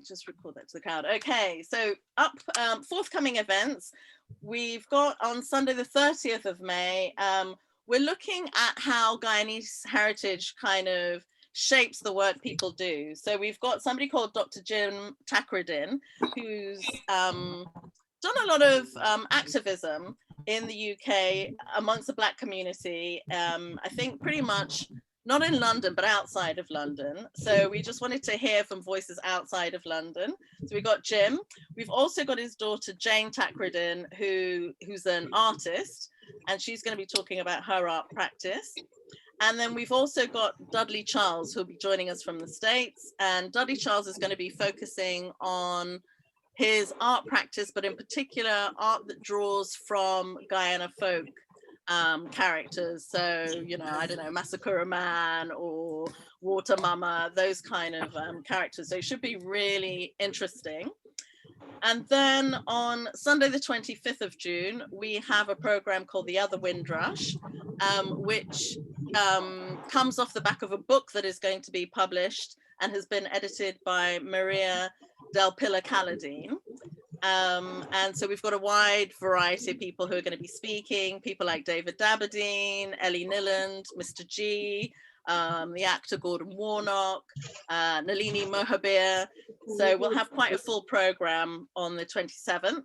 Just record that to the crowd. Okay, so forthcoming events. We've got on Sunday the 30th of May, we're looking at how Guyanese heritage kind of shapes the work people do. So we've got somebody called Dr. Jim Takradin, who's done a lot of activism in the UK amongst the Black community. I think pretty much not in London, but outside of London. So we just wanted to hear from voices outside of London. So we got Jim. We've also got his daughter, Jane Takradin, who's an artist, and she's going to be talking about her art practice. And then we've also got Dudley Charles, who'll be joining us from the States. And Dudley Charles is going to be focusing on his art practice, but in particular, art that draws from Guyana folk characters. So, you know, I don't know, Massacre Man or Water Mama, those kind of characters. So it should be really interesting. And then on Sunday, the 25th of June, we have a program called The Other Windrush, which comes off the back of a book that is going to be published and has been edited by Maria Del Pilar Caladine. And so we've got a wide variety of people who are going to be speaking, people like David Dabadine, Ellie Nilland, Mr. G, the actor Gordon Warnock, Nalini Mohabir. So we'll have quite a full program on the 27th.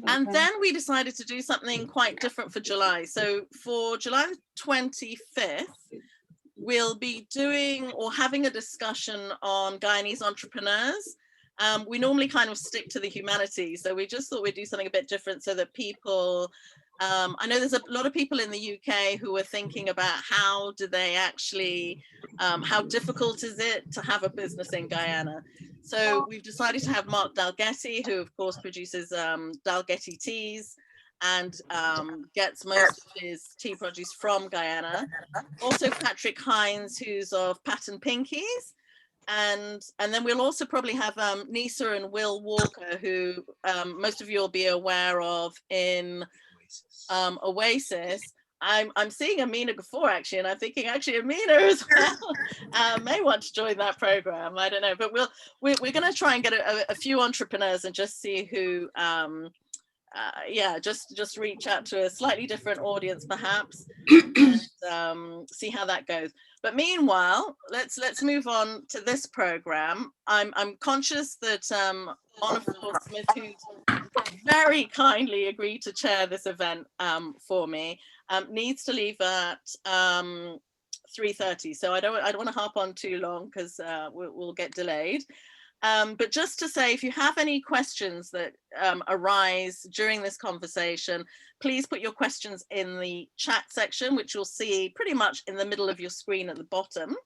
And then we decided to do something quite different for July. So for July 25th, we'll be doing or having a discussion on Guyanese entrepreneurs. We normally kind of stick to the humanities, so we just thought we'd do something a bit different so that people, I know there's a lot of people in the UK who are thinking about how do they actually, how difficult is it to have a business in Guyana? So we've decided to have Marc Dalgetty, who of course produces Dalgetty teas and gets most of his tea produce from Guyana. Also Patrick Hines, who's of Pattern Pinkies. And then we'll also probably have Nisa and Will Walker, who most of you will be aware of in Oasis. I'm seeing Amina Ghafoor actually, and I'm thinking actually Amina as well may want to join that program. I don't know, but we're going to try and get a few entrepreneurs and just see who. Yeah, just reach out to a slightly different audience perhaps, and see how that goes. But meanwhile, let's move on to this program. I'm conscious that Honor Smith, who's very kindly agreed to chair this event for me, needs to leave at 3:30. So I don't want to harp on too long because we'll get delayed. But just to say, if you have any questions that arise during this conversation, please put your questions in the chat section, which you'll see pretty much in the middle of your screen at the bottom.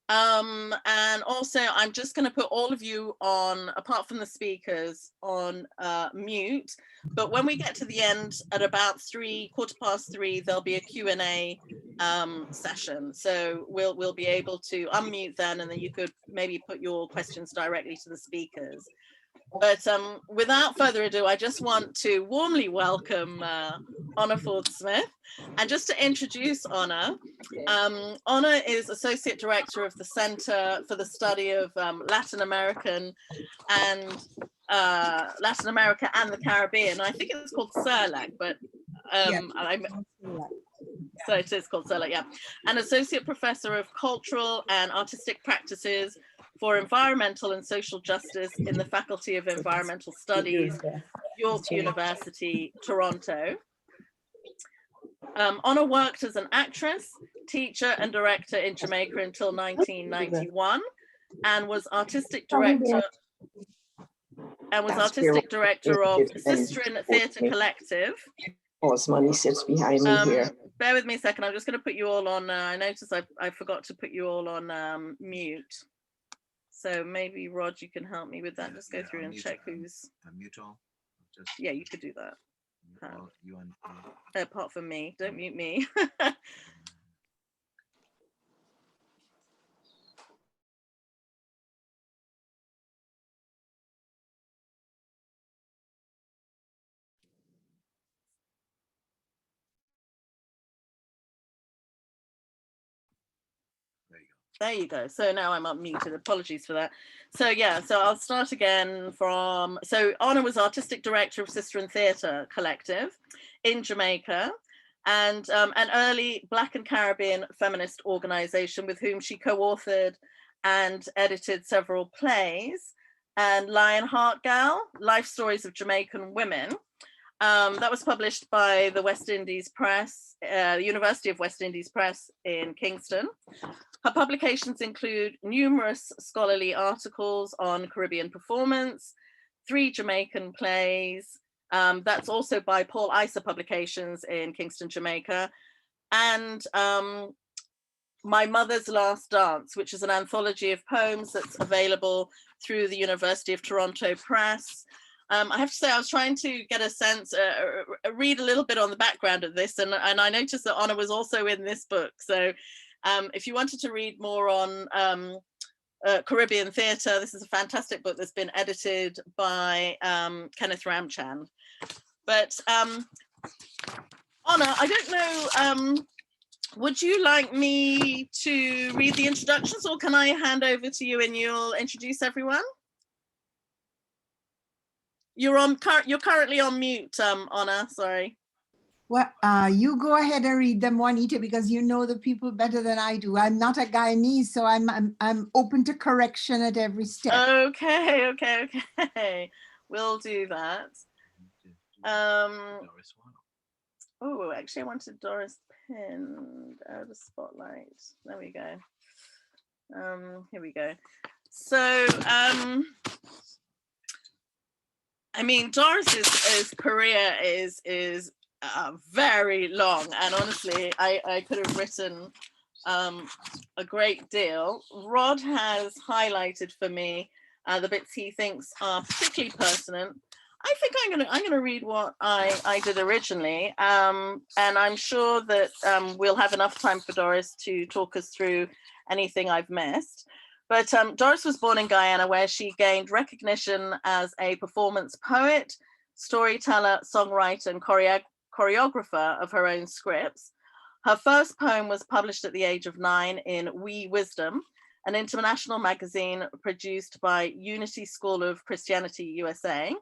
And also, I'm just going to put all of you on, apart from the speakers, on mute. But when we get to the end at about 3:15, there'll be a Q&A session. So we'll be able to unmute then, and then you could maybe put your questions directly to the speakers. But without further ado, I just want to warmly welcome Honor Smith. And just to introduce Honor, Honor is Associate Director of the Center for the Study of Latin America and the Caribbean. I think it's called CERLAC, but so it is called CERLAC, yeah. An Associate Professor of Cultural and Artistic Practices for Environmental and Social Justice in the Faculty of Environmental Studies, York University, Toronto. Honor worked as an actress, teacher and director in Jamaica until 1991 and was artistic director of Sistren Theatre Collective. Money sits behind me here. Bear with me a second, I'm just going to put you all on, I noticed I forgot to put you all on mute. So maybe Rod, you can help me with that. Just go through and check who's. Mute all. Yeah, you could do that. You and apart from me, don't mute me. There you go. There you go. So now I'm unmuted. Apologies for that. So yeah, so I'll start again from, so Honor was artistic director of Sistren Theatre Collective in Jamaica, and an early Black and Caribbean feminist organization with whom she co-authored and edited several plays, and Lionheart Gal, Life Stories of Jamaican Women. That was published by the West Indies Press, the University of West Indies Press in Kingston. Her publications include numerous scholarly articles on Caribbean performance, 3 Jamaican plays, that's also by Issa Publications in Kingston, Jamaica, and My Mother's Last Dance, which is an anthology of poems that's available through the University of Toronto Press. I have to say, I was trying to get a sense, read a little bit on the background of this, and I noticed that Honor was also in this book. So if you wanted to read more on Caribbean theatre, this is a fantastic book that's been edited by Kenneth Ramchand. But Honor, I don't know, would you like me to read the introductions, or can I hand over to you and you'll introduce everyone? You're currently on mute, Honor, sorry. Well, you go ahead and read them, Juanita, because you know the people better than I do. I'm not a Guyanese, so I'm open to correction at every step. Okay. We'll do that. Oh, actually, I wanted Doris pinned. The spotlight. There we go. Here we go. So, I mean, Doris's career is very long, and honestly, I could have written a great deal. Rod has highlighted for me the bits he thinks are particularly pertinent. I think I'm gonna read what I did originally, and I'm sure that we'll have enough time for Doris to talk us through anything I've missed. But Doris was born in Guyana, where she gained recognition as a performance poet, storyteller, songwriter, and choreographer of her own scripts. Her first poem was published at the age of 9 in We Wisdom, an international magazine produced by Unity School of Christianity, USA.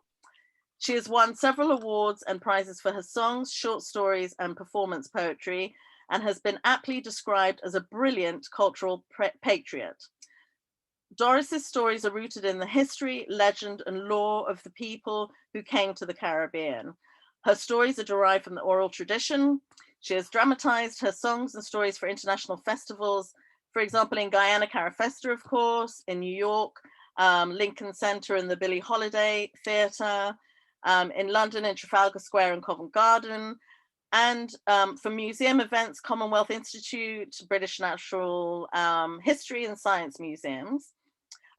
She has won several awards and prizes for her songs, short stories, and performance poetry, and has been aptly described as a brilliant cultural patriot. Doris's stories are rooted in the history, legend, and lore of the people who came to the Caribbean. Her stories are derived from the oral tradition. She has dramatized her songs and stories for international festivals, for example, in Guyana Carifesta, of course, in New York, Lincoln Center and the Billie Holiday Theatre, in London in Trafalgar Square and Covent Garden, and for museum events, Commonwealth Institute, British Natural History and Science Museums,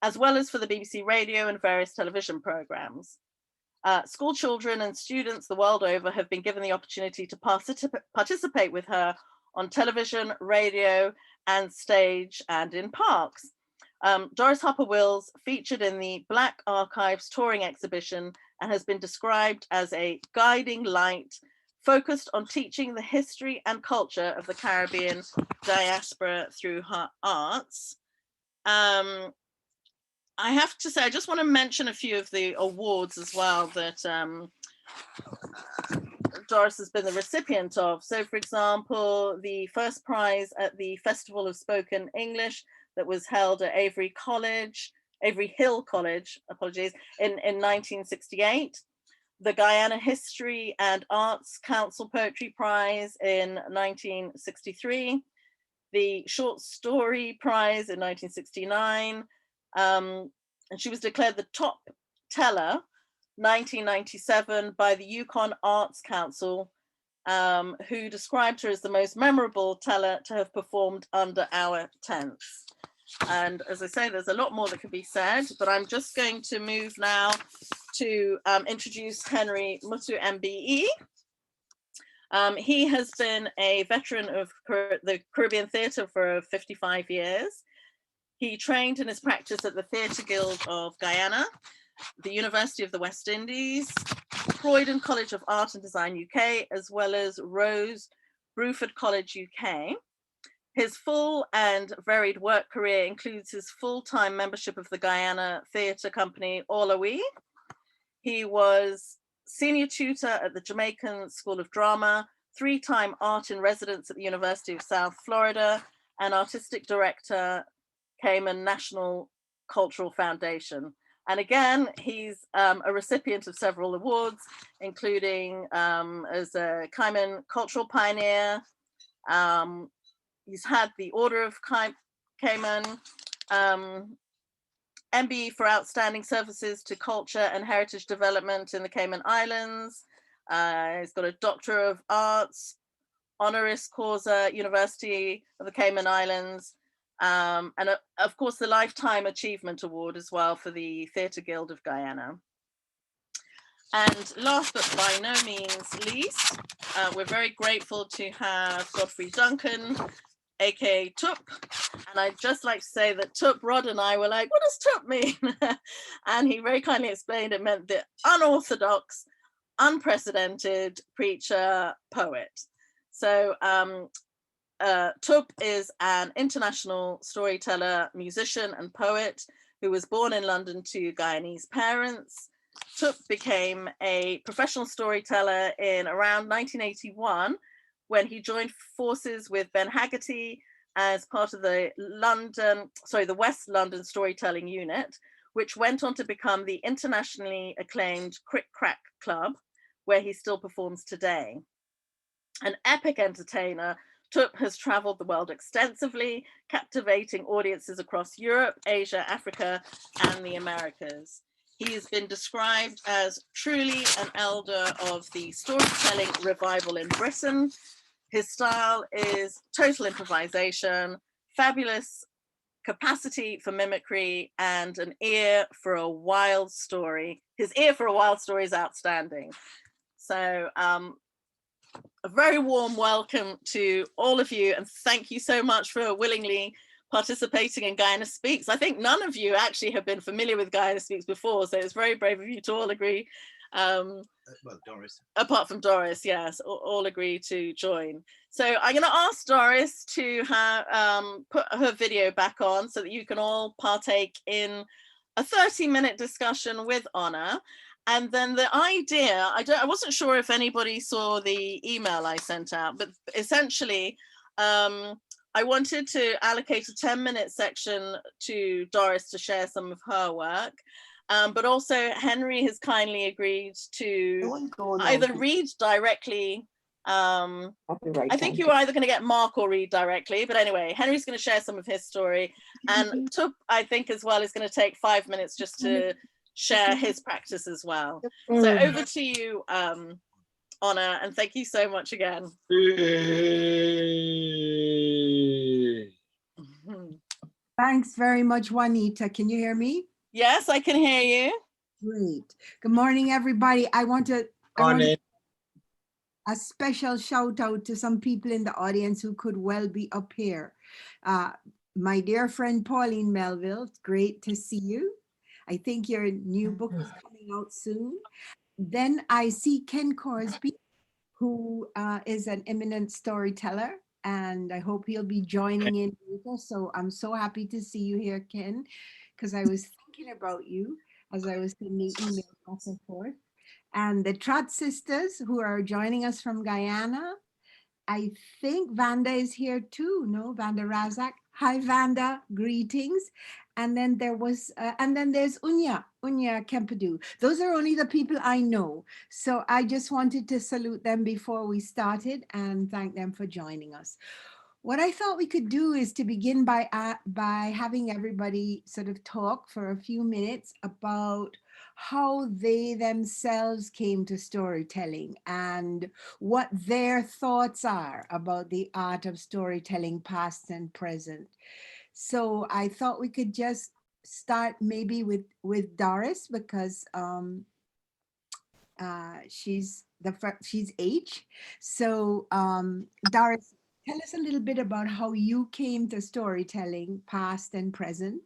as well as for the BBC Radio and various television programs. School children and students the world over have been given the opportunity to participate with her on television, radio, and stage, and in parks. Doris Harper-Wills featured in the Black Archives touring exhibition and has been described as a guiding light focused on teaching the history and culture of the Caribbean diaspora through her arts. I have to say, I just want to mention a few of the awards as well that Doris has been the recipient of. So, for example, the first prize at the Festival of Spoken English that was held at Avery Hill College, apologies, in 1968. The Guyana History and Arts Council Poetry Prize in 1963. The Short Story Prize in 1969. And she was declared the top teller 1997 by the Yukon Arts Council, who described her as the most memorable teller to have performed under our tents. And as I say, there's a lot more that could be said, but I'm just going to move now to introduce Henry Motu Mbe. He has been a veteran of the Caribbean theatre for 55 years. He trained in his practice at the Theatre Guild of Guyana, the University of the West Indies, Croydon College of Art and Design UK, as well as Rose Bruford College UK. His full and varied work career includes his full-time membership of the Guyana Theatre Company, Olawi. He was senior tutor at the Jamaican School of Drama, 3-time art in residence at the University of South Florida, and artistic director, Cayman National Cultural Foundation. And again, he's a recipient of several awards, including as a Cayman Cultural Pioneer. He's had the Order of Cayman, MBE for Outstanding Services to Culture and Heritage Development in the Cayman Islands. He's got a Doctor of Arts, honoris causa, University of the Cayman Islands, and of course the Lifetime Achievement Award as well for the Theatre Guild of Guyana. And last but by no means least, we're very grateful to have Godfrey Duncan, aka Tuup. And I'd just like to say that Tuup, Rod and I were like, what does Tuup mean? And he very kindly explained it meant the unorthodox, unprecedented preacher poet. So Tuup is an international storyteller, musician and poet who was born in London to Guyanese parents. Tuup became a professional storyteller in around 1981 when he joined forces with Ben Haggerty as part of the West London Storytelling Unit, which went on to become the internationally acclaimed Crick Crack Club, where he still performs today. An epic entertainer, Tuup has traveled the world extensively, captivating audiences across Europe, Asia, Africa, and the Americas. He has been described as truly an elder of the storytelling revival in Britain. His style is total improvisation, fabulous capacity for mimicry, and an ear for a wild story. His ear for a wild story is outstanding. So a very warm welcome to all of you, and thank you so much for willingly participating in Guyana Speaks. I think none of you actually have been familiar with Guyana Speaks before, so it's very brave of you to all agree. Well, Doris. Apart from Doris, yes, all agree to join. So I'm going to ask Doris to put her video back on so that you can all partake in a 30-minute discussion with Honor. And then the idea, I wasn't sure if anybody saw the email I sent out, but essentially, I wanted to allocate a 10-minute section to Doris to share some of her work. But also Henry has kindly agreed to either read directly. I think you were either going to get Marc or read directly, but anyway, Henry's going to share some of his story. And Tuup, I think as well, is going to take 5 minutes just to share his practice as well. So over to you, Honor, and thank you so much again. Thanks very much, Juanita. Can you hear me? Yes, I can hear you. Great. Good morning, everybody. I want a special shout out to some people in the audience who could well be up here. My dear friend, Pauline Melville, it's great to see you. I think your new book is coming out soon. Then I see Ken Corsbie, who is an eminent storyteller, and I hope he'll be joining in later. So I'm so happy to see you here, Ken, because I was thinking about you as I was sending emails back and forth. And the Trot sisters who are joining us from Guyana. I think Vanda is here too, no? Vanda Radzik. Hi, Vanda, greetings. And then there was, and then there's Oonya Kempadoo. Those are only the people I know. So I just wanted to salute them before we started and thank them for joining us. What I thought we could do is to begin by having everybody sort of talk for a few minutes about how they themselves came to storytelling and what their thoughts are about the art of storytelling, past and present. So I thought we could just start maybe with Doris, because she's H. So Doris, tell us a little bit about how you came to storytelling, past and present,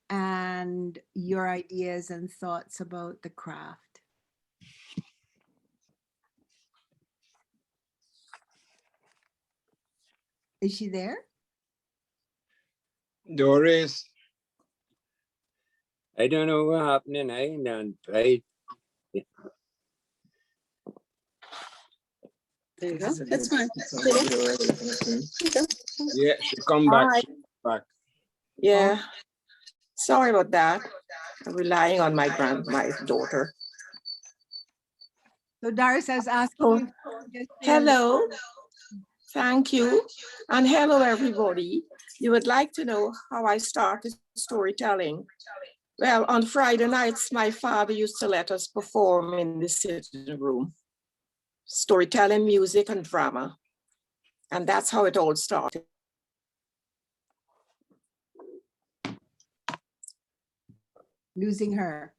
and your ideas and thoughts about the craft. Is she there? Doris, I don't know what happened in Ireland, right? There you go. That's fine. Yeah, she come back. Hi. She back. Yeah. Sorry about that. I'm relying on my daughter. So Doris has asked Oh, you. Just say hello. Thank you. And hello, everybody. You would like to know how I started storytelling? Well, on Friday nights, my father used to let us perform in the sitting room, storytelling, music, and drama. And that's how it all started. losing her.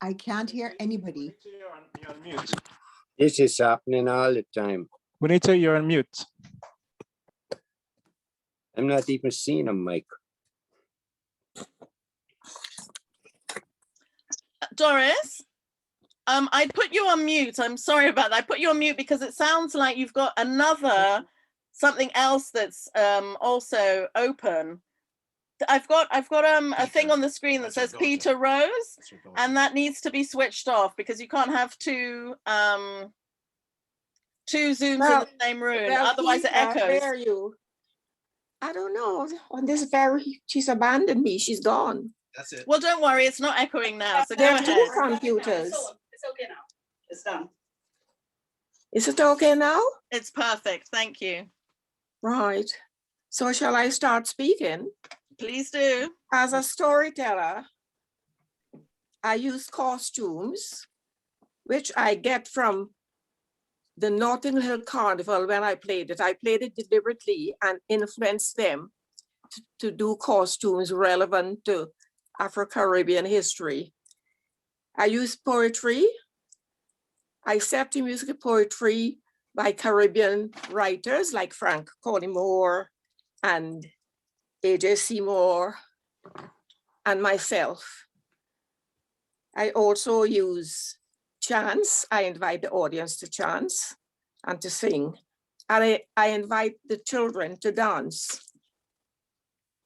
I can't hear anybody. You're on mute. This is happening all the time. Juanita, you're on mute. I'm not even seeing a mic. Doris, I put you on mute. I'm sorry about that. I put you on mute because it sounds like you've got something else that's also open. I've got a thing on the screen that says Peter Rose, and that needs to be switched off because you can't have two Zooms in the same room. Otherwise it echoes. Where are you? I don't know. On this she's abandoned me. She's gone. That's it. Well, don't worry, it's not echoing now. So There go are ahead. two computers. It's okay now. It's done. Is it okay now? It's perfect. Thank you. Right. So shall I start speaking? Please do. As a storyteller, I use costumes, which I get from the Notting Hill Carnival when I played it. I played it deliberately and influenced them to do costumes relevant to Afro-Caribbean history. I use poetry. I set to musical poetry by Caribbean writers like Frank Collymore and A.J. Seymour and myself. I also use chants. I invite the audience to chants and to sing. And I invite the children to dance.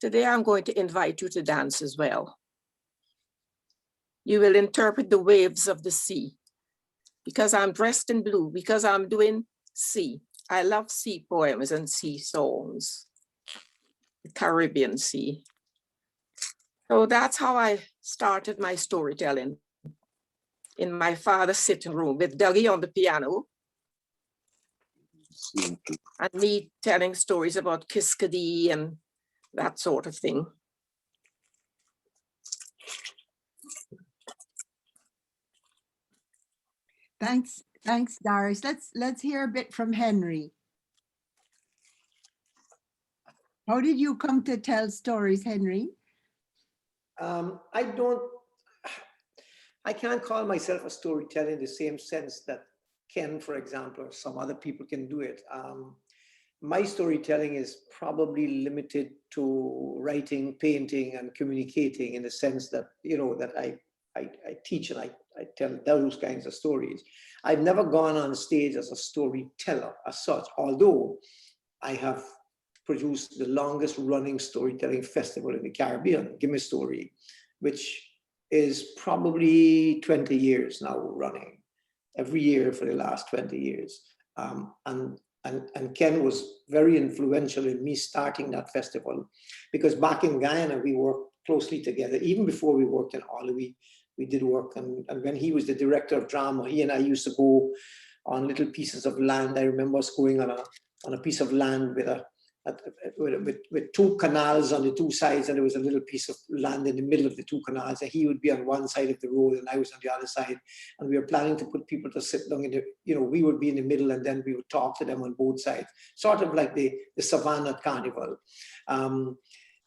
Today, I'm going to invite you to dance as well. You will interpret the waves of the sea because I'm dressed in blue, because I'm doing sea. I love sea poems and sea songs, the Caribbean Sea. So that's how I started my storytelling in my father's sitting room with Dougie on the piano and me telling stories about Kiskadee and that sort of thing. Thanks, Doris. Let's hear a bit from Henry. How did you come to tell stories, Henry? I can't call myself a storyteller in the same sense that Ken, for example, or some other people can do it. My storytelling is probably limited to writing, painting, and communicating in the sense that, that I teach and I tell those kinds of stories. I've never gone on stage as a storyteller as such, although I have produced the longest running storytelling festival in the Caribbean, Gimme Story, which is probably 20 years now running, every year for the last 20 years. And Ken was very influential in me starting that festival, because back in Guyana, we worked closely together. Even before we worked in Ollie, we did work. And when he was the director of drama, he and I used to go on little pieces of land. I remember us going on a piece of land with two canals on the two sides, and there was a little piece of land in the middle of the two canals, and he would be on one side of the road and I was on the other side, and we were planning to put people to sit down in the, we would be in the middle and then we would talk to them on both sides, sort of like the Savannah Carnival.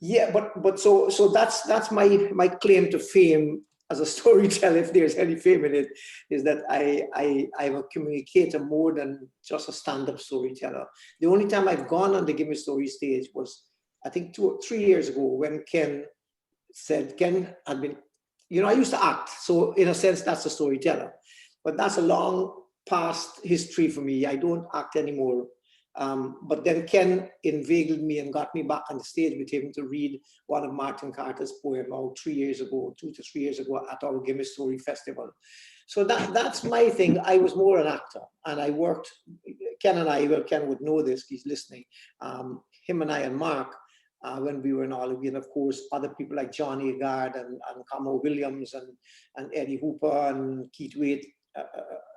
Yeah, but so that's my claim to fame as a storyteller, if there's any fame in it, is that I'm a communicator more than just a stand-up storyteller. The only time I've gone on the Gimme Story stage was, I think 2 or 3 years ago, when Ken had been, I used to act. So in a sense, that's a storyteller. But that's a long past history for me. I don't act anymore. But then Ken inveigled me and got me back on the stage with him to read one of Martin Carter's poem about 2 to 3 years ago at our Gimme Story Festival. So that's my thing. I was more an actor, and I worked, Ken and I, well, Ken would know this, he's listening, him and I and Marc, when we were in Olive, and of course, other people like Johnny Agard and Camo Williams and Eddie Hooper and Keith Wade,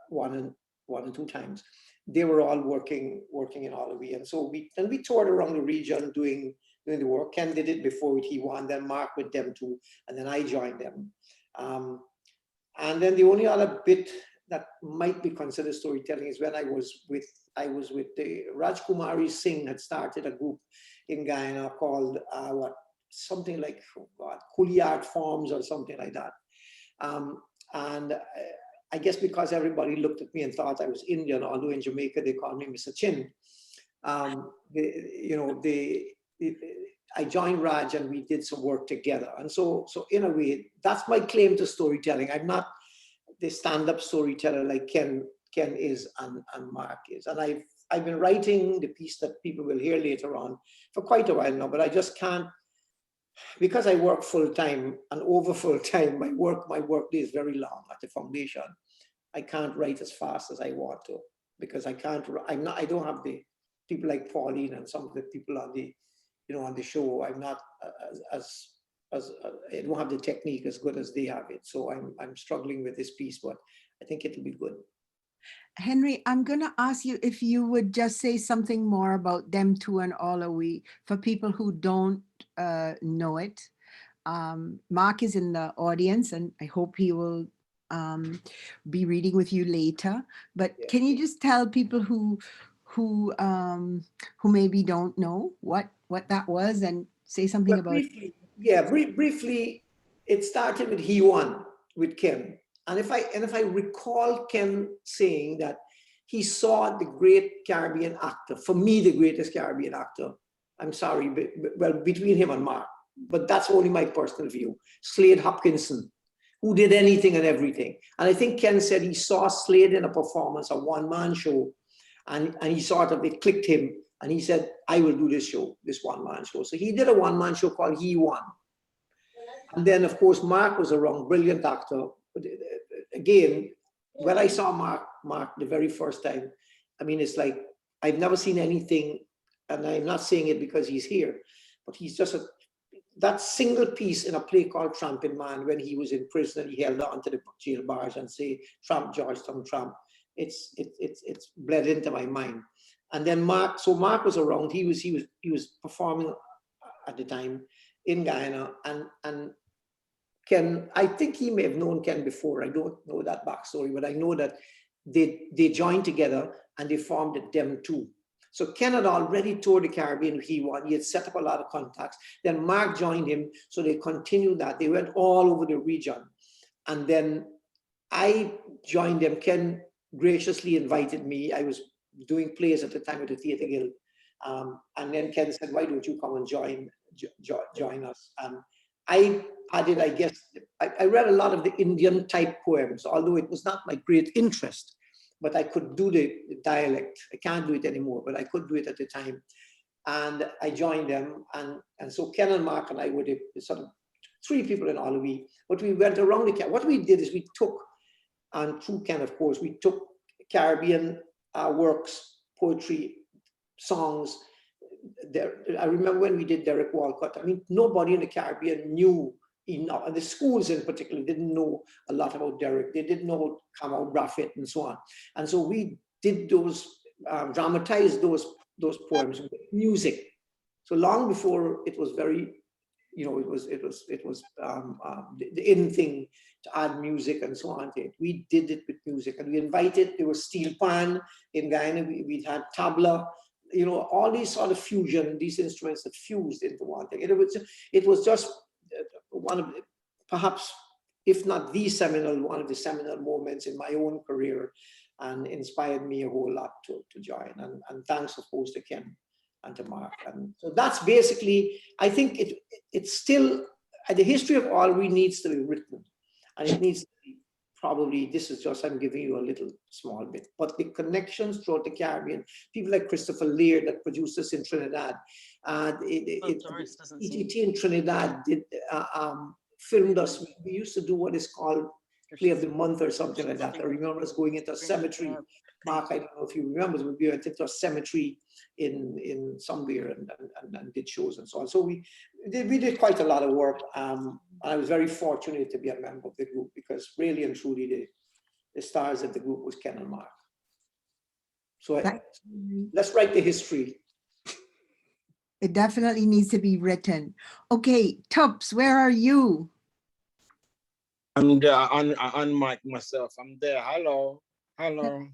one and two times. They were all working in Olive. And so we toured around the region doing the work. Ken did it before with He1, then Marc with them too, and then I joined them. And then the only other bit that might be considered storytelling is when I was with the Rajkumari Singh had started a group in Guyana called something like Kuli Art Forms or something like that. And I guess because everybody looked at me and thought I was Indian, although in Jamaica they called me Mr. Chin. I joined Raj and we did some work together. And so in a way, that's my claim to storytelling. I'm not the stand-up storyteller like Ken is and Marc is. And I've been writing the piece that people will hear later on for quite a while now, but I just can't, because I work full-time and over full-time, my work day is very long at the foundation. I can't write as fast as I want to, because I don't have the people like Pauline and some of the people on the, on the show. I'm not I don't have the technique as good as they have it. So I'm struggling with this piece, but I think it'll be good. Henry, I'm going to ask you if you would just say something more about Them Two and All Are We for people who don't know it. Marc is in the audience and I hope he will be reading with you later. But yeah. Can you just tell people who maybe don't know what that was and say something about briefly, it? Yeah, briefly, it started with He1 with Ken. And if I recall Ken saying that he saw the great Caribbean actor, for me, the greatest Caribbean actor, I'm sorry, well, between him and Marc, but that's only my personal view, Slade Hopkinson, who did anything and everything. And I think Ken said he saw Slade in a performance, a one-man show, and he sort of, it clicked him, and he said, I will do this show, this one-man show. So he did a one-man show called He1. And then, of course, Marc was a brilliant actor. But again, when I saw Marc the very first time, I mean, it's like, I've never seen anything, and I'm not saying it because he's here, but he's just that single piece in a play called Tramping Man, when he was in prison and he held on to the jail bars and say, Tramp, Georgetown, Tramp. It's bled into my mind. And then Marc was around, he was performing at the time in Guyana, and Ken, I think he may have known Ken before. I don't know that backstory, but I know that they joined together and they formed Them Two. So Ken had already toured the Caribbean with He1. He had set up a lot of contacts. Then Marc joined him, so they continued that. They went all over the region. And then I joined them. Ken graciously invited me. I was doing plays at the time at the Theatre Guild. And then Ken said, why don't you come and join us? And I added, I guess, I read a lot of the Indian type poems, although it was not my great interest, but I could do the dialect. I can't do it anymore, but I could do it at the time. And I joined them. And so Ken and Marc and I were the sort of 3 people in Olive. But we went around the, what we did is we took, and through Ken, of course, we took Caribbean works, poetry, songs. I remember when we did Derek Walcott, I mean, nobody in the Caribbean knew enough, and the schools in particular didn't know a lot about Derek. They didn't know Kamau Braffett and so on. And so we did those, dramatized those poems with music. So long before it was very, it was the in thing to add music and so on to it. We did it with music, and we invited, there was steel pan in Guyana, we had tabla, all these sort of fusion, these instruments that fused into one thing. It was just one of, perhaps, if not the seminal, one of the seminal moments in my own career, and inspired me a whole lot to join. And thanks, of course, to Ken and to Marc. And so that's basically, I think it's still, the history of Olive needs to be written, and it needs to be probably, this is just, I'm giving you a little small bit, but the connections throughout the Caribbean, people like Christopher Lear that produced this in Trinidad, Doris doesn't see. ETT in Trinidad did, filmed us. We used to do what is called Play of the Month or something like that. I remember us going into a cemetery. Marc, I don't know if you remember, we went into a cemetery in somewhere and did shows and so on. So we did quite a lot of work. And I was very fortunate to be a member of the group because really and truly the stars of the group was Ken and Marc. So let's write the history. It definitely needs to be written. Okay, Tuups, where are you? I'm there on mic myself. I'm there. Hello. Hello.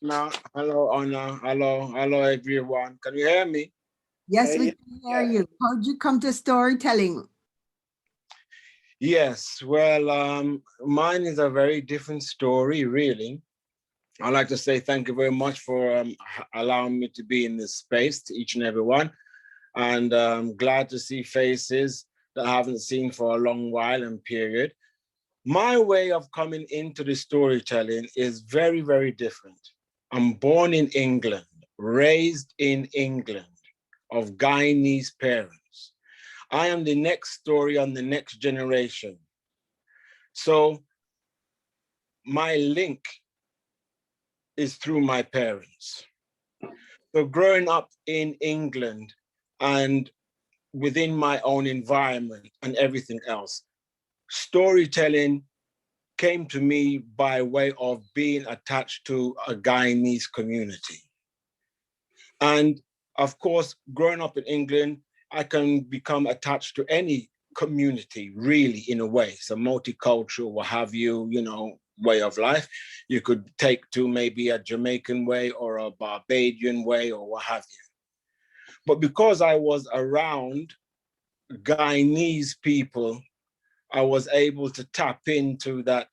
No, hello, Anna. Hello, everyone. Can you hear me? Yes, we can hear you. How'd you come to storytelling? Yes, well, mine is a very different story, really. I'd like to say thank you very much for allowing me to be in this space, to each and every one. And I'm glad to see faces that I haven't seen for a long while and period. My way of coming into the storytelling is very, very different. I'm born in England, raised in England, of Guyanese parents. I am the next story on the next generation. So my link is through my parents. So growing up in England and within my own environment and everything else, storytelling came to me by way of being attached to a Guyanese community. And of course, growing up in England, I can become attached to any community, really, in a way. So multicultural, what have you, way of life. You could take to maybe a Jamaican way or a Barbadian way or what have you. But because I was around Guyanese people, I was able to tap into that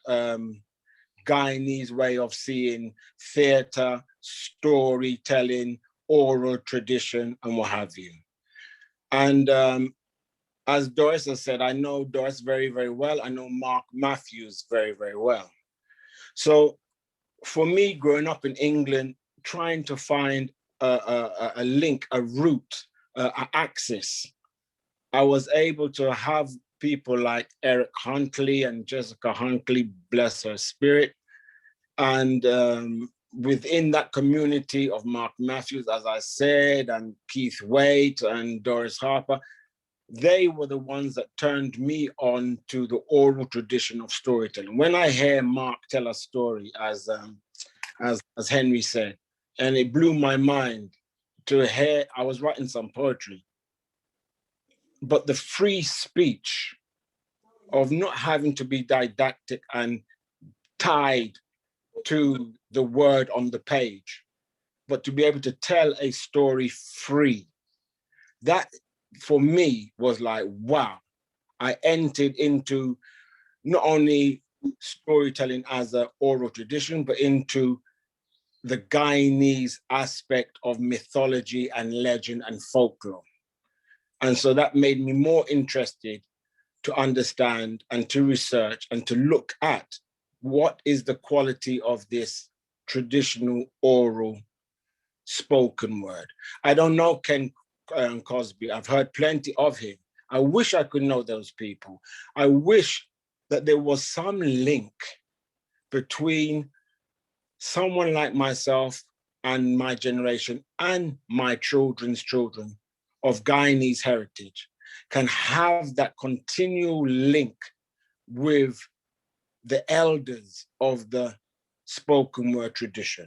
Guyanese way of seeing theatre, storytelling, oral tradition, and what have you. And as Doris has said, I know Doris very, very well. I know Marc Matthews very, very well. So for me, growing up in England, trying to find a link, a route, an axis, I was able to have people like Eric Huntley and Jessica Huntley, bless her spirit. And within that community of Marc Matthews, as I said, and Keith Waite and Doris Harper, they were the ones that turned me on to the oral tradition of storytelling. When I hear Marc tell a story, as Henry said, and it blew my mind to hear, I was writing some poetry, but the free speech of not having to be didactic and tied to the word on the page, but to be able to tell a story free. That, for me, was like, wow. I entered into not only storytelling as an oral tradition, but into the Guyanese aspect of mythology and legend and folklore. And so that made me more interested to understand and to research and to look at what is the quality of this traditional oral spoken word. I don't know Ken Corsbie. I've heard plenty of him. I wish I could know those people. I wish that there was some link between someone like myself and my generation and my children's children of Guyanese heritage can have that continual link with the elders of the spoken word tradition.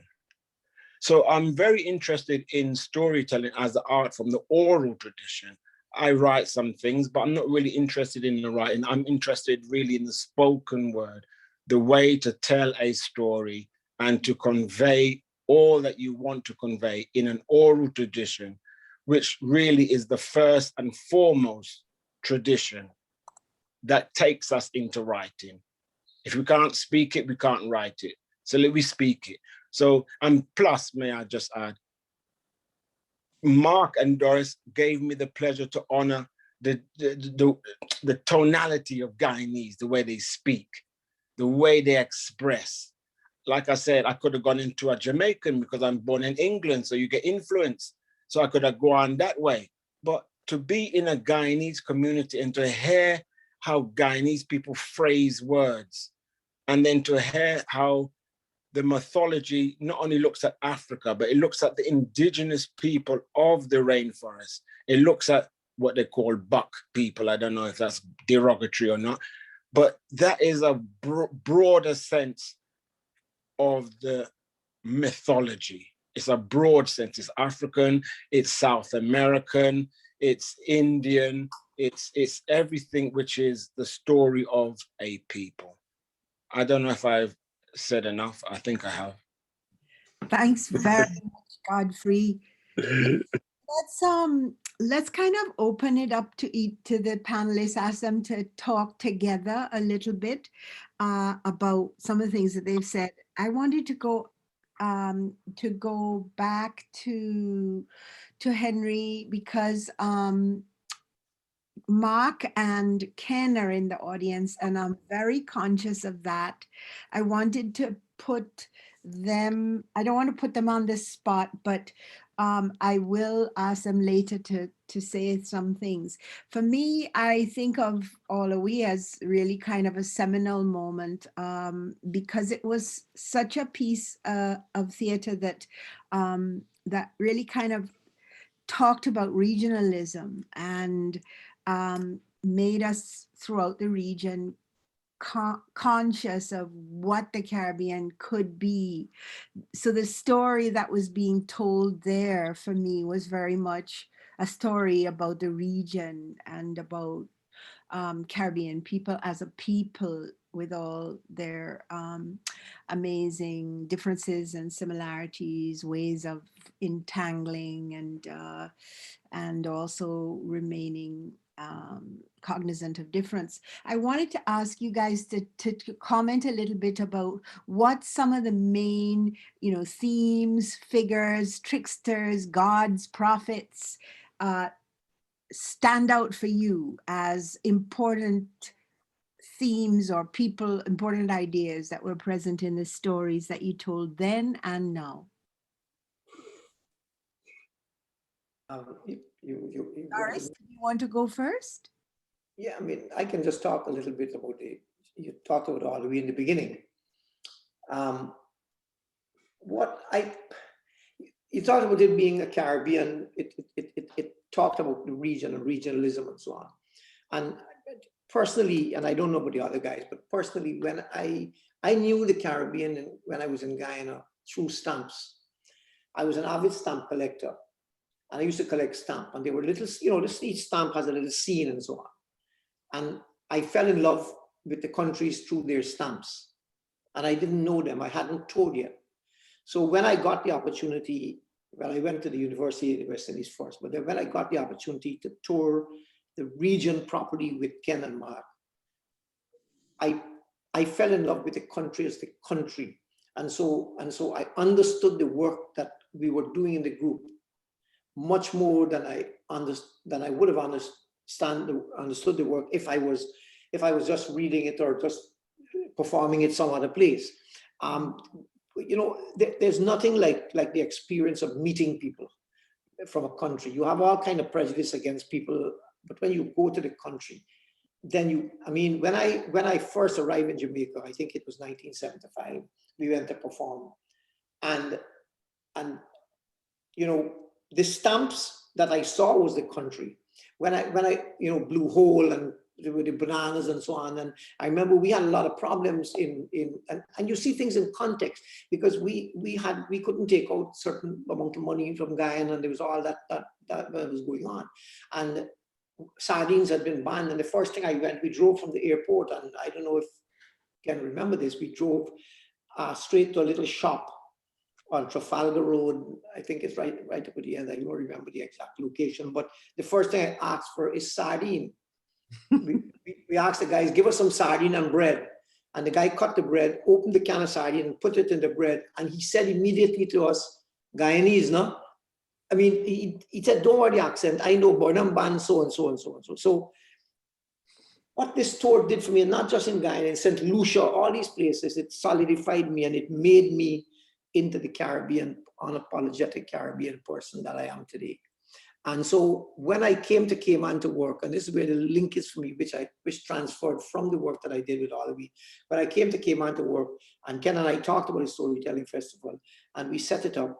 So I'm very interested in storytelling as an art from the oral tradition. I write some things, but I'm not really interested in the writing. I'm interested really in the spoken word, the way to tell a story and to convey all that you want to convey in an oral tradition, which really is the first and foremost tradition that takes us into writing. If we can't speak it, we can't write it. So let me speak it. So, and plus, may I just add, Marc and Doris gave me the pleasure to honor the tonality of Guyanese, the way they speak. the way they express. Like I said, I could have gone into a Jamaican because I'm born in England, so you get influence. So I could have gone that way. But to be in a Guyanese community and to hear how Guyanese people phrase words, and then to hear how the mythology not only looks at Africa, but it looks at the indigenous people of the rainforest. It looks at what they call buck people. I don't know if that's derogatory or not, but that is a broader sense of the mythology. It's a broad sense. It's African, it's South American, it's Indian, it's everything which is the story of a people. I don't know if I've said enough. I think I have. Thanks very much, Godfrey. Let's kind of open it up to the panelists, ask them to talk together a little bit about some of the things that they've said. I wanted to go back to Henry because Marc and Ken are in the audience, and I'm very conscious of that. I wanted to put them, I don't want to put them on the spot, but I will ask them later to say some things. For me, I think of Olawi as really kind of a seminal moment because it was such a piece of theater that that really kind of talked about regionalism and made us throughout the region conscious of what the Caribbean could be. So the story that was being told there for me was very much a story about the region and about Caribbean people as a people with all their amazing differences and similarities, ways of entangling and also remaining cognizant of difference. I wanted to ask you guys to comment a little bit about what some of the main, themes, figures, tricksters, gods, prophets stand out for you as important themes or people, important ideas that were present in the stories that you told then and now. Doris, do you want to go first? Yeah, I mean, I can just talk a little bit about you talked about all the way in the beginning. You talked about it being a Caribbean, it talked about the region and regionalism and so on. And personally, and I don't know about the other guys, but personally, when I knew the Caribbean when I was in Guyana through stamps. I was an avid stamp collector. And I used to collect stamps, and they were little, each stamp has a little scene and so on. And I fell in love with the countries through their stamps. And I didn't know them, I hadn't told yet. So when I got the opportunity, well, I went to the University of the West Indies first, but then when I got the opportunity to tour the region property with Ken and Marc, I fell in love with the country as the country. And so I understood the work that we were doing in the group much more than I would have understood the work if I was just reading it or just performing it some other place. There's nothing like the experience of meeting people from a country. You have all kind of prejudice against people, but when you go to the country, then when I first arrived in Jamaica, I think it was 1975, we went to perform, and the stamps that I saw was the country. When I Blue Hole and with the bananas and so on, and I remember we had a lot of problems and you see things in context, because we couldn't take out certain amount of money from Guyana, and there was all that was going on, and sardines had been banned. And the first thing we drove from the airport, and I don't know if you can remember this, we drove straight to a little shop on Trafalgar Road. I think it's right up at the end. I don't remember the exact location, but the first thing I asked for is sardine. we asked the guys, give us some sardine and bread. And the guy cut the bread, opened the can of sardine and put it in the bread. And he said immediately to us, Guyanese, no? I mean, he said, don't worry the accent. I know Burnham Ban, so and so and so and so. So what this tour did for me, and not just in Guyana, in St. Lucia, all these places, it solidified me and it made me into the Caribbean, unapologetic Caribbean person that I am today. And so when I came to Cayman to work, and this is where the link is for me, which transferred from the work that I did with Olive, but I came to Cayman to work, and Ken and I talked about a storytelling festival, and we set it up.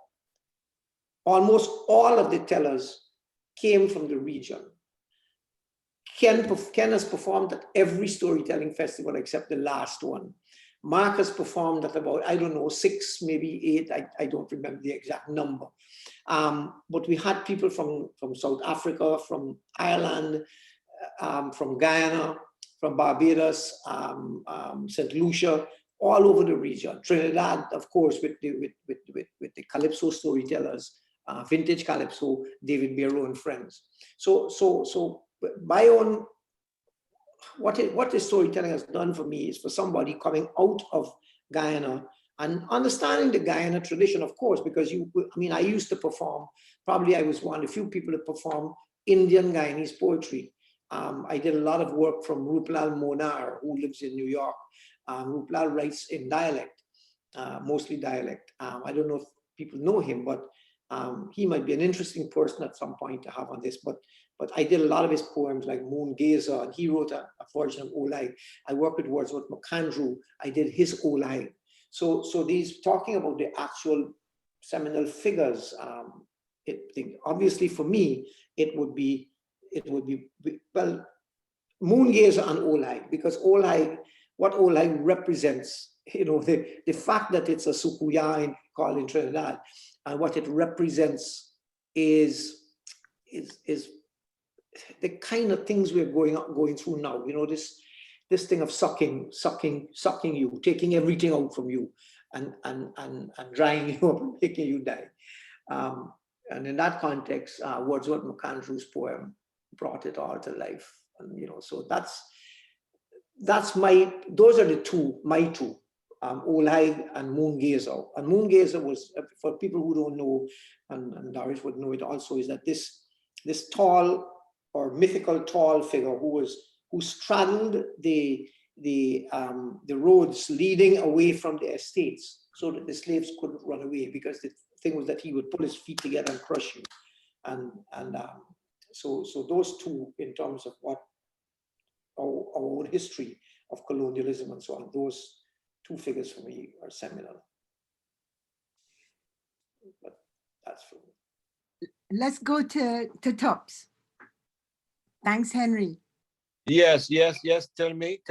Almost all of the tellers came from the region. Ken has performed at every storytelling festival except the last one. Marc has performed at about, I don't know, 6, maybe 8, I don't remember the exact number. But we had people from South Africa, from Ireland, from Guyana, from Barbados, St. Lucia, all over the region. Trinidad, of course, with the Calypso storytellers, vintage Calypso, David Barrow and friends. So my own, what this storytelling has done for me is for somebody coming out of Guyana and understanding the Guyana tradition, of course, because I used to perform, probably I was one of the few people to perform Indian Guyanese poetry. I did a lot of work from Rupal Monar, who lives in New York. Rupal writes in dialect, mostly dialect. I don't know if people know him, but he might be an interesting person at some point to have on this. But I did a lot of his poems like Moon Gazer, and he wrote a version of Olai. I worked with Wordsworth McAndrew. I did his Olai. So these, talking about the actual seminal figures, obviously for me, it would be, well, Moon Gazer and Olai, because Olai, what Olai represents, the fact that it's a sukuya called in Trinidad, and what it represents is the kind of things we're going through now. This thing of sucking you, taking everything out from you, and drying you up and making you die. And in that context, Wordsworth McAndrew's poem brought it all to life. And so those are the two, my two, Olai and Moon Gazer. And Moon Gazer was, for people who don't know, and Doris would know it also, is that this tall or mythical tall figure who straddled the roads leading away from the estates, so that the slaves couldn't run away, because the thing was that he would pull his feet together and crush you. So those two, in terms of what our own history of colonialism and so on, those two figures for me are seminal. But that's for me. Let's go to Tuups. Thanks, Henry. Yes. Tell me.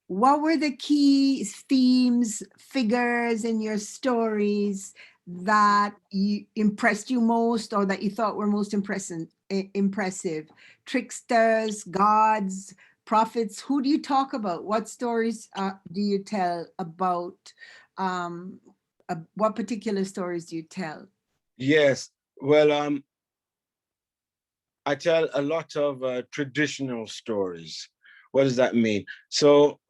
What were the key themes, figures in your stories that impressed you most, or that you thought were most impressive? Tricksters, gods, prophets. Who do you talk about? What stories do you tell about? What particular stories do you tell? Yes. Well, I tell a lot of traditional stories. What does that mean? So,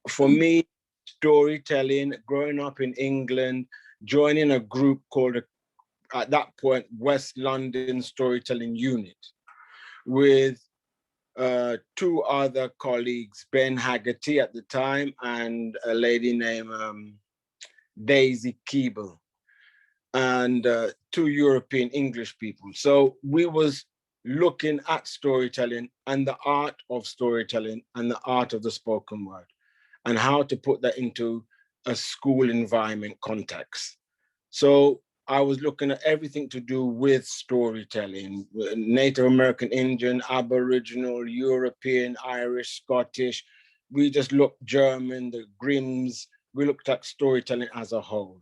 for me, storytelling, growing up in England, joining a group called, at that point, West London Storytelling Unit, with 2 other colleagues, Ben Haggerty at the time, and a lady named Daisy Keeble, and 2 European English people. So we was looking at storytelling and the art of storytelling and the art of the spoken word, and how to put that into a school environment context. So I was looking at everything to do with storytelling, Native American, Indian, Aboriginal, European, Irish, Scottish. We just looked German, the Grimms. We looked at storytelling as a whole.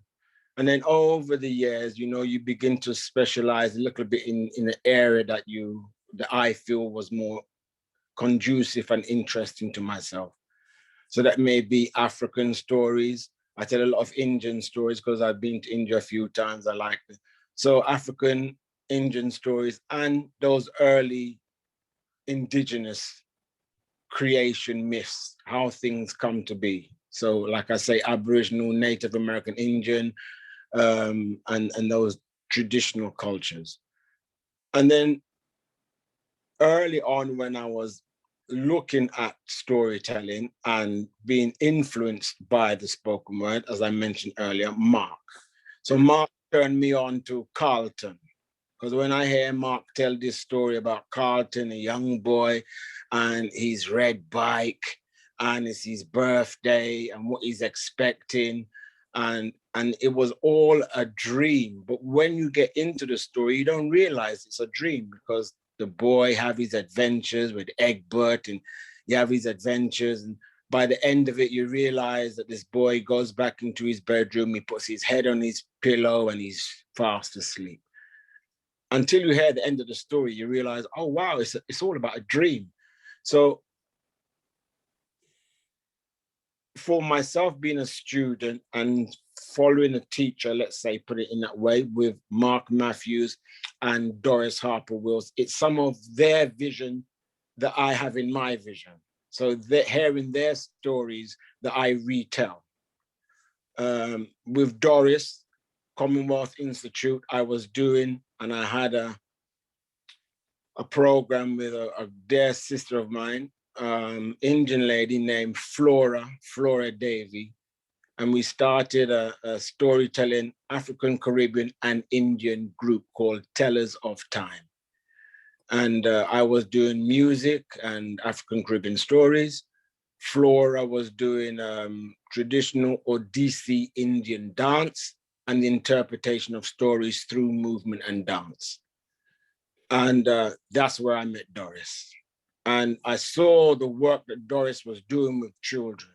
And then over the years, you begin to specialize a little bit in an area that I feel was more conducive and interesting to myself. So that may be African stories. I tell a lot of Indian stories because I've been to India a few times. I like it. So African, Indian stories, and those early indigenous creation myths, how things come to be. So like I say, Aboriginal, Native American, Indian, and those traditional cultures. And then early on, when I was looking at storytelling and being influenced by the spoken word, as I mentioned earlier, Marc. So Marc turned me on to Carlton, because when I hear Marc tell this story about Carlton, a young boy, and his red bike, and it's his birthday, and what he's expecting, and it was all a dream. But when you get into the story, you don't realize it's a dream, because the boy have his adventures with Egbert, and you have his adventures, and by the end of it, you realize that this boy goes back into his bedroom, he puts his head on his pillow, and he's fast asleep. Until you hear the end of the story, you realize, oh, wow, it's all about a dream. So for myself being a student and following a teacher, let's say, put it in that way, with Mark Matthews and Doris Harper-Wills, it's some of their vision that I have in my vision. So they're hearing their stories that I retell. With Doris, Commonwealth Institute, I was doing, and I had a program with a dear sister of mine, Indian lady named Flora Davy. And we started a storytelling African, Caribbean, and Indian group called Tellers of Time. And I was doing music and African Caribbean stories. Flora was doing traditional Odissi Indian dance and the interpretation of stories through movement and dance. And that's where I met Doris. And I saw the work that Doris was doing with children,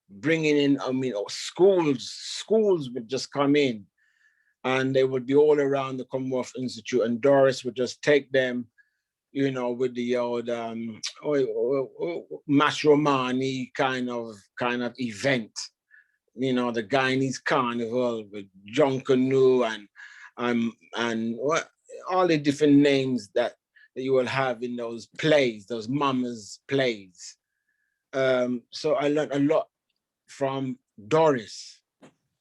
bringing in, schools would just come in and they would be all around the Commonwealth Institute, and Doris would just take them, with the old Mashromani kind of event, the Guyanese carnival with Jonkanu and what all the different names that you will have in those plays, those mamas plays. So I learned a lot from Doris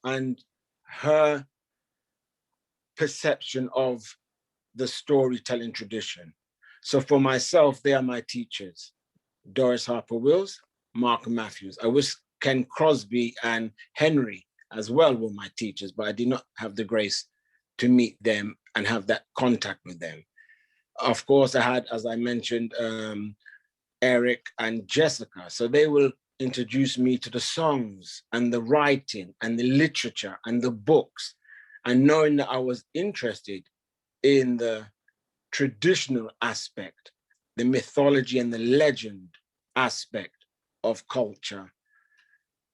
and her perception of the storytelling tradition. So for myself, they are my teachers. Doris Harper-Wills, Marc Matthews. I wish Ken Corsbie and Henry as well were my teachers, but I did not have the grace to meet them and have that contact with them. Of course, I had, as I mentioned, Eric and Jessica. So they will introduce me to the songs and the writing and the literature and the books. And knowing that I was interested in the traditional aspect, the mythology and the legend aspect of culture,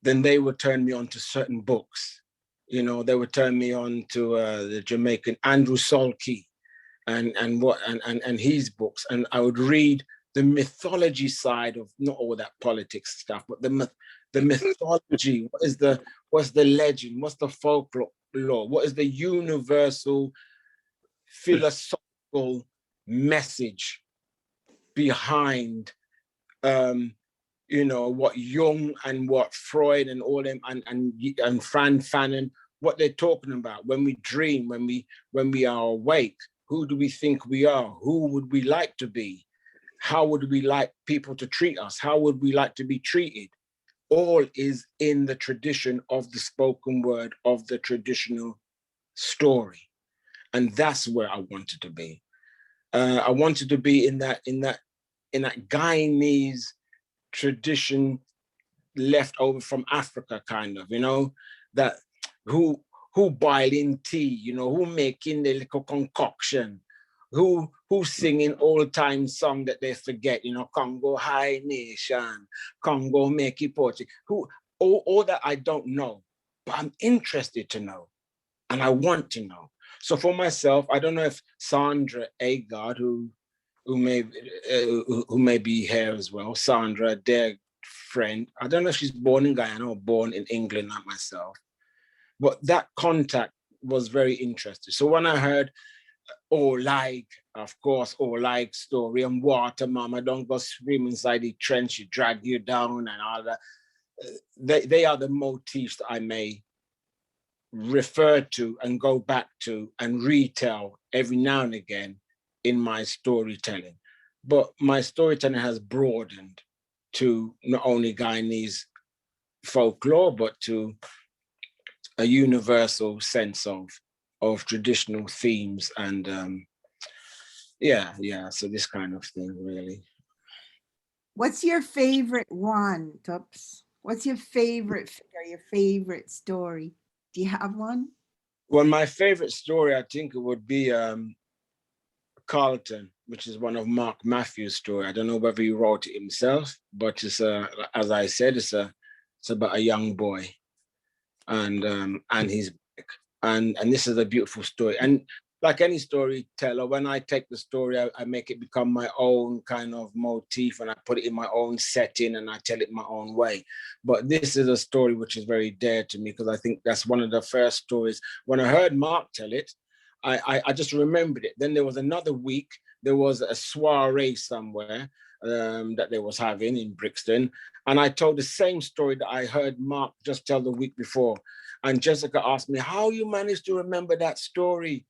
then they would turn me on to certain books. They would turn me on to the Jamaican Andrew Solkey and his books. And I would read the mythology side of not all that politics stuff, but the mythology. What's the legend? What's the folklore? What is the universal philosophical message behind what Jung and what Freud and all them and Fran Fanon, what they're talking about when we dream, when we are awake? Who do we think we are? Who would we like to be? How would we like people to treat us? How would we like to be treated? All is in the tradition of the spoken word, of the traditional story. And that's where I wanted to be. I wanted to be in that Guyanese tradition left over from Africa, kind of, that who boiling tea, who making the little concoction, who singing old time song that they forget, Congo High Nation, Congo make it Portuguese, all that I don't know, but I'm interested to know, and I want to know. So for myself, I don't know if Sandra Agard, who may be here as well, Sandra, their friend, I don't know if she's born in Guyana or born in England, like myself, but that contact was very interesting. So when I heard of course, story and water, mama, don't go swim inside the trench, she drag you down and all that. They are the motifs that I may refer to and go back to and retell every now and again in my storytelling. but my storytelling has broadened to not only Guyanese folklore, but to a universal sense of traditional themes and so this kind of thing, really. What's your favorite one, Tuups? What's your favorite figure, your favorite story? Do you have one? Well, my favorite story, I think it would be Carlton, which is one of Marc Matthews' story. I don't know whether he wrote it himself, but it's as I said, it's about a young boy, and he's and this is a beautiful story. And like any storyteller, when I take the story, I make it become my own kind of motif, and I put it in my own setting, and I tell it my own way. But this is a story which is very dear to me, because I think that's one of the first stories. When I heard Marc tell it, I just remembered it. Then there was another week, there was a soiree somewhere that they was having in Brixton, and I told the same story that I heard Marc just tell the week before. And Jessica asked me, how you managed to remember that story?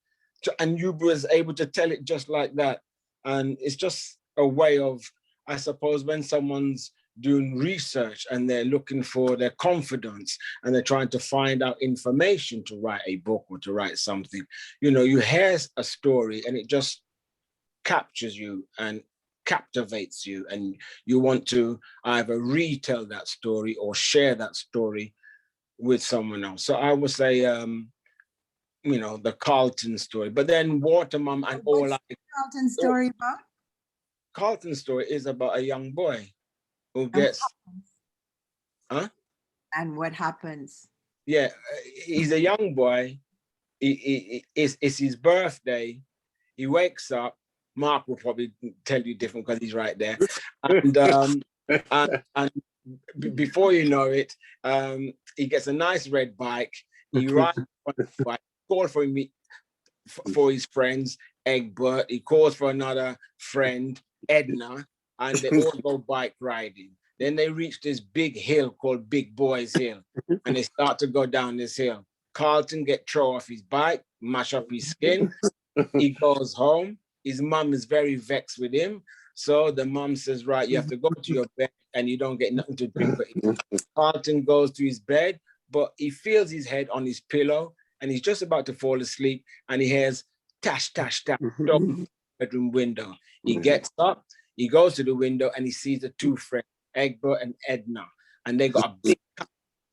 And you was able to tell it just like that. And it's just a way of, I suppose, when someone's doing research and they're looking for their confidence and they're trying to find out information to write a book or to write something, you know, you hear a story and it just captures you and captivates you, and you want to either retell that story or share that story with someone else. So I would say, you know, the Carlton story, but then Watermum and all. What's the Carlton story about? Carlton story is about a young boy who gets, And what happens? Yeah, he's a young boy. It's his birthday. He wakes up. Marc will probably tell you different because he's right there. And before you know it, he gets a nice red bike. He rides on the bike, calls for his friends, Egbert. He calls for another friend, Edna, and they all go bike riding. Then they reach this big hill called Big Boys Hill, and they start to go down this hill. Carlton throw off his bike, mash up his skin. He goes home. His mum is very vexed with him. So the mum says, right, you have to go to your bed and you don't get nothing to drink for it. Carlton goes to his bed, but he feels his head on his pillow and he's just about to fall asleep, and he hears tash, tash, tash, bedroom window. He gets up, he goes to the window and he sees the two friends, Egbert and Edna, and they got a big kite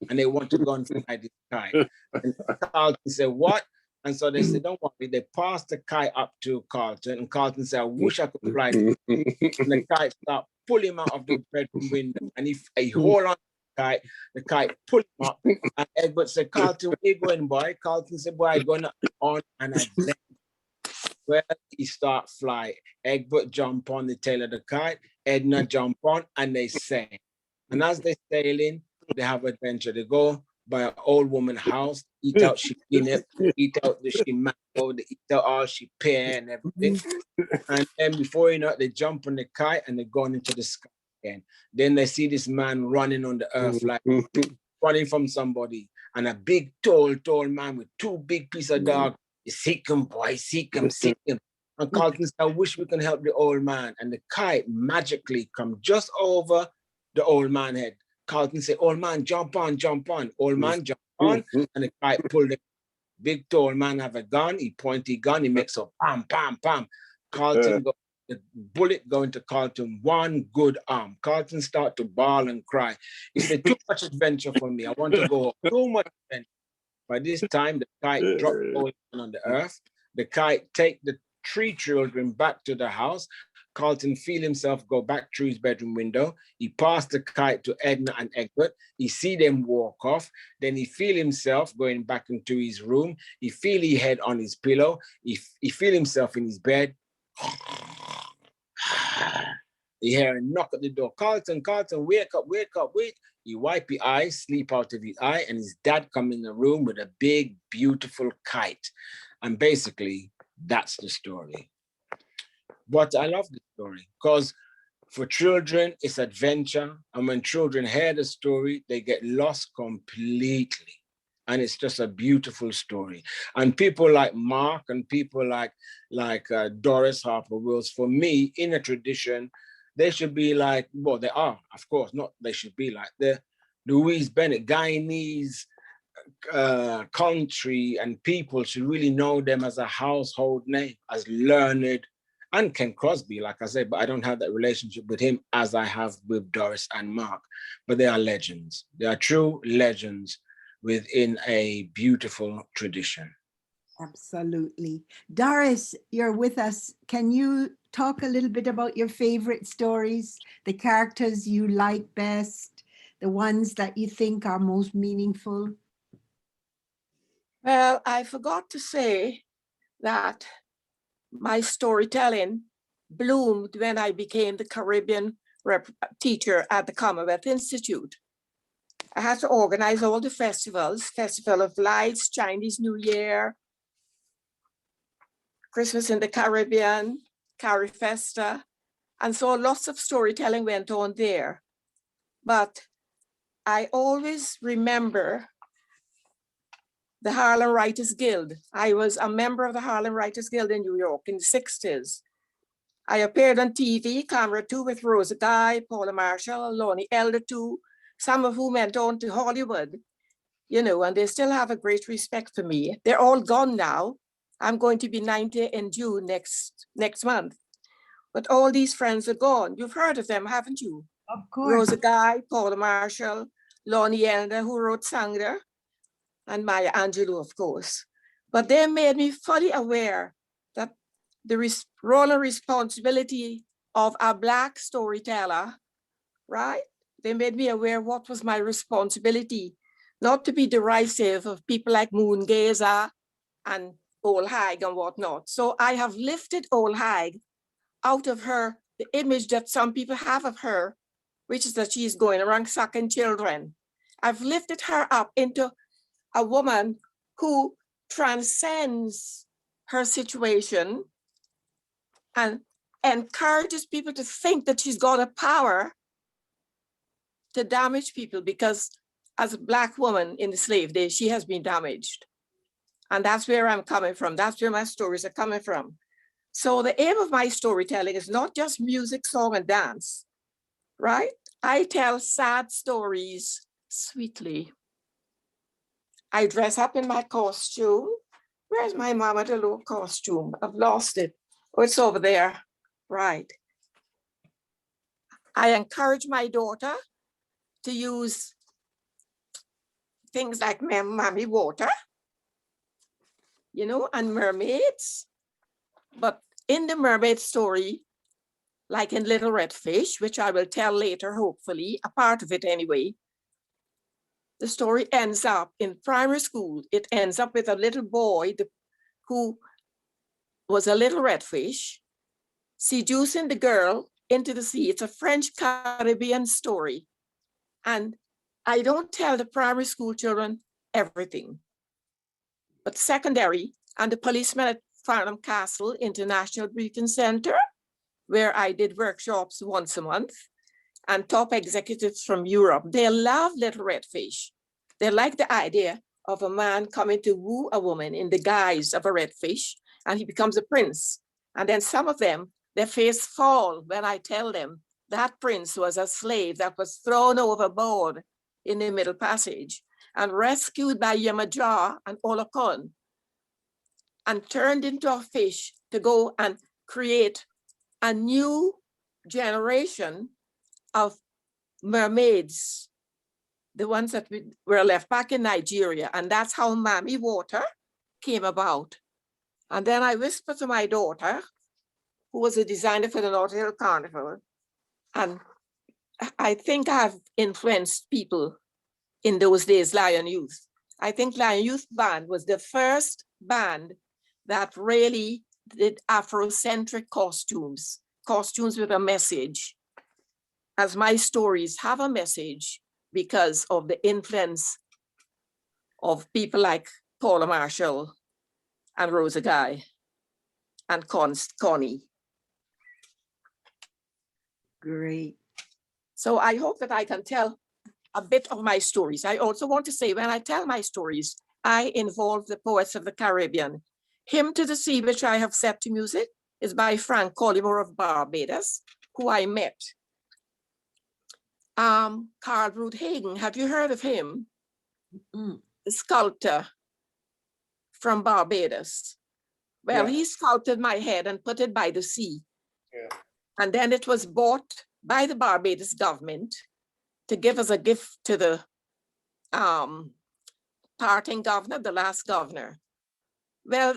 and they want to go and fly this kite. And Carlton said, what? And so they said, don't worry. They passed the kite up to Carlton, and Carlton said, I wish I could fly this. And the kite started pulling him out of the bedroom window, and he hold on to the kite pulled him up, and Egbert said, Carlton, where you going, boy? Carlton said, boy, I'm going on an adventure. Well, he start flying. Egbert jump on the tail of the kite, Edna jump on, and they sail. And as they're sailing, they have adventure. They go by an old woman's house, eat out she peanut, eat out the she mango, they eat out all she pear and everything. And then before you know it, they jump on the kite and they're going into the sky again. Then they see this man running on the earth, like running from somebody. And a big, tall man with two big pieces of dog. Seek him, boy, seek him, seek him. And Carlton said, I wish we can help the old man. And the kite magically come just over the old man's head. Carlton said, old man, jump on, jump on. Old man jump on, and the kite pulled him. Big tall man have a gun, he point his gun, he makes a pam, pam, pam. Carlton, the bullet go into Carlton, one good arm. Carlton start to bawl and cry. He said, too much adventure for me. I want to go too much adventure. By this time, the kite dropped on the earth. The kite take the three children back to the house. Carlton feel himself go back through his bedroom window. He passed the kite to Edna and Egbert. He see them walk off. Then he feel himself going back into his room. He feel his head on his pillow. He feel himself in his bed. He hear a knock at the door. Carlton, wake up, wake up, wake. He wipe his eyes, sleep out of his eye, and his dad come in the room with a big, beautiful kite. And basically, that's the story. But I love the story because for children, it's adventure. And when children hear the story, they get lost completely. And it's just a beautiful story. And people like Marc and people like Doris, Harper-Wills, for me, in a tradition, they should be like, well, they are, of course, not they should be like the Louise Bennett, Guyanese country and people should really know them as a household name, as learned, and Ken Crosby, like I said, but I don't have that relationship with him as I have with Doris and Marc. But they are legends. They are true legends within a beautiful tradition. Absolutely. Doris, you're with us. Can you talk a little bit about your favorite stories, the characters you like best, the ones that you think are most meaningful? Well, I forgot to say that my storytelling bloomed when I became the Caribbean teacher at the Commonwealth Institute. I had to organize all the festivals, Festival of Lights, Chinese New Year, Christmas in the Caribbean, Carifesta, and so lots of storytelling went on there. But I always remember the Harlem Writers Guild. I was a member of the Harlem Writers Guild in New York in the 60s. I appeared on TV, Camera 2 with Rosa Guy, Paula Marshall, Lonnie Elder too, some of whom went on to Hollywood, you know, and they still have a great respect for me. They're all gone now. I'm going to be 90 in June next month. But all these friends are gone. You've heard of them, haven't you? Of course. Rosa Guy, Paula Marshall, Lonnie Elder, who wrote Sandra, and Maya Angelou, of course. But they made me fully aware that the role and responsibility of a Black storyteller, right? They made me aware what was my responsibility, not to be derisive of people like Moon Gazer and Old Hag and whatnot. So I have lifted Old Hag out of her, the image that some people have of her, which is that she's going around sucking children. I've lifted her up into a woman who transcends her situation and encourages people to think that she's got a power to damage people, because as a Black woman in the slave days, she has been damaged. And that's where I'm coming from. That's where my stories are coming from. So the aim of my storytelling is not just music, song, and dance, right? I tell sad stories sweetly. I dress up in my costume. Where's my Mama DeLo costume? I've lost it. Oh, it's over there. Right. I encourage my daughter to use things like Mommy water, you know, and mermaids. But in the mermaid story, like in Little Red Fish, which I will tell later, hopefully, a part of it anyway, the story ends up in primary school. It ends up with a little boy who was a little red fish, seducing the girl into the sea. It's a French Caribbean story. And I don't tell the primary school children everything. But secondary, and the policeman at Farnham Castle International Briefing Center, where I did workshops once a month, and top executives from Europe, they love Little Red Fish. They like the idea of a man coming to woo a woman in the guise of a red fish, and he becomes a prince. And then some of them, their face fall when I tell them that prince was a slave that was thrown overboard in the Middle Passage and rescued by Yamaja and Olokon and turned into a fish to go and create a new generation of mermaids, the ones that were left back in Nigeria. And that's how Mommy Water came about. And then I whispered to my daughter, who was a designer for the Notting Hill Carnival, and I think I've influenced people in those days, Lion Youth. I think Lion Youth Band was the first band that really did Afrocentric costumes with a message, as my stories have a message because of the influence of people like Paula Marshall and Rosa Guy and Connie. Great. So I hope that I can tell a bit of my stories. I also want to say, when I tell my stories, I involve the poets of the Caribbean. Hymn to the Sea, which I have set to music, is by Frank Collymore of Barbados, who I met. Carl Ruth Hagen, have you heard of him? The sculptor from Barbados. Well, he sculpted my head and put it by the sea. Yeah. And then it was bought by the Barbados government to give as a gift to the parting governor, the last governor. Well,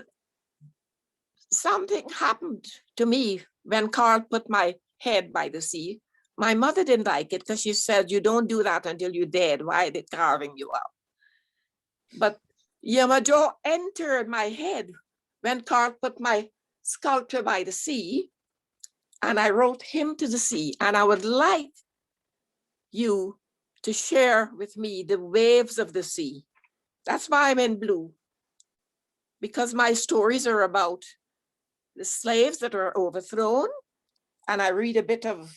something happened to me when Carl put my head by the sea. My mother didn't like it because she said, you don't do that until you're dead. Why are they carving you up? But Yamajo entered my head when Carl put my sculpture by the sea, and I wrote Hymn to the Sea. And I would like you to share with me the waves of the sea. That's why I'm in blue, because my stories are about the slaves that are overthrown. And I read a bit of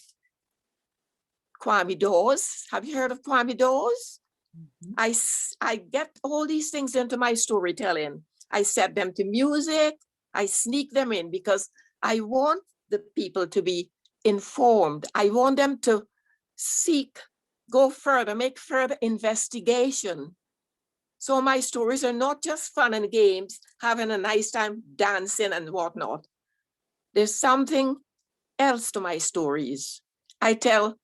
Kwame Dawes. Have you heard of Kwame Dawes? I get all these things into my storytelling. I set them to music. I sneak them in because I want the people to be informed. I want them to seek, go further, make further investigation. So my stories are not just fun and games, having a nice time dancing and whatnot. There's something else to my stories. I tell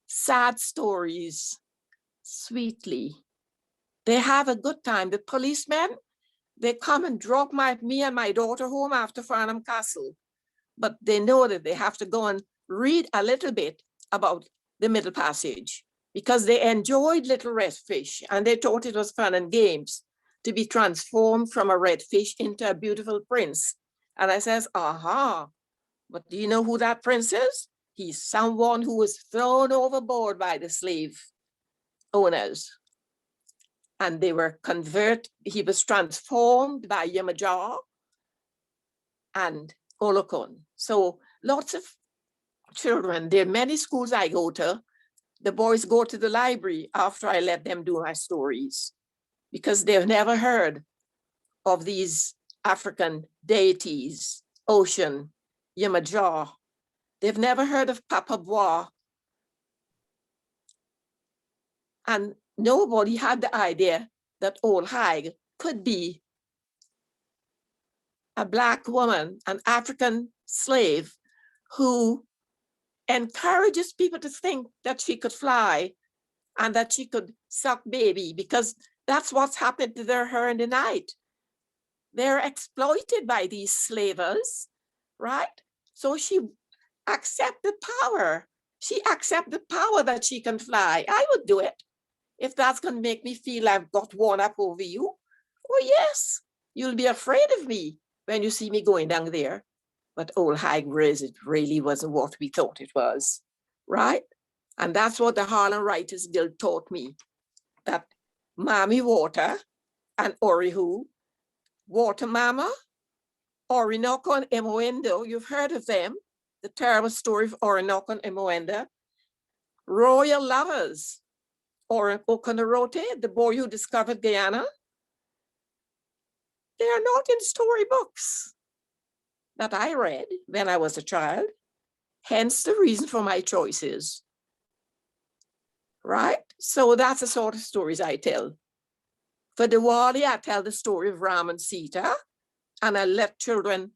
sad stories sweetly. They have a good time. The policemen, they come and drop me and my daughter home after Farnham Castle, but they know that they have to go and read a little bit about the Middle Passage because they enjoyed Little Red Fish and they thought it was fun and games to be transformed from a red fish into a beautiful prince. And I says, aha, but do you know who that prince is? He's someone who was thrown overboard by the slave owners. And they were he was transformed by Yamaja and Olokun. So lots of children, there are many schools I go to, the boys go to the library after I let them do my stories because they've never heard of these African deities, Ocean, Yamaja. They've never heard of Papa Bois. And nobody had the idea that Old Hag could be a Black woman, an African slave who encourages people to think that she could fly and that she could suck baby because that's what's happened to her in the night. They're exploited by these slavers, right? So she accepted power. She accepted power that she can fly. I would do it. If that's going to make me feel I've got one up over you, oh yes, you'll be afraid of me when you see me going down there. But Old Hag it really wasn't what we thought it was, right? And that's what the Harlem Writers Guild taught me, that Mami Water and Orihu, Water Mama, Orinoco and Emoendo, you've heard of them, the terrible story of Orinoco and Emoenda, royal lovers, or Okonarote, the boy who discovered Guyana. They are not in storybooks that I read when I was a child, hence the reason for my choices, right? So that's the sort of stories I tell. For Diwali, I tell the story of Ram and Sita, and I let children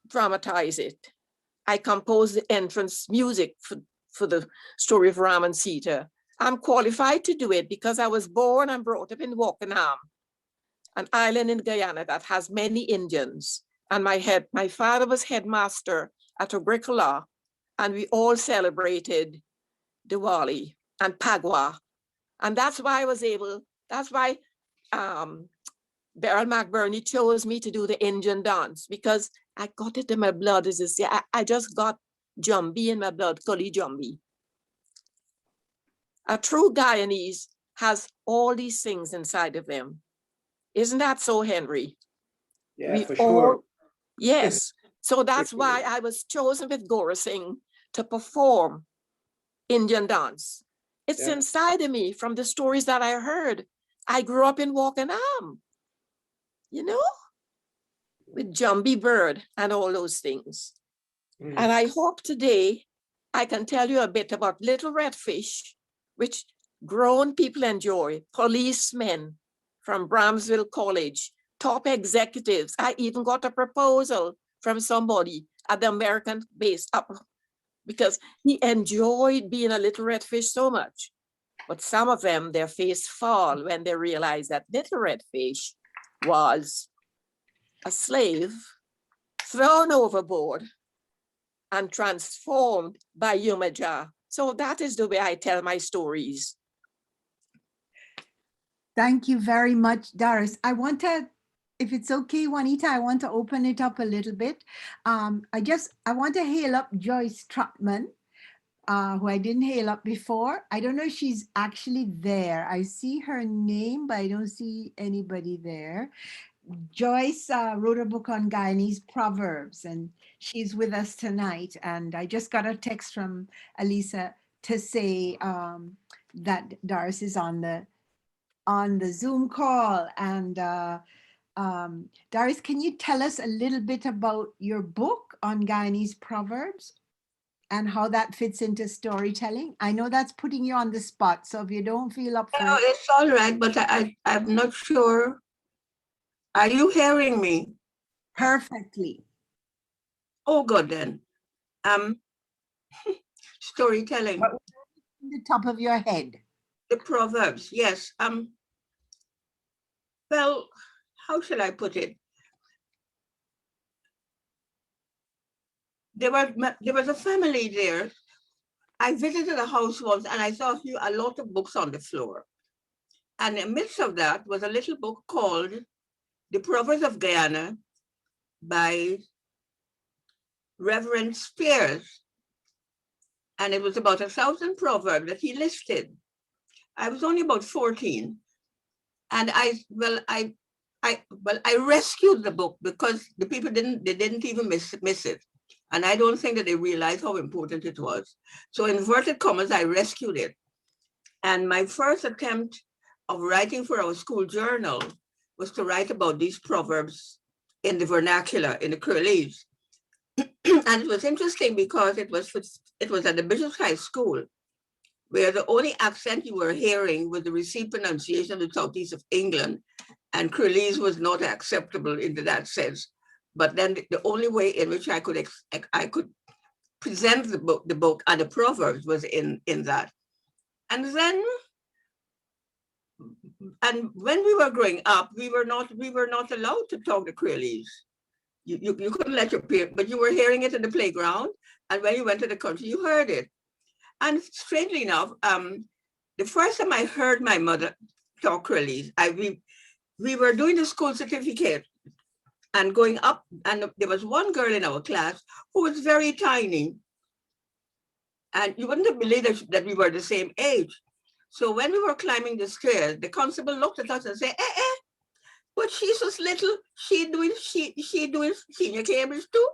dramatize it. I compose the entrance music for the story of Ram and Sita. I'm qualified to do it because I was born and brought up in Wokenham, an island in Guyana that has many Indians. And my father was headmaster at Agricola, and we all celebrated Diwali and Pagwa. And that's why Beryl McBurney chose me to do the Indian dance, because I got it in my blood. I just got Jumbie in my blood, Kuli Jumbie. A true Guyanese has all these things inside of them. Isn't that so, Henry? Yeah, for sure. Yes. So that's why I was chosen with Gora Singh to perform Indian dance. It's Yeah. inside of me from the stories that I heard. I grew up in Walkenham, you know, with Jumbie Bird and all those things. And I hope today I can tell you a bit about Little Red Fish, which grown people enjoy, policemen from Bramsville College, top executives. I even got a proposal from somebody at the American base up because he enjoyed being a Little Red Fish so much. But some of them, their face fall when they realized that Little Red Fish was a slave thrown overboard and transformed by Umaja. So that is the way I tell my stories. Thank you very much, Doris. I want to, if it's okay, Juanita, I want to open it up a little bit. I want to hail up Joyce Trotman, who I didn't hail up before. I don't know if she's actually there. I see her name, but I don't see anybody there. Joyce wrote a book on Guyanese proverbs, and she's with us tonight. And I just got a text from Elisa to say that Doris is on the Zoom call. And Doris, can you tell us a little bit about your book on Guyanese proverbs and how that fits into storytelling? I know that's putting you on the spot, so if you don't feel up for No, it. it's all right, but I'm not sure. Are you hearing me? Perfectly. Oh, good then. Storytelling. What was in the top of your head? The proverbs, yes. Well, how shall I put it? There was a family there. I visited a house once and I saw a lot of books on the floor. And in the midst of that was a little book called The Proverbs of Guyana by Reverend Spears. And it was about 1,000 proverbs that he listed. I was only about 14. And I rescued the book because the people didn't even miss it. And I don't think that they realized how important it was. So in inverted commas, I rescued it. And my first attempt of writing for our school journal was to write about these proverbs in the vernacular, in the Creolese. And it was interesting because it was at the Bishop's High School, where the only accent you were hearing was the received pronunciation of the southeast of England, and Creolese was not acceptable into that sense. But then the only way in which I could present the book and the proverbs was in that. And then, and when we were growing up, we were not allowed to talk the Creolese. You couldn't let your peers, but you were hearing it in the playground, and when you went to the country, you heard it. And strangely enough, the first time I heard my mother talk Creolese, we were doing the school certificate and going up, and there was one girl in our class who was very tiny. And you wouldn't have believed that we were the same age. So when we were climbing the stairs, the constable looked at us and said, but she's so little, she doing senior Cambridge too.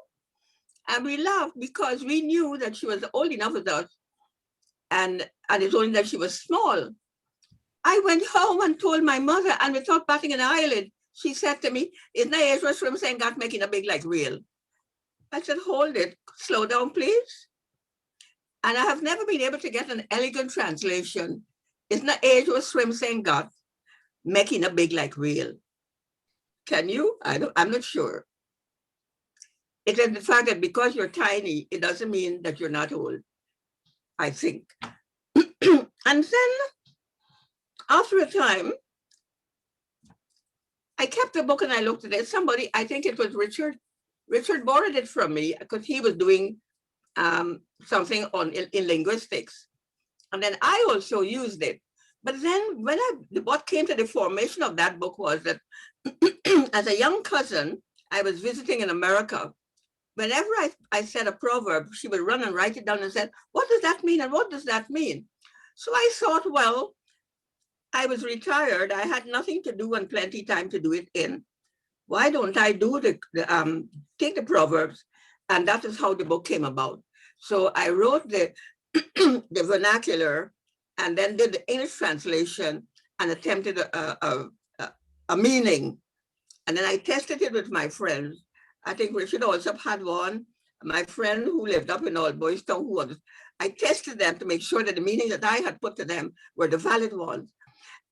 And we laughed because we knew that she was old enough as us. And it's only that she was small. I went home and told my mother, and without batting an eyelid, she said to me, "Isn't that age was from saying God making a big like real?" I said, "Hold it, slow down, please." And I have never been able to get an elegant translation. Isn't that age was swim saying God making a big like real? Can you? I'm not sure. It is the fact that because you're tiny, it doesn't mean that you're not old, I think. And then after a time, I kept the book and I looked at it. Somebody, I think it was Richard borrowed it from me because he was doing something in linguistics. And then I also used it. But then what came to the formation of that book was that as a young cousin, I was visiting in America. Whenever I said a proverb, she would run and write it down and said, "What does that mean? And what does that mean?" So I thought, well, I was retired. I had nothing to do and plenty time to do it in. Why don't I take the proverbs? And that is how the book came about. So I wrote the vernacular and then did the English translation and attempted a meaning. And then I tested it with my friends. I think Richard also had one. My friend who lived up in Old Boys Town, I tested them to make sure that the meaning that I had put to them were the valid ones.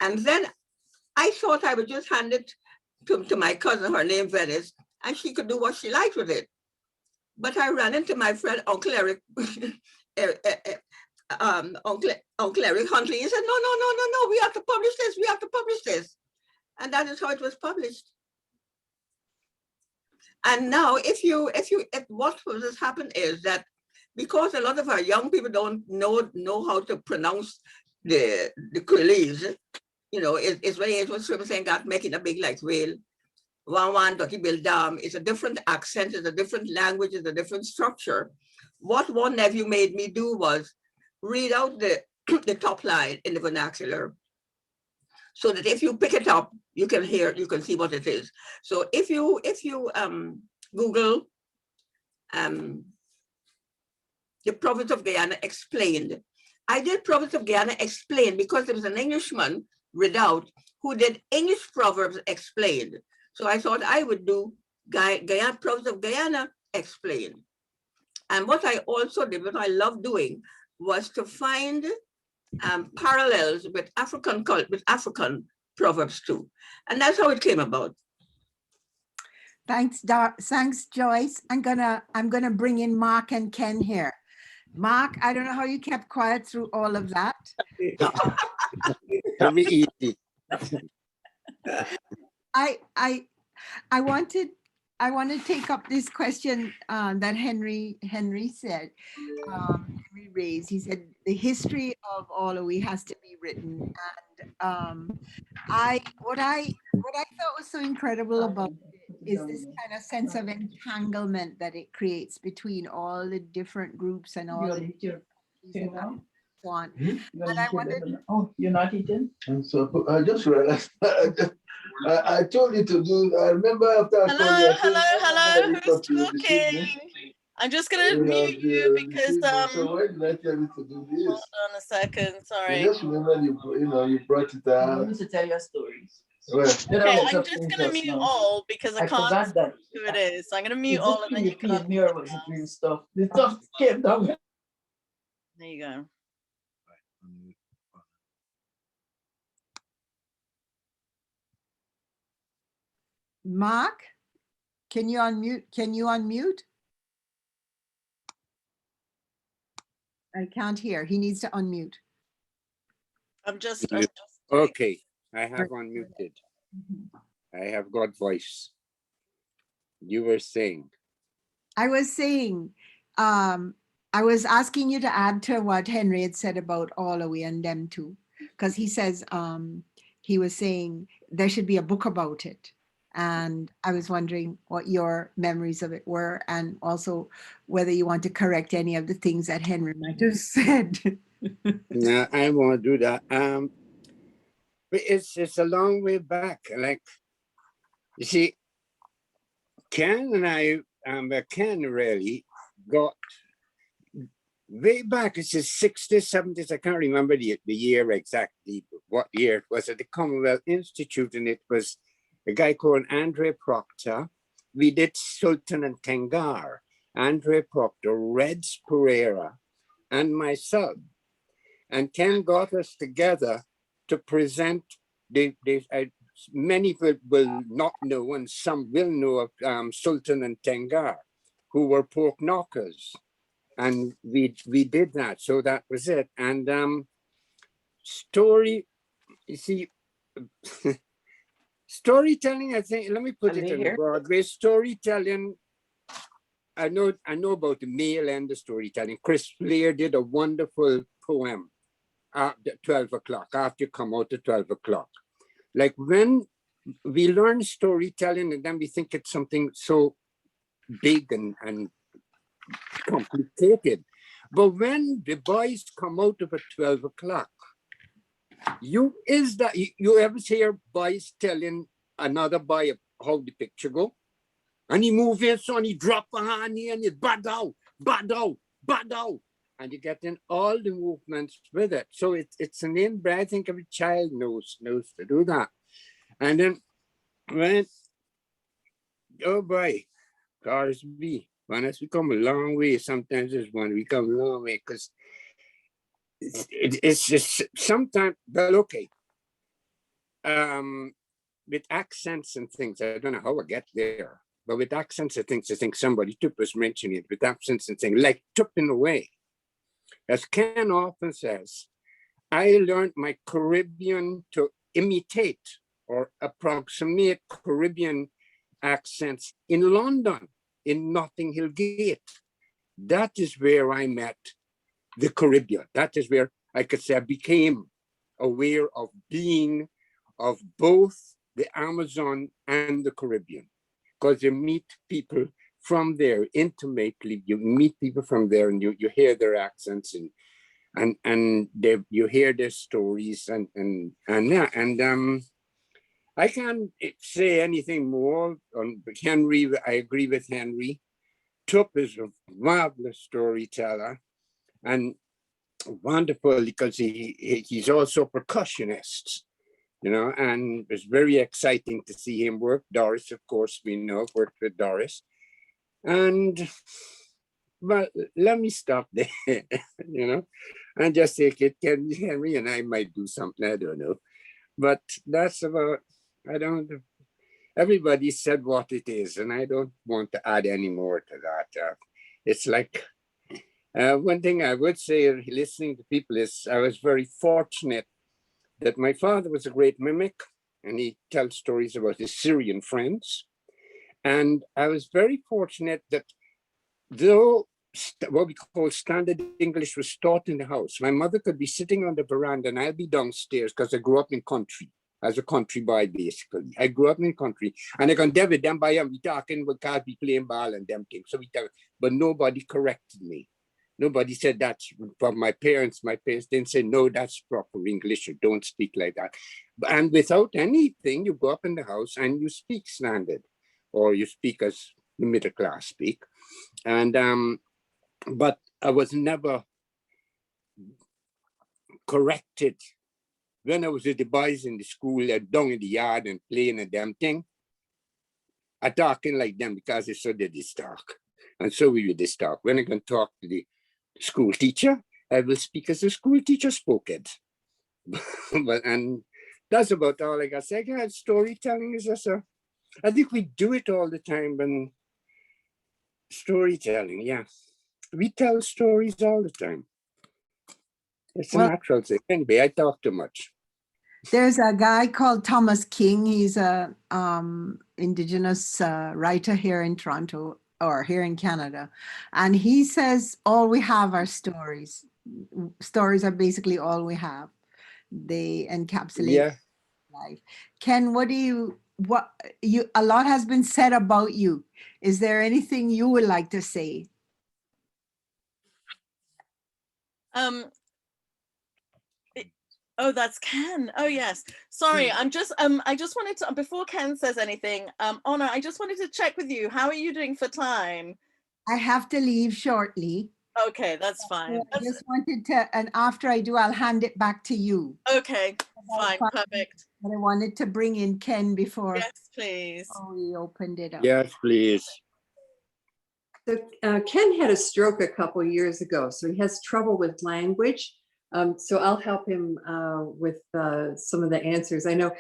And then I thought I would just hand it to my cousin, her name Venice, and she could do what she liked with it. But I ran into my friend, Uncle Eric, Uncle Eric Huntley. He said, no, we have to publish this, we have to publish this. And that is how it was published. And now, if what has happened is that because a lot of our young people don't know how to pronounce the Creolese, you know, it's when it was saying that making a big like whale, one dirty bill dam. It's a different accent, it's a different language, it's a different structure. What one nephew made me do was read out the top line in the vernacular, so that if you pick it up, you can see what it is. So if you Google the Province of Guyana Explained, I did Province of Guyana Explained because there was an Englishman, Ridout, who did English Proverbs Explained. So I thought I would do Guyana, Province of Guyana Explained. And what I also did, what I love doing, was to find parallels with African proverbs too, and that's how it came about. Thanks, Joyce. I'm gonna bring in Marc and Ken here. Marc, I don't know how you kept quiet through all of that. Very easy. I want to take up this question that Henry said. Henry raised. He said the history of Olawi has to be written, and what I thought was so incredible about it is this kind of sense of entanglement that it creates between all the different groups and all the and so on. And I wondered. Oh, you're not eating? And so I just realized. I told you to do. I remember after. Hello. Who's talking? I'm just gonna mute you because So why did I tell you to do this? Hold on a second. Sorry. I just remember you brought it out. You need to tell your stories. Well, okay, I'm just gonna mute all because I can't see who it is. So I'm gonna mute all and then you can. Me or was it green stuff? The stuff came down. There you go. Marc, can you unmute? I can't hear. He needs to unmute. I'm just Okay, I have unmuted. I have got voice. You were saying. I was saying, I was asking you to add to what Henry had said about Olawi and them too, because he says he was saying there should be a book about it. And I was wondering what your memories of it were, and also whether you want to correct any of the things that Henry might have said. No, I won't do that. But it's a long way back. Like, you see, Ken and I, Ken really got way back. It's the 60s, 70s. I can't remember the year exactly, what year it was at the Commonwealth Institute, and it was a guy called Andre Proctor. We did Sultan and Tengar. Andre Proctor, Reds Pereira, and myself. And Ken got us together to present many will not know, and some will know of Sultan and Tengar, who were pork knockers. And we did that, so that was it. And story, you see, storytelling, I think, let me put it in a broad way. Storytelling, I know about the male end of storytelling. Chris Flair did a wonderful poem at 12 o'clock, after you come out at 12 o'clock. Like when we learn storytelling and then we think it's something so big and complicated. But when the boys come out of at 12 o'clock, you ever hear boys telling another boy how the picture go? And he move in, so and he drop a hand here and he badow. and you get in all the movements with it. So it's an inbred. I think every child knows to do that. And then when, oh boy, Corsbie, when it's become a long way, sometimes it's when we come a long way, because it's just sometimes, well, okay. With accents and things, I don't know how I get there, but with accents and things, I think somebody, Tuup was mentioning it, with accents and things, like Tuup in a way. As Ken often says, I learned my Caribbean to imitate or approximate Caribbean accents in London, in Notting Hill Gate. That is where I met the Caribbean. That is where I could say I became aware of being of both the Amazon and the Caribbean, because you meet people from there intimately. You meet people from there, and you hear their accents, and you hear their stories, and I can't say anything more on Henry. I agree with Henry. Tuup is a marvelous storyteller and wonderful because he's also a percussionist, you know, and it's very exciting to see him work. Doris, of course, we know, worked with Doris. And, but let me stop there, you know, and just say, Henry and I might do something, I don't know. But that's about, I don't, everybody said what it is, and I don't want to add any more to that. It's like, one thing I would say, listening to people, is I was very fortunate that my father was a great mimic, and he tells stories about his Syrian friends. And I was very fortunate that though what we call standard English was taught in the house, my mother could be sitting on the veranda and I'd be downstairs, because I grew up in country, as a country boy, basically. I grew up in country, and I can deal with them by and we talking because we playing ball and them things. So we tell, but nobody corrected me. Nobody said that's from my parents. My parents didn't say, no, that's proper English, or don't speak like that. And without anything, you go up in the house and you speak standard, or you speak as the middle class speak. And, but I was never corrected. When I was with the boys in the school, down in the yard and playing a damn thing, I talking like them because they saw that they talk. And so we would talk. When I can talk to the school teacher, I will speak as the school teacher spoke it. But, and that's about all I got to say. Yeah, storytelling is just a, I think we do it all the time. And storytelling, yeah. We tell stories all the time. It's a natural thing. Anyway, I talk too much. There's a guy called Thomas King. He's a indigenous writer here in Toronto, or here in Canada. And he says, all we have are stories. Stories are basically all we have. They encapsulate life. Ken, a lot has been said about you. Is there anything you would like to say? Oh, that's Ken. Oh, yes. Sorry, I'm just, I just wanted to, before Ken says anything, Honor, I just wanted to check with you. How are you doing for time? I have to leave shortly. Okay, that's fine. I just wanted to, and after I do, I'll hand it back to you. Okay, fine, perfect. But I wanted to bring in Ken before. Yes, please. We opened it up. Yes, please. So Ken had a stroke a couple years ago, so he has trouble with language. So I'll help him with some of the answers. I know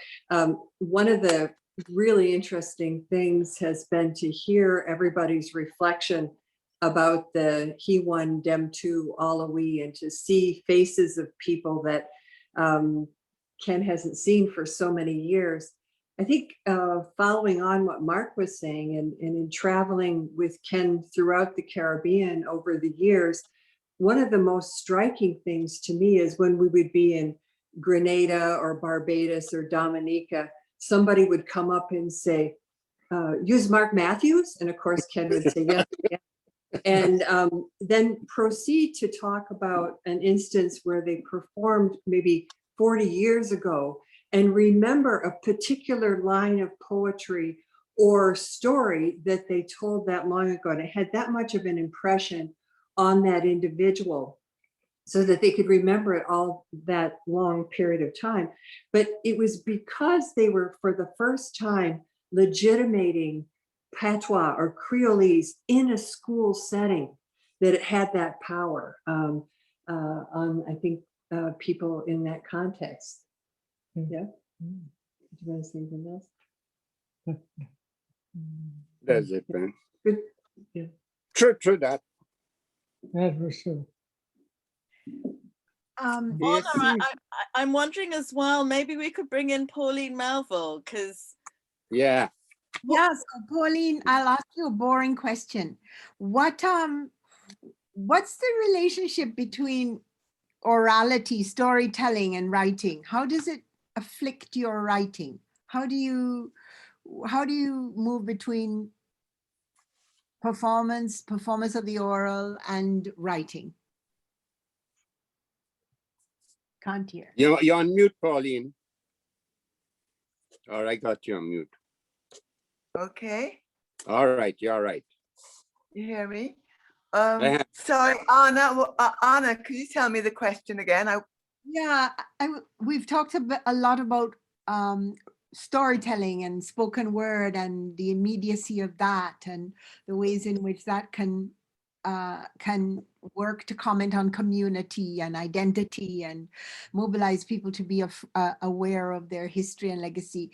one of the really interesting things has been to hear everybody's reflection about the He One Dem Two All a We, and to see faces of people that Ken hasn't seen for so many years. I think following on what Marc was saying, and in traveling with Ken throughout the Caribbean over the years, one of the most striking things to me is when we would be in Grenada or Barbados or Dominica, somebody would come up and say, use Mark Matthews? And of course, Ken would say, yes. Yes. And then proceed to talk about an instance where they performed maybe 40 years ago, and remember a particular line of poetry or story that they told that long ago, and it had that much of an impression on that individual. so that they could remember it all that long period of time. But it was because they were, for the first time, legitimating patois or Creolese in a school setting, that it had that power on, I think, people in that context. Yeah. Do you want to say anything else? That's it, man. Good. Yeah. True that. That was so. Yes. Honor, I'm wondering as well, maybe we could bring in Pauline Melville, because Yeah. Yeah, so Pauline, I'll ask you a boring question. What's the relationship between orality, storytelling, and writing? How does it afflict your writing? How do you move between performance of the oral, and writing? Can't hear. You're on mute, Pauline. All right, got you on mute. Okay, All right, you're all right. you hear me? have- Sorry, Anna, could you tell me the question again? Yeah, we've talked a lot about storytelling and spoken word and the immediacy of that, and the ways in which that can work to comment on community and identity and mobilize people to be aware of their history and legacy.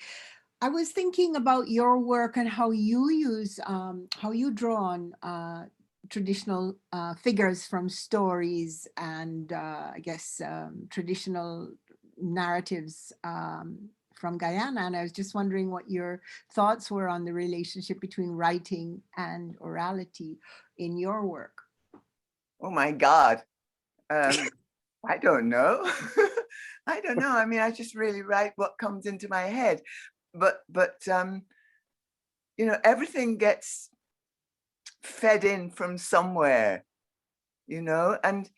I was thinking about your work and how you use, how you draw on traditional figures from stories and I guess traditional narratives from Guyana. And I was just wondering what your thoughts were on the relationship between writing and orality in your work. Oh my God. I don't know. I don't know. I mean, I just really write what comes into my head. But you know, everything gets fed in from somewhere, you know. And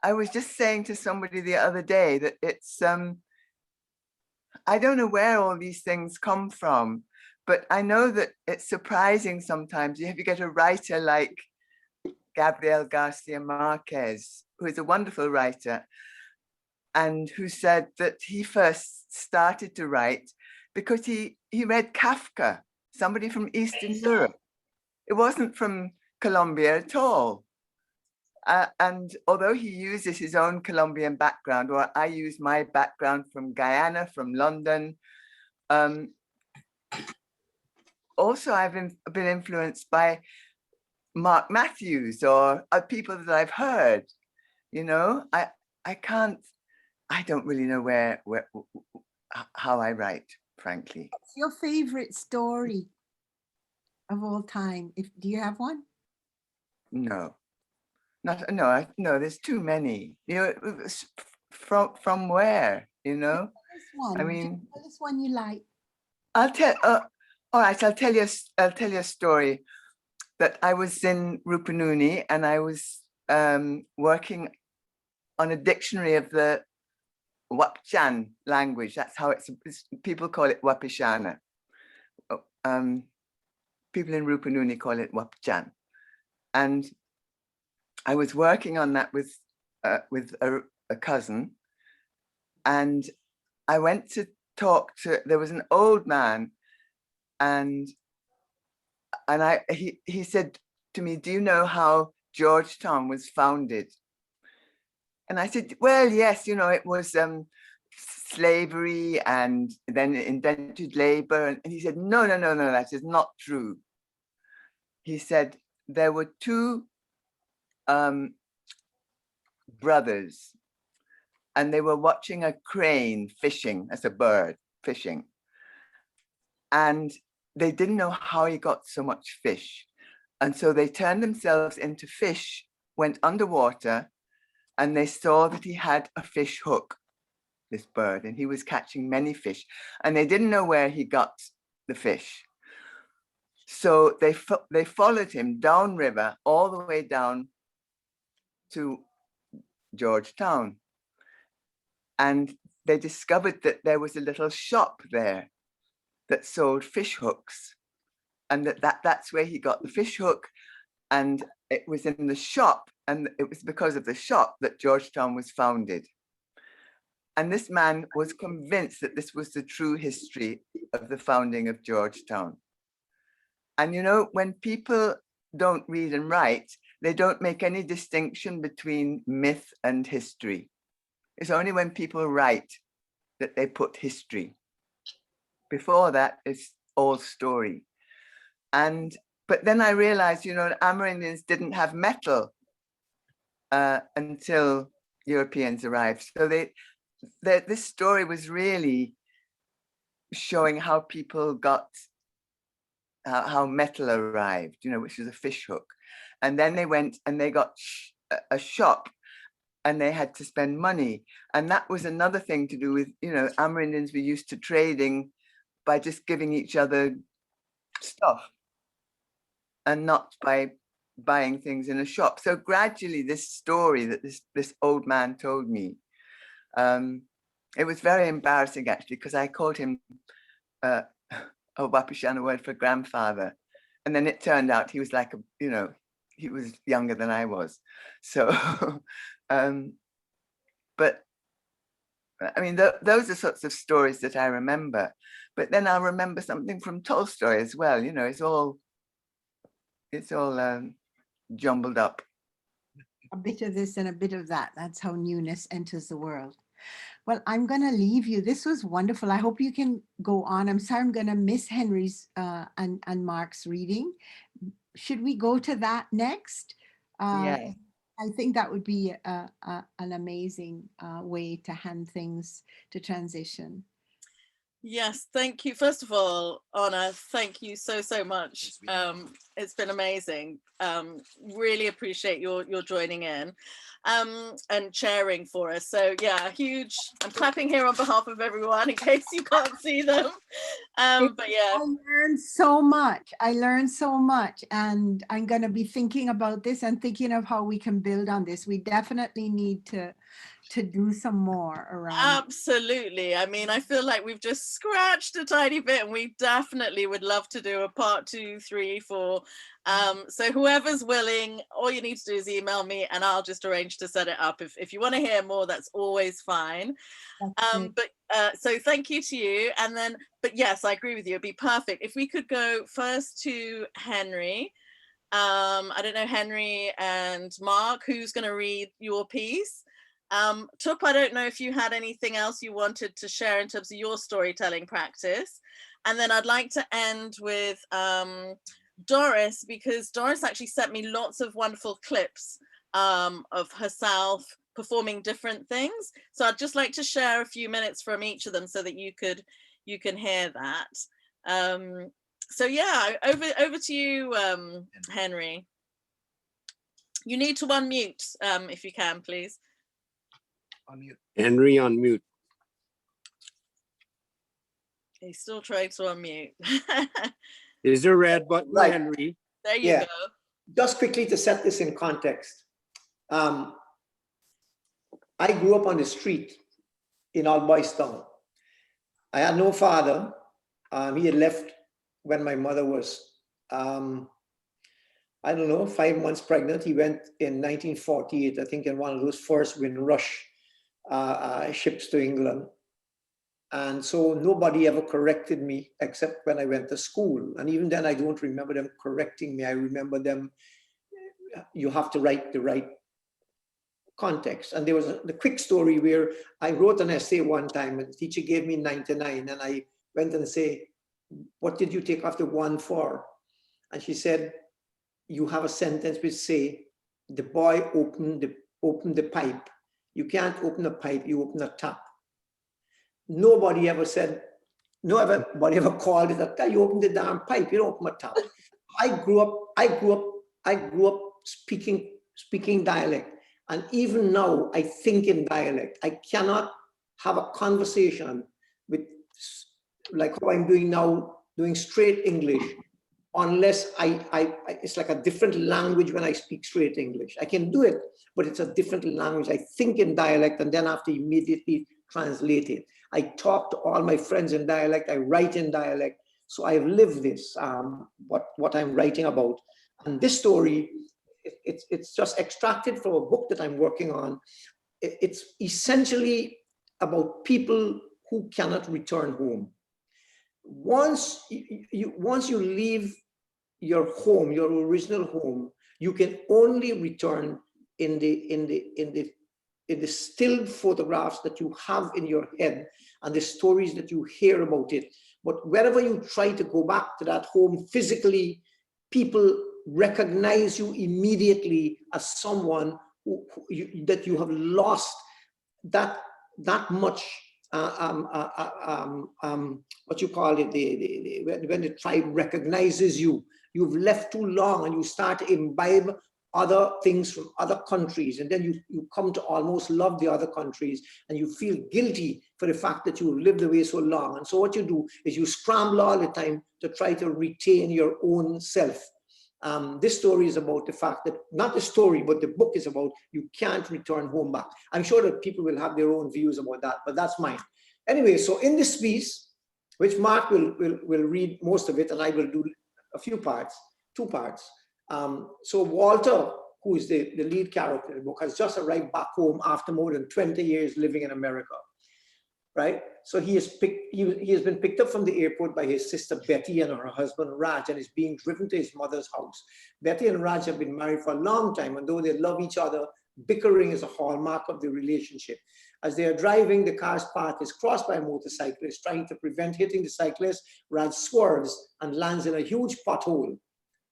I was just saying to somebody the other day that it's I don't know where all these things come from, but I know that it's surprising sometimes. If you get a writer like Gabriel Garcia Marquez, who is a wonderful writer, and who said that he first started to write because he read Kafka, somebody from Eastern Europe. It wasn't from Colombia at all. And although he uses his own Colombian background, or I use my background from Guyana, from London, also I've been influenced by Marc Matthews or people that I've heard. You know, I don't really know how I write, frankly. What's your favorite story of all time? Do you have one? No, there's too many. You know, from where, you know? I mean, tell us one you like. I'll tell. All right, I'll tell you a story. That I was in Rupununi and I was working on a dictionary of the Wapchan language. That's how people call it Wapishana. People in Rupununi call it Wapchan. And I was working on that with a cousin, and I went to talk to, there was an old man, and he said to me, do you know how Georgetown was founded? And I said, well, yes, you know, it was slavery and then indentured labor. And he said, no, that is not true. He said, there were two brothers, and they were watching a crane fishing, as a bird fishing. And they didn't know how he got so much fish. And so they turned themselves into fish, went underwater, and they saw that he had a fish hook, this bird, and he was catching many fish. And they didn't know where he got the fish. So they followed him downriver, all the way down to Georgetown. And they discovered that there was a little shop there that sold fish hooks, and that's where he got the fish hook. And it was in the shop And it was because of the shop that Georgetown was founded. And this man was convinced that this was the true history of the founding of Georgetown. And you know, when people don't read and write, they don't make any distinction between myth and history. It's only when people write that they put history. Before that, it's all story. But then I realized, you know, Amerindians didn't have metal until Europeans arrived. So this story was really showing how people got, how metal arrived, you know, which is a fish hook. And then they went and they got a shop and they had to spend money. And that was another thing to do with, you know, Amerindians were used to trading by just giving each other stuff and not by buying things in a shop. So gradually this story that this old man told me, it was very embarrassing actually, because I called him a Wapishana word for grandfather. And then it turned out he was like, you know, he was younger than I was. So, but I mean, those are sorts of stories that I remember. But then I'll remember something from Tolstoy as well. You know, it's all jumbled up. A bit of this and a bit of that. That's how newness enters the world. Well, I'm going to leave you. This was wonderful. I hope you can go on. I'm sorry, I'm going to miss Henry's and Marc's reading. Should we go to that next? Yeah. I think that would be an amazing way to hand things to transition. Yes, thank you. First of all, Anna, thank you so much. It's been amazing. Really appreciate your joining in and sharing for us. So yeah, huge. I'm clapping here on behalf of everyone in case you can't see them. But yeah, I learned so much. And I'm going to be thinking about this and thinking of how we can build on this. We definitely need to do some more around. Absolutely. I mean, I feel like we've just scratched a tiny bit and we definitely would love to do a part 2, 3, 4. So whoever's willing, all you need to do is email me and I'll just arrange to set it up. If you want to hear more, that's always fine. So thank you to you. And then, but yes, I agree with you. It'd be perfect if we could go first to Henry. I don't know, Henry and Marc, who's going to read your piece? Tuup, I don't know if you had anything else you wanted to share in terms of your storytelling practice. And then I'd like to end with Doris, because Doris actually sent me lots of wonderful clips of herself performing different things. So I'd just like to share a few minutes from each of them so that you can hear that. So yeah, over to you, Henry. You need to unmute if you can, please. Unmute. Henry, unmute. He's still trying to unmute. Is there a red button, right. Henry? There you go. Just quickly to set this in context. I grew up on the street in Old Boys Town. I had no father. He had left when my mother was, I don't know, 5 months pregnant. He went in 1948, I think, in one of those first Windrush ships to England. And so nobody ever corrected me except when I went to school. And even then, I don't remember them correcting me. I remember them, you have to write the right context. And there was the quick story where I wrote an essay one time and the teacher gave me 99 and I went and said, what did you take off the 1 for? And she said, you have a sentence which say, the boy opened the pipe. You can't open a pipe, you open a tap. Nobody ever said, nobody ever called it a tap. You open the damn pipe, you don't open a tap. I grew up speaking dialect. And even now, I think in dialect. I cannot have a conversation with, like how I'm doing now, doing straight English, unless it's like a different language when I speak straight English. I can do it, but it's a different language. I think in dialect and then have to immediately translate it. I talk to all my friends in dialect, I write in dialect. So I've lived this, what I'm writing about. And this story it's just extracted from a book that I'm working on. It's essentially about people who cannot return home. Once you leave your home, your original home, you can only return in the still photographs that you have in your head and the stories that you hear about it. But wherever you try to go back to that home physically, people recognize you immediately as someone that you have lost that much. What you call it? When the tribe recognizes you, you've left too long, and you start to imbibe other things from other countries, and then you come to almost love the other countries, and you feel guilty for the fact that you've lived away so long. And so what you do is you scramble all the time to try to retain your own self. This story is about the fact that, not the story, but the book is about you can't return home back. I'm sure that people will have their own views about that, but that's mine. Anyway, so in this piece, which Marc will read most of it, and I will do a few parts, 2 parts. So Walter, who is the lead character in the book, has just arrived back home after more than 20 years living in America, right? So he has been picked up from the airport by his sister Betty and her husband Raj, and is being driven to his mother's house. Betty and Raj have been married for a long time, and though they love each other, bickering is a hallmark of the relationship. As they are driving, the car's path is crossed by a motorcyclist. Trying to prevent hitting the cyclist, Raj swerves and lands in a huge pothole.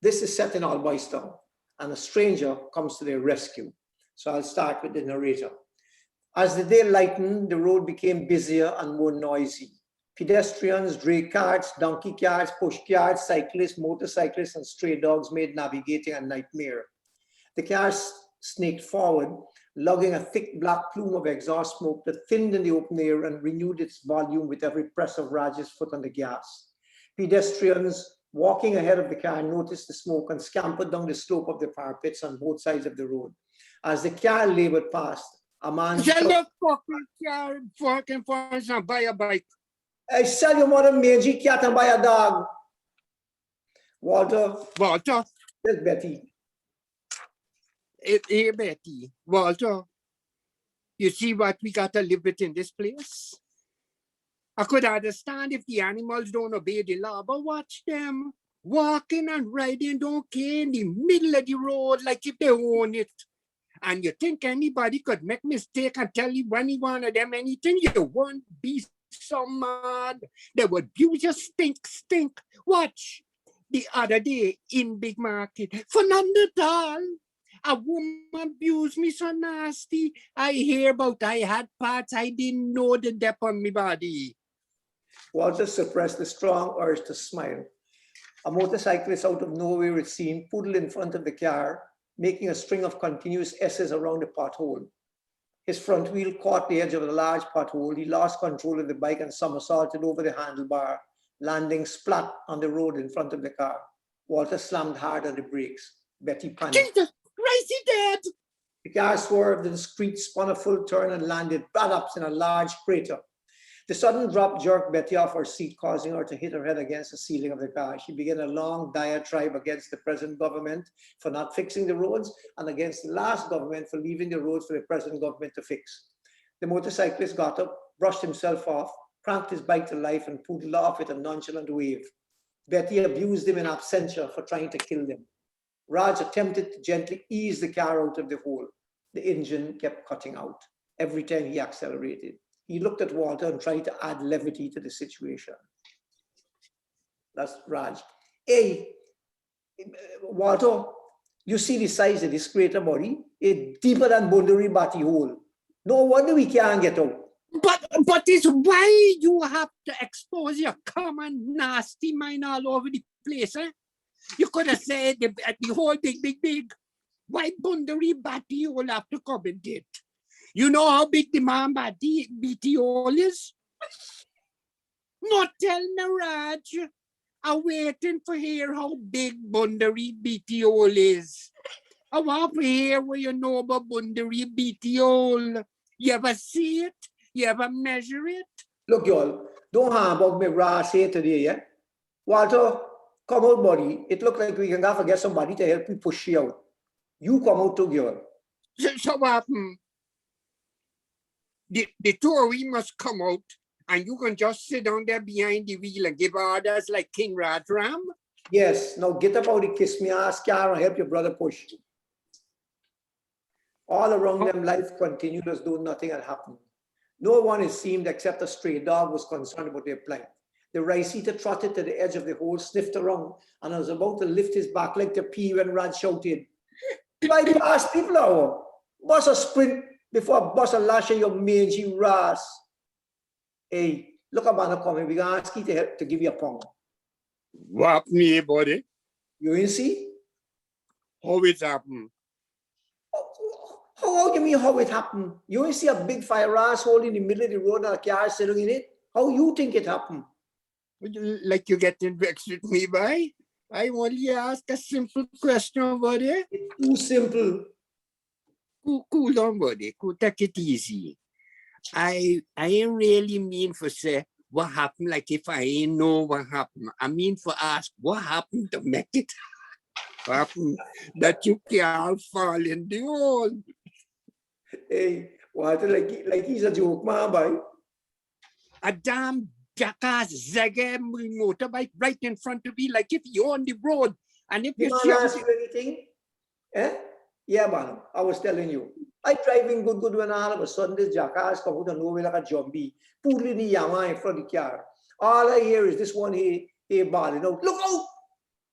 This is set in All Boys Town, and a stranger comes to their rescue. So I'll start with the narrator. As the day lightened, the road became busier and more noisy. Pedestrians, dray carts, donkey carts, push carts, cyclists, motorcyclists, and stray dogs made navigating a nightmare. The car snaked forward, lugging a thick black plume of exhaust smoke that thinned in the open air and renewed its volume with every press of Raj's foot on the gas. Pedestrians walking ahead of the car noticed the smoke and scampered down the slope of the parapets on both sides of the road. As the car labored past, a man shouted, fucking buy a bike. I sell your mother mangy cat and buy a dog. Walter. There's Betty. Hey, Betty. Walter, you see what we got to live with in this place? I could understand if the animals don't obey the law, but watch them walking and riding, don't care, in the middle of the road like if they own it. And you think anybody could make mistake and tell you any one of them anything? You won't be so mad. They would abuse you, stink. Watch. The other day in Big Market, for none at all, a woman abused me so nasty. I hear about I had parts I didn't know the depth on my body. Walter suppressed the strong urge to smile. A motorcyclist out of nowhere, it seemed, poodled in front of the car, making a string of continuous S's around the pothole. His front wheel caught the edge of a large pothole. He lost control of the bike and somersaulted over the handlebar, landing splat on the road in front of the car. Walter slammed hard on the brakes. Betty panicked. Jesus Christ, he dead! The car swerved and screeched, spun a full turn and landed bad-ups in a large crater. The sudden drop jerked Betty off her seat, causing her to hit her head against the ceiling of the car. She began a long diatribe against the present government for not fixing the roads and against the last government for leaving the roads for the present government to fix. The motorcyclist got up, brushed himself off, cranked his bike to life and poodled off with a nonchalant wave. Betty abused him in absentia for trying to kill them. Raj attempted to gently ease the car out of the hole. The engine kept cutting out every time he accelerated. He looked at Walter and tried to add levity to the situation. That's Raj. Hey, Walter, you see the size of this crater body? It's deeper than Bundari Bati hole. No wonder we can't get out. But it's why you have to expose your common nasty mind all over the place, eh? You could have said the whole big. Why Bundari Bati hole have to commentate? You know how big the man BT hole is? Not tell me, Raj. I'm waiting for hear how big Bundari BT hole is. I want to hear what you know about Bundari BT hole. You ever see it? You ever measure it? Look, y'all, don't harm about me Raj here today, yeah? Walter, come out, buddy. It looks like we can have to get somebody to help you push you out. You come out to girl. So the two of we must come out and you can just sit down there behind the wheel and give orders like King Radram? Yes, now get up out and kiss me ass car and help your brother push. All around them, life continued as though nothing had happened. No one, it seemed, except a stray dog was concerned about their plight. The rice eater trotted to the edge of the hole, sniffed around, and was about to lift his back leg to pee when Rad shouted, "Bypass people hour. Bust a sprint before bust a lash of your mangy ras." Hey, look at man coming. We're gonna ask you to help to give you a pound. What me, buddy? You ain't see? How it happen? How you mean how it happened? You ain't see a big fire ass hole in the middle of the road and a car sitting in it? How you think it happened? Like you getting vexed with me, boy? I only ask a simple question, buddy. It's too simple. Cool down, buddy. Cool, take it easy. I ain't really mean for say what happened, like if I ain't know what happened. I mean for ask what happened to make it happen that you can't fall in the hole. Hey, what like he's a joke, man, boy. A damn jackass zagging motorbike right in front of me, like if you're on the road and if you see ask you anything? Eh? Yeah, man. I was telling you. I driving good when all of a sudden this jackass come out of nowhere like a zombie, pulling the yama in front of the car. All I hear is this one here bawling out, "Look out!"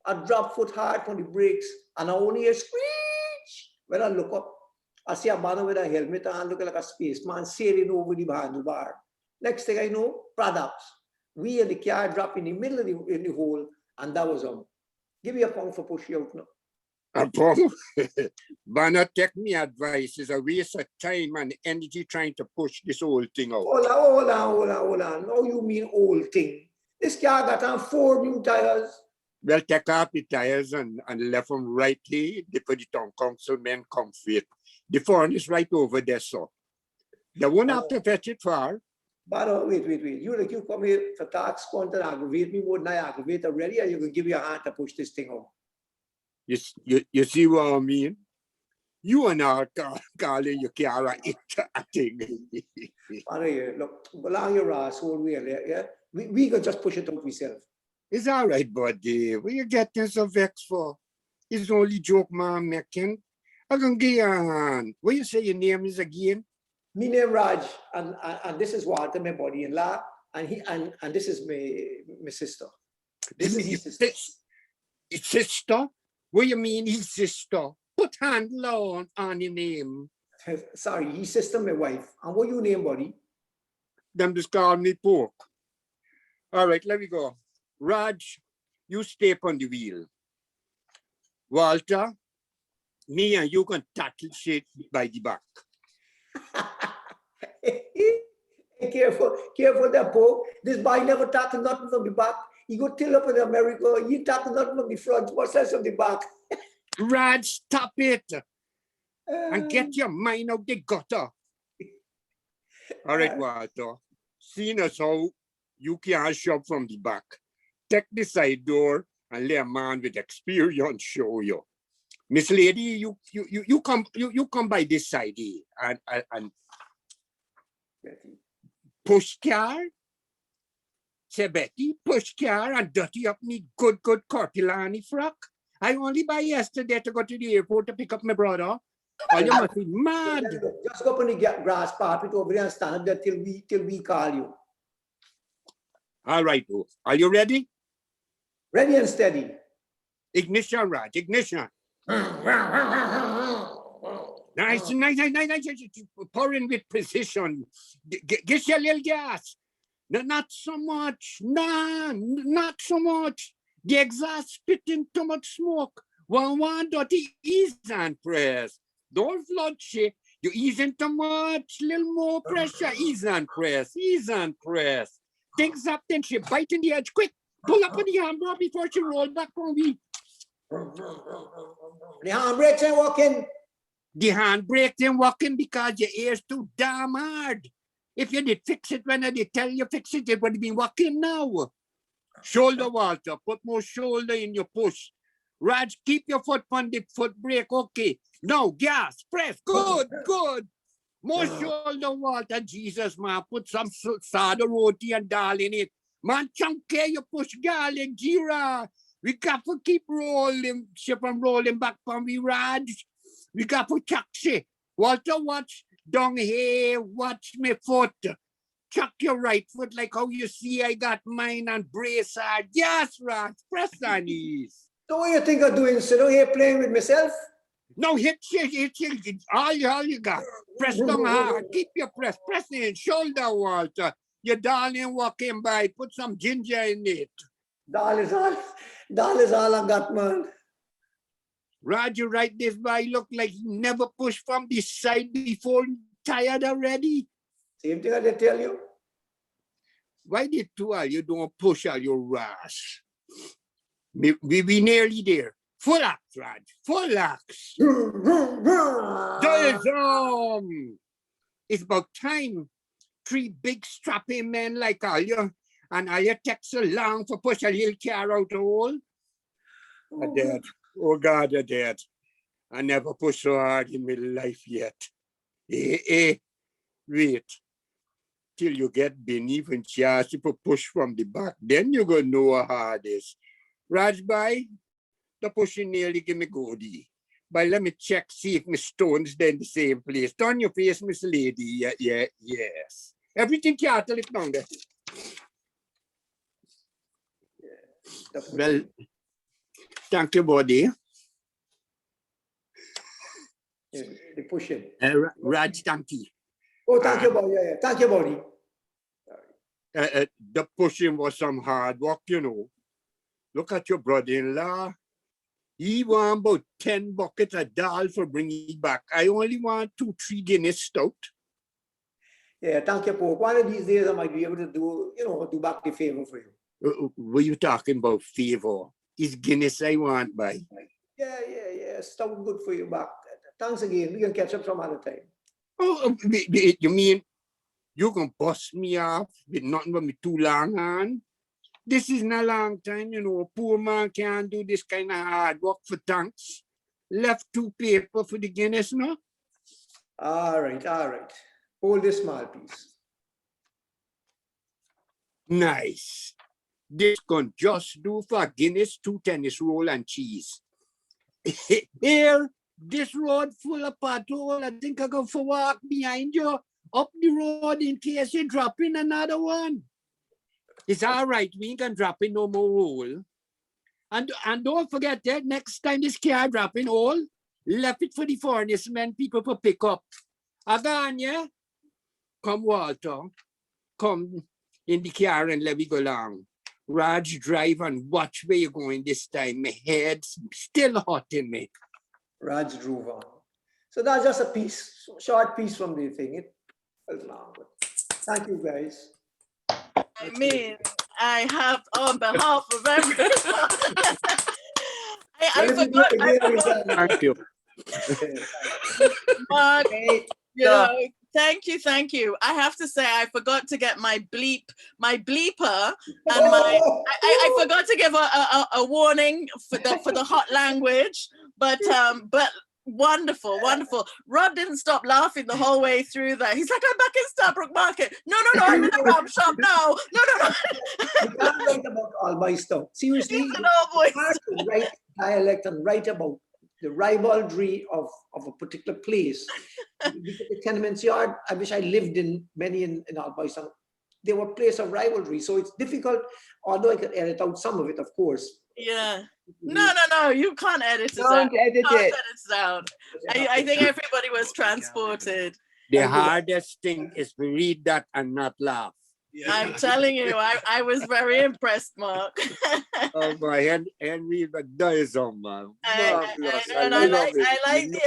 I drop foot hard on the brakes and I only hear screech. When I look up, I see a man with a helmet on looking like a spaceman sailing over the handlebar. Next thing I know, products. We and the car drop in the middle of the hole, and that was Give me a pound for push you out now. A pound? Vanda, take me advice. It's a waste of time and energy trying to push this whole thing out. Hold on. Now you mean old thing. This car got on 4 new tires. Well, take off the tires and left them rightly. They put it on councilman comfort. The phone is right over there, so. They won't have to fetch it far. But wait. You come here for tax content aggravate me more than I aggravate already, and you can give me a hand to push this thing out. You see what I mean? You and I calling your car interacting. Look, belong your asshole wheel, yeah? We can just push it out ourselves. It's all right, buddy. What you getting so vexed for? It's only joke, man, making. I can give you a hand. What you say your name is again? My name Raj, and this is Walter, my body-in-law, and this is my sister. This is his sister. His sister? What you mean his sister? Put hand low on your name. Sorry, his sister, my wife. And what your name, buddy? Them just call me pork. All right, let me go. Raj, you stay on the wheel. Walter, me and you can tackle shit by the back. Careful there, Pope. This boy never tackle nothing from the back. He go till up in America, he tackle nothing from the front. What's that from the back? Raj, stop it. And get your mind out the gutter. All right, Walter. Seeing as how you can't shove from the back, take the side door and let a man with experience show you. Miss Lady, you come by this side here and push car. Say Betty, push car and dirty up me good Corpulani frock. I only buy yesterday to go to the airport to pick up my brother. Oh, you must be mad. Just go up on the grass carpet over there and stand up there till we call you. All right, are you ready? Ready and steady. Ignition, Raj, ignition. Nice. Pouring with precision. Get your little gas. No, not so much. Nah, not so much. The exhaust spitting too much smoke. One dirty ease and press. Don't flood shit. You easing too much. Little more pressure. Ease and press. Things up, then she bite in the edge. Quick. Pull up on the handbrake before she roll back on me. The handbrakes ain't working. The handbrake ain't working because your ear's too damn hard. If you did fix it when I did tell you fix it, it would be working now. Shoulder, Walter. Put more shoulder in your push. Raj, keep your foot on the foot brake, okay. No, gas, press, good, good. More shoulder water, Jesus, man. Put some sada roti and dal in it. Man, chunky, you push garlic, Jira. We got to keep rolling, ship and rolling back from we Raj. We got to chuck. Walter, watch down here, watch me foot. Chuck your right foot like how you see I got mine and brace hard. Yes, Raj, press on these. So what you think of doing? Sitting here playing with myself? No, hit all you got. Press down hard. Keep your press in. Shoulder, Walter. Your darling walking by. Put some ginger in it. Dal is all I got, man. Roger, right this by look like he never pushed from this side before. Tired already? Same thing I did tell you. Why did you don't push all your ass? We be nearly there. Full axe, Raj. Full axe. It's about time. 3 big strapping men like all you and all your takes so long to push a little car out the hole. Oh, Dad. Oh God, Dad. I never pushed so hard in my life yet. Wait. Till you get beneath and chance to push from the back. Then you're gonna know how hard it is. Rajbai, the pushing nearly give me goodie. But let me check, see if my stone's there in the same place. Turn your face, Miss Lady. Yes. Everything cattle it down there. Well, thank you, buddy. The pushing. Raj, thank you. Oh, thank you, buddy. Yeah. Thank you, buddy. The pushing was some hard work, you know. Look at your brother-in-law. He want about 10 buckets of dal for bringing it back. I only want 2-3 Guinness stout. Yeah, thank you, Pope. One of these days I might be able to do back the favor for you. What you talking about, favor? It's Guinness I want, by. Yeah. Stout good for you back. Thanks again. We can catch up some other time. Oh, you mean you can bust me off with nothing but me too long hand? This isn't a long time, you know. A poor man can't do this kind of hard work for thanks. Left 2 paper for the Guinness, no? All right. Hold this small piece. Nice. This can just do for Guinness, 2 tennis roll and cheese. Here, this road full of pothole. I think I go for walk behind you up the road in case you drop in another one. It's all right. We ain't gonna drop in no more hole. And don't forget that next time this car drop in hole, left it for the furnace men people to pick up. Agard, yeah? Come, Walter. Come in the car and let me go along. Raj, drive and watch where you're going this time. My head's still hot in me. Raj drove on. So that's just a piece, short piece from the thing. It was long. Thank you, guys. I mean, I have on behalf of everyone. I forgot. Thank you. Marc, thank you. I have to say, I forgot to get my bleeper, and I forgot to give a warning for the hot language. But wonderful. Rod didn't stop laughing the whole way through that. He's like, I'm back in Starbrook Market. No, I'm in the rum shop now. No. You can't write about all my stuff. Seriously, you have to write dialect and write about the rivalry of a particular place. The Tenements Yard, I wish I lived in many in Alboystown. They were place of rivalry. So it's difficult, although I could edit out some of it, of course. Yeah. No, you can't edit it out. Edit it out. I think everybody was transported. The hardest thing is to read that and not laugh. I'm telling you, I was very impressed, Marc. Oh my, and read the Dizom, man. I like the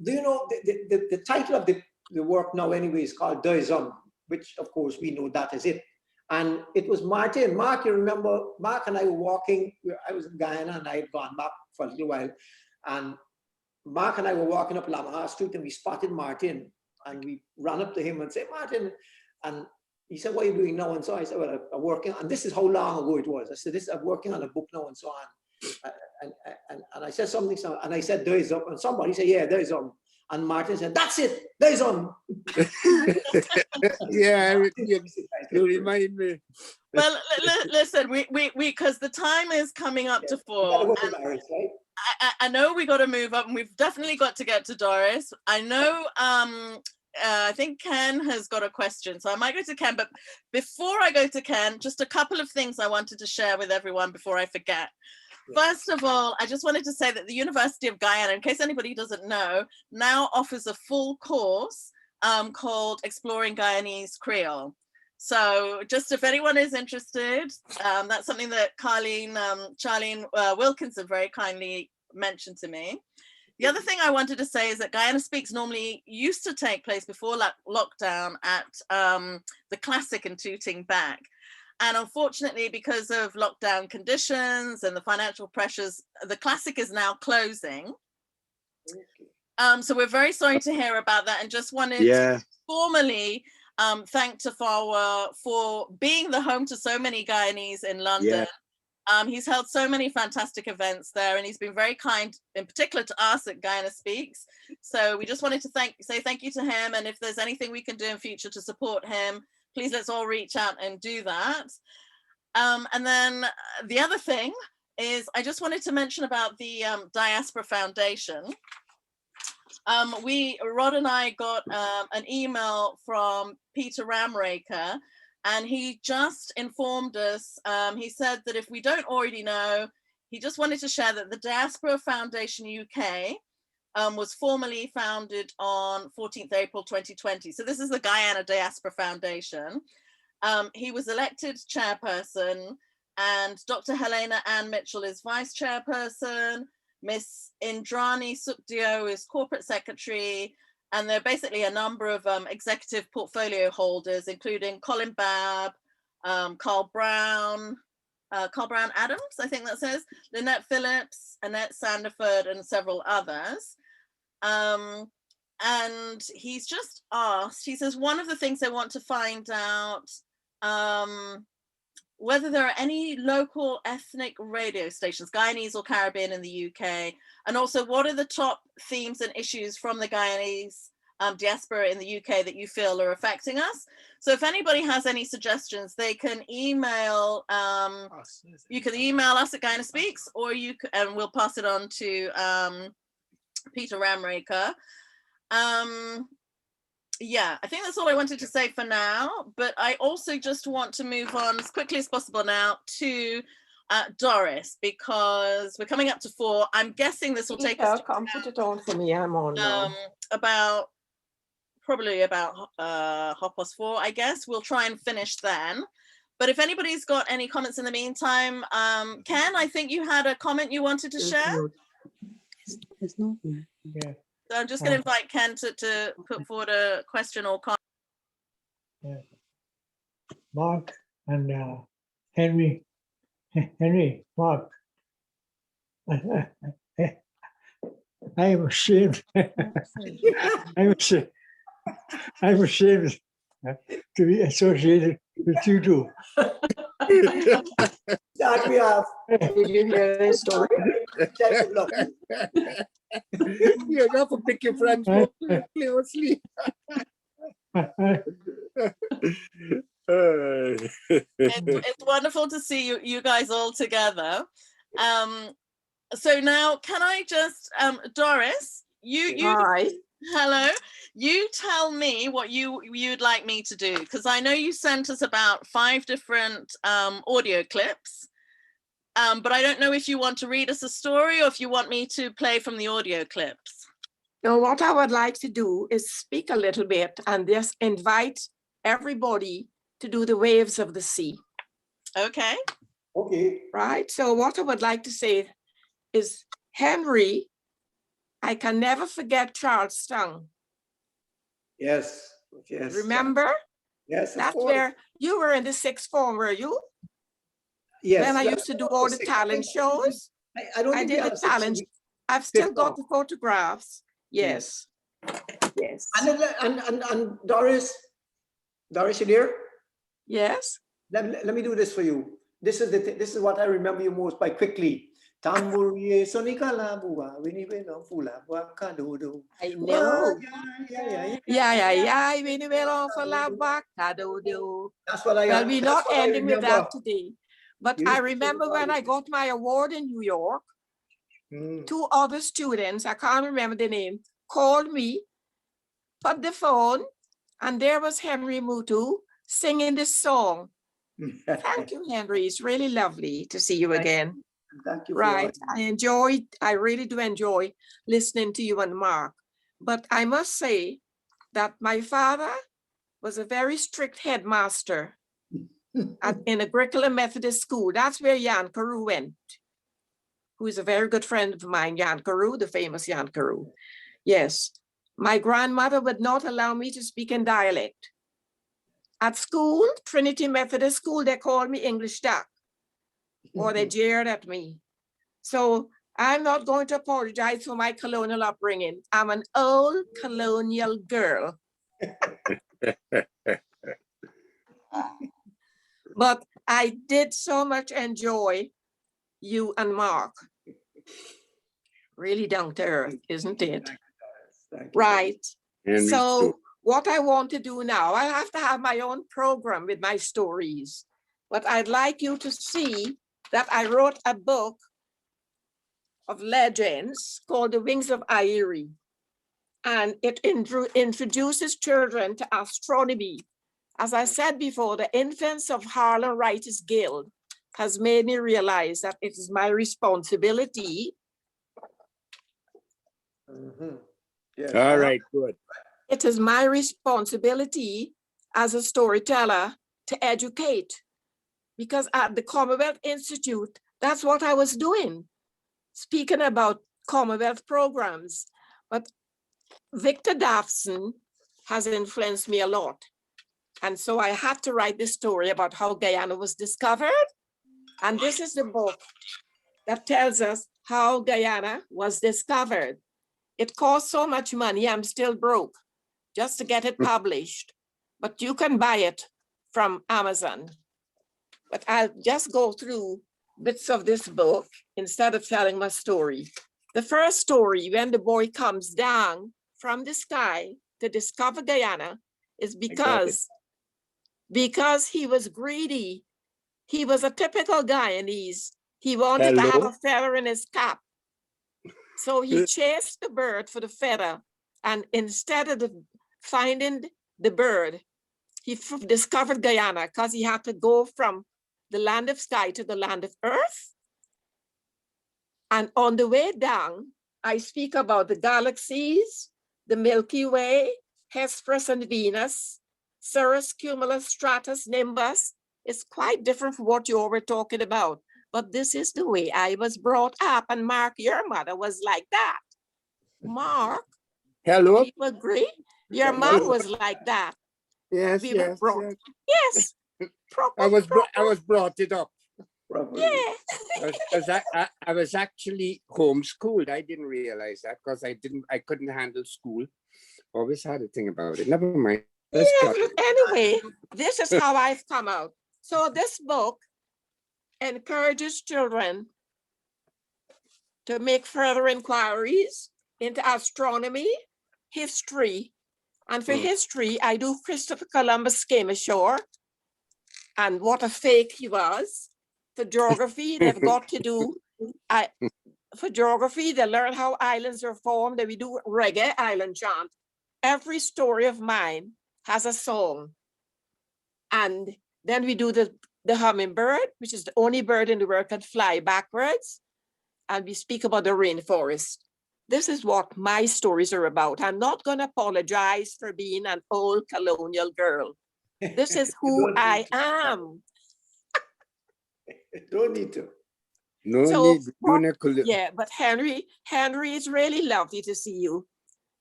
Do you know the title of the work now anyway is called Dizom, which of course we know that is it. And it was Marc, you remember, Marc and I were walking, I was in Guyana and I had gone back for a little while. And Marc and I were walking up Lionheart Street and we spotted Martin and we ran up to him and said, Martin, and he said, what are you doing now? And so I said, well, I'm working, and this is how long ago it was. I said, I'm working on a book now and so on. and I said something, and I said, there is on. And somebody said, yeah, there is on. And Martin said, that's it, there is on. Yeah, you remind me. Well, listen, we because the time is coming up to 4. To Doris, right? I know we got to move up, and we've definitely got to get to Doris. I know. I think Ken has got a question, so I might go to Ken. But before I go to Ken, just a couple of things I wanted to share with everyone before I forget. First of all, I just wanted to say that the University of Guyana, in case anybody doesn't know, now offers a full course called Exploring Guyanese Creole. So just if anyone is interested, that's something that Charlene Wilkinson very kindly mentioned to me. The other thing I wanted to say is that Guyana Speaks normally used to take place before lockdown at the Classic in Tooting back. And unfortunately, because of lockdown conditions and the financial pressures, the Classic is now closing. So we're very sorry to hear about that, and just wanted to formally thank Tafawa for being the home to so many Guyanese in London. He's held so many fantastic events there, and he's been very kind, in particular to us at Guyana Speaks. So we just wanted to say thank you to him, and if there's anything we can do in future to support him, please let's all reach out and do that. And then the other thing is I just wanted to mention about the Diaspora Foundation. Rod and I got an email from Peter Ramraker, and he just informed us, he said that if we don't already know, he just wanted to share that the Diaspora Foundation UK was formally founded on 14th April 2020. So this is the Guyana Diaspora Foundation. He was elected chairperson, and Dr. Helena Ann Mitchell is vice chairperson. Miss Indrani Sukdio is corporate secretary, and there are basically a number of executive portfolio holders, including Colin Babb, Carl Brown Adams, I think that says, Lynette Phillips, Annette Sandiford, and several others. And he's just asked, he says, one of the things they want to find out whether there are any local ethnic radio stations, Guyanese or Caribbean in the UK, and also what are the top themes and issues from the Guyanese diaspora in the UK that you feel are affecting us. So if anybody has any suggestions, they can email, you can email us at Guyana Speaks, or you can, and we'll pass it on to Peter Ramraker. Yeah, I think that's all I wanted to say for now, but I also just want to move on as quickly as possible now to Doris, because we're coming up to 4. I'm guessing this will take us come put it on for me. I'm on now. Probably about 4:30, I guess. We'll try and finish then. But if anybody's got any comments in the meantime, Ken, I think you had a comment you wanted to share. Yeah. So I'm just going to invite Ken to put forward a question or comment. Yeah. Marc and Marc. I am ashamed. I'm ashamed to be associated with you two. That we have. Did you hear the story? You have to pick your friends closely. It's wonderful to see you guys all together. So now, can I just, Doris, Hi. Hello, you tell me what you'd like me to do, because I know you sent us about 5 different audio clips, but I don't know if you want to read us a story or if you want me to play from the audio clips. Now, what I would like to do is speak a little bit and just invite everybody to do the waves of the sea. Okay. Okay. Right. So what I would like to say is, Henry, I can never forget Charlestown. Yes. Yes. Remember? Yes. That's where you were in the 6th form, were you? Yes. When I used to do all the talent shows. I did the talent. I've still got the photographs. Yes. Yes. And Doris, you there? Yes. Let me do this for you. This is what I remember you most by quickly. Tamburie sonikala bua winibeno fula bua kadodo. I know. Yeah. That's what I Well, got. we're not ending with that today. But I remember when I got my award in New York, two other students, I can't remember the name, called me, put the phone, and there was Henry Muttoo singing this song. Thank you, Henry. It's really lovely to see you again. Thank you. Right. I really do enjoy listening to you and Marc. But I must say that my father was a very strict headmaster in a Gricklin Methodist school. That's where Jan Carew went, who is a very good friend of mine, Jan Carew, the famous Jan Carew. Yes. My grandmother would not allow me to speak in dialect. At school, Trinity Methodist School, they called me English duck, or they jeered at me. So I'm not going to apologize for my colonial upbringing. I'm an old colonial girl. But I did so much enjoy you and Marc. Really down to earth, isn't it? Right. So what I want to do now, I have to have my own program with my stories, but I'd like you to see that I wrote a book of legends called The Wings of Airi. And it introduces children to astronomy. As I said before, the Infants of Harlem Writers Guild has made me realize that it is my responsibility. Yes. All right, good. It is my responsibility as a storyteller to educate, because at the Commonwealth Institute, that's what I was doing, speaking about Commonwealth programs. But Victor Daffson has influenced me a lot. And so I had to write this story about how Guyana was discovered. And this is the book that tells us how Guyana was discovered. It cost so much money, I'm still broke just to get it published. But you can buy it from Amazon. But I'll just go through bits of this book instead of telling my story. The first story, when the boy comes down from the sky to discover Guyana, is because he was greedy. He was a typical Guyanese. He wanted to have a feather in his cap. So he chased the bird for the feather. And instead of finding the bird, he discovered Guyana because he had to go from the land of sky to the land of earth. And on the way down, I speak about the galaxies, the Milky Way, Hesperus and Venus, Cirrus, Cumulus, Stratus, Nimbus. It's quite different from what you were talking about. But this is the way I was brought up. And Marc, your mother was like that. Marc, hello. you agree? Your mom was like that. Yes, yes. Yes. I was brought it up. Yeah. Because I was actually homeschooled. I didn't realize that because I couldn't handle school. Always had a thing about it. Never mind. Yes, anyway, this is how I've come out. So this book encourages children to make further inquiries into astronomy, history. And for history, I do Christopher Columbus came ashore and what a fake he was. For geography, they've got to do, for geography, they learn how islands are formed. We do reggae island chant. Every story of mine has a song. And then we do the hummingbird, which is the only bird in the world that fly backwards. And we speak about the rainforest. This is what my stories are about. I'm not going to apologize for being an old colonial girl. This is who I am. Don't need to. No need. Yeah, but Henry, it's really lovely to see you.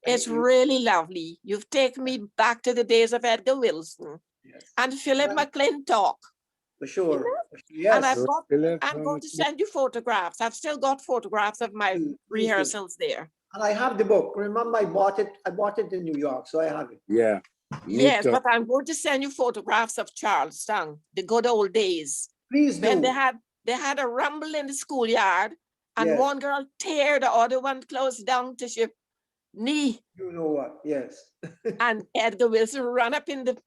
It's really lovely. You've taken me back to the days of Edgar Wilson and Philip McClintock. For sure. You know? Yes. And I'm going to send you photographs. I've still got photographs of my rehearsals there. And I have the book. Remember, I bought it in New York, so I have it. Yeah. Yes, but I'm going to send you photographs of Charlestown, the good old days. Please do. When they had a rumble in the schoolyard And Yes. one girl tear the other one close down to she knee. You know what? Yes. And Edgar Wilson ran up in the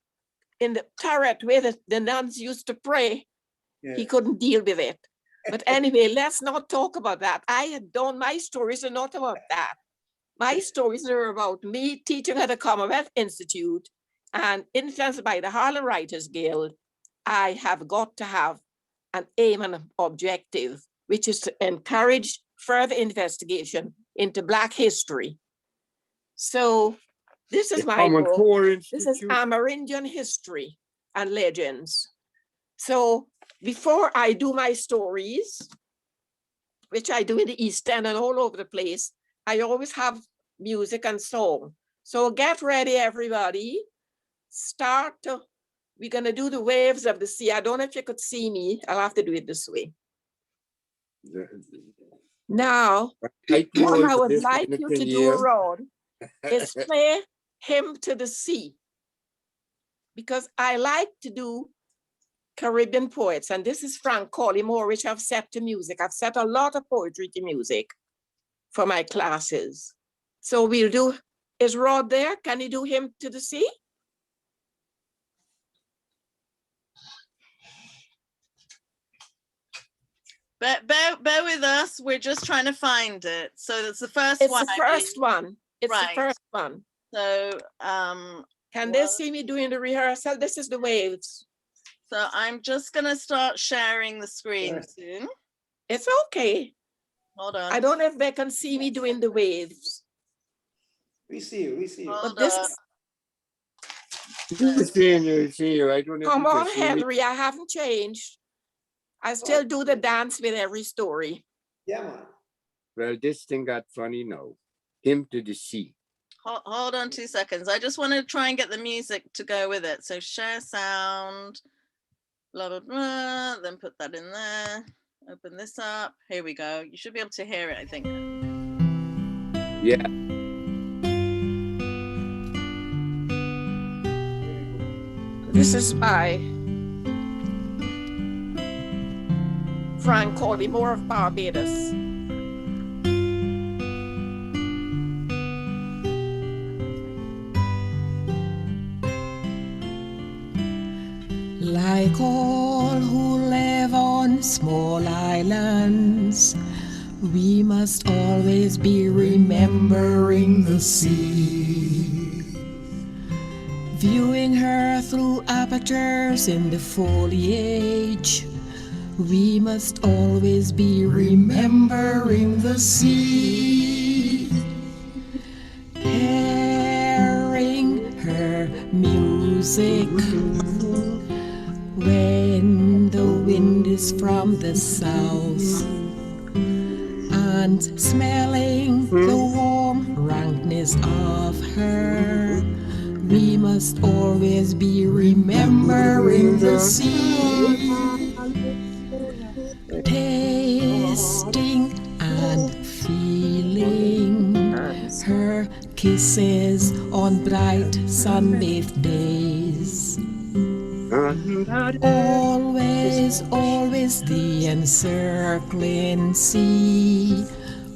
turret where the nuns used to pray. Yes. He couldn't deal with it. But anyway, let's not talk about that. My stories are not about that. My stories are about me teaching at the Commonwealth Institute and influenced by the Harlem Writers Guild. I have got to have an aim and an objective, which is to encourage further investigation into Black history. So this is my book. This is Amerindian history and legends. So before I do my stories, which I do in the East End and all over the place, I always have music and song. So get ready, everybody. We're gonna do the waves of the sea. I don't know if you could see me. I'll have to do it this way. Now, what I would like you to do, Rod, is play Hymn to the Sea. Because I like to do Caribbean poets, and this is Frank Collymore, which I've set to music. I've set a lot of poetry to music for my classes. So we'll do, is Rod there? Can you do Hymn to the Sea? Bear with us. We're just trying to find it. So that's the first It's one. the first one. It's Right. the first one. So can they see me doing the rehearsal? This is the waves. So I'm just gonna start sharing the screen soon. It's okay. Hold on. I don't know if they can see me doing the waves. We see you. We see you. But this is, We see you. I don't know. come on, Henry, I haven't changed. I still do the dance with every story. Yeah, man. Well, this thing got funny now. Hymn to the Sea. Hold on 2 seconds. I just want to try and get the music to go with it. So share sound, blah, blah, blah. Then put that in there. Open this up. Here we go. You should be able to hear it, I think. Yeah. This is by Frank Collymore of Barbados. Like all who live on small islands, we must always be remembering the sea, viewing her through apertures in the foliage. We must always be remembering the sea, hearing her music when the wind is from the south, and smelling the warm rankness of her. We must always be remembering the sea, tasting and feeling her kisses on bright sun-bathed days. Always, always the encircling sea,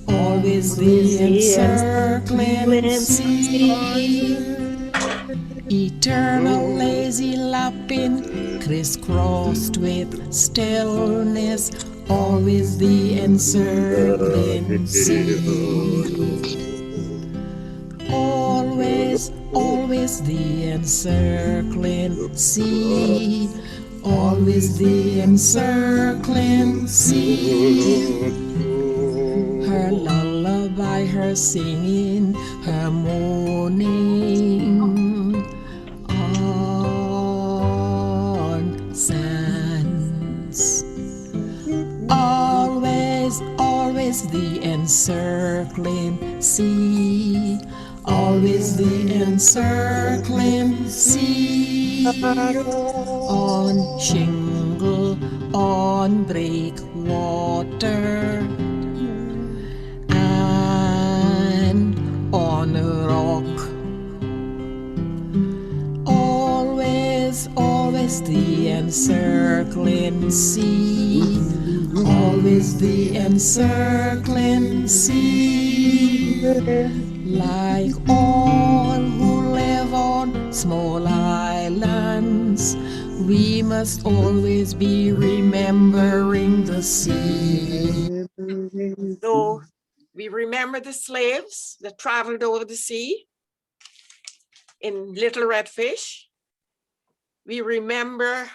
always the encircling sea. Eternal lazy lapping, crisscrossed with stillness, always the encircling sea. Always, always the encircling sea, always the encircling sea. Her lullaby, her singing, her moaning on sands. Always, always the encircling sea, always the encircling sea. On shingle, on breakwater, and on a rock. Always, always the encircling sea, always always the encircling sea. Like all who live on small islands, we must always be remembering the sea. So we remember the slaves that traveled over the sea in Little Red Fish. We remember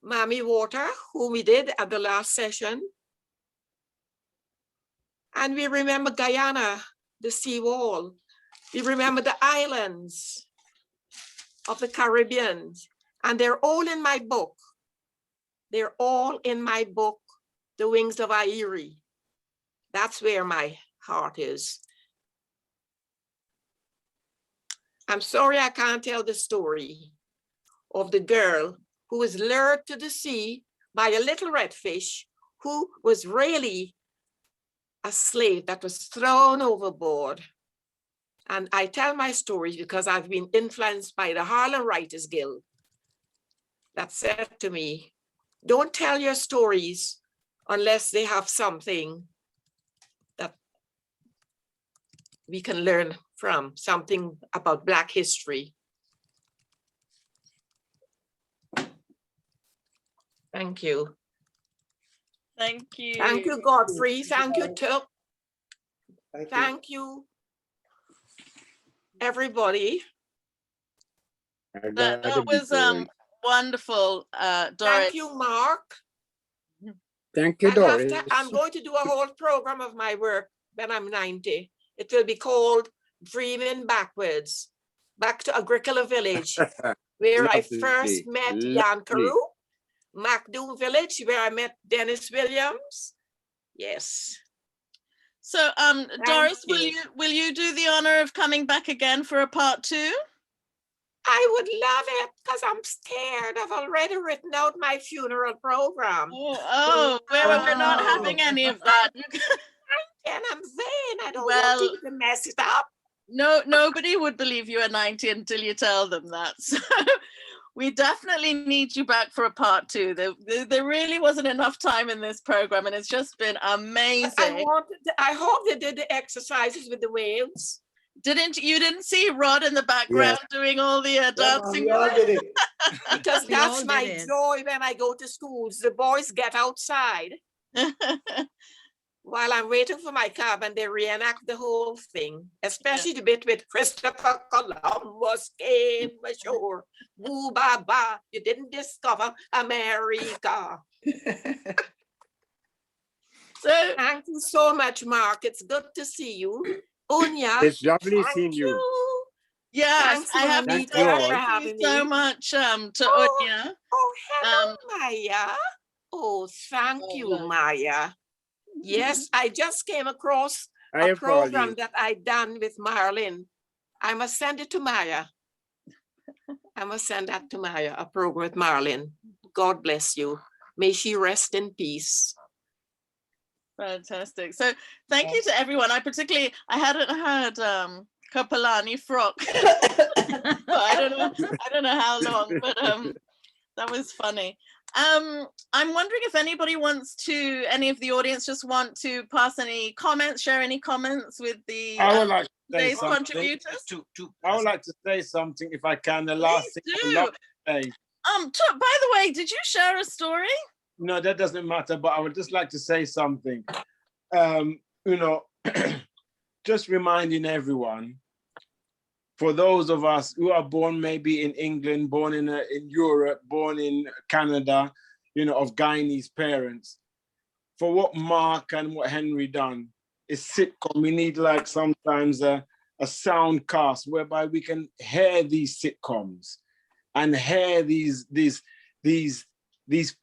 Mammy Water, who we did at the last session. And we remember Guyana, the sea wall. We remember the islands of the Caribbean. And they're all in my book. They're all in my book, The Wings of Airi. That's where my heart is. I'm sorry I can't tell the story of the girl who was lured to the sea by a little red fish who was really a slave that was thrown overboard. And I tell my stories because I've been influenced by the Harlem Writers Guild that said to me, don't tell your stories unless they have something that we can learn from, something about Black history. Thank you. Thank you. Thank you, Godfrey. Thank you, Tuup. Thank you, everybody. That was wonderful, Doris. Thank you, Marc. Thank you, Doris. I'm going to do a whole program of my work when I'm 90. It will be called Dreaming Backwards, Back to Agricola Village, where I first met Yankaroo, MacDoom Village, where I met Dennis Williams. Yes. So, Doris, will you do the honor of coming back again for a part 2? I would love it because I'm scared. I've already written out my funeral program. We're not having any of that. And I'm vain. I don't want people to mess it up. No, nobody would believe you are 90 until you tell them that. So we definitely need you back for a part 2. There really wasn't enough time in this program, and it's just been amazing. I hope they did the exercises with the waves. You didn't see Rod in the background doing all the dancing? We all did it. Because that's my joy when I go to schools. The boys get outside while I'm waiting for my cab and they reenact the whole thing, especially the bit with Christopher Columbus came ashore. Boo ba ba, you didn't discover America. So thank you so much, Marc. It's good to see you. Oonya, it's lovely seeing you. Yes, I have to thank you so much to Oonya. Oh, hello, Maya. Oh, thank you, Maya. Yes, I just came across a program that I done with Marlene. I must send it to Maya. I must send that to Maya, a program with Marlene. God bless you. May she rest in peace. Fantastic. So thank you to everyone. I hadn't heard Kapalani Frock. I don't know how long, but that was funny. I'm wondering if anybody wants to, any of the audience just want to pass any comments, share any comments with the today's contributors. I would like to say something if I can. The last thing I love to say. By the way, did you share a story? No, that doesn't matter, but I would just like to say something. Just reminding everyone, for those of us who are born maybe in England, born in Europe, born in Canada, of Guyanese parents, for what Marc and what Henry done is sitcom. We need like sometimes a sound cast whereby we can hear these sitcoms and hear these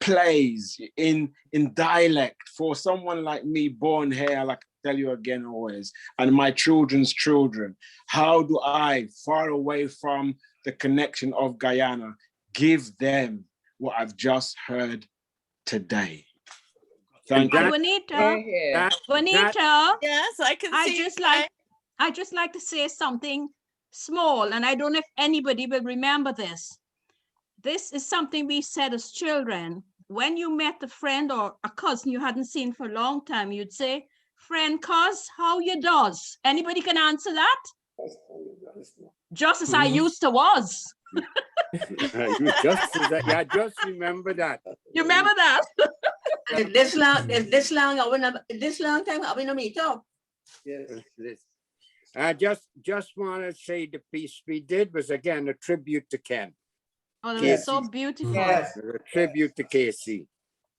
plays in dialect. For someone like me, born here, like I tell you again always, and my children's children, how do I, far away from the connection of Guyana, give them what I've just heard today? Thank you. Juanita, yes, I can see. I just like to say something small, and I don't know if anybody will remember this. This is something we said as children when you met a friend or a cousin you hadn't seen for a long time, you'd say, "Friend cuz, how you does?" Anybody can answer that? Just as I used to was. You just yeah, just remember that. You remember that? This long time I've been a meet up. Yes. I just want to say the piece we did was again a tribute to Ken. Oh, that Casey. was so beautiful. Yes. A tribute to Casey.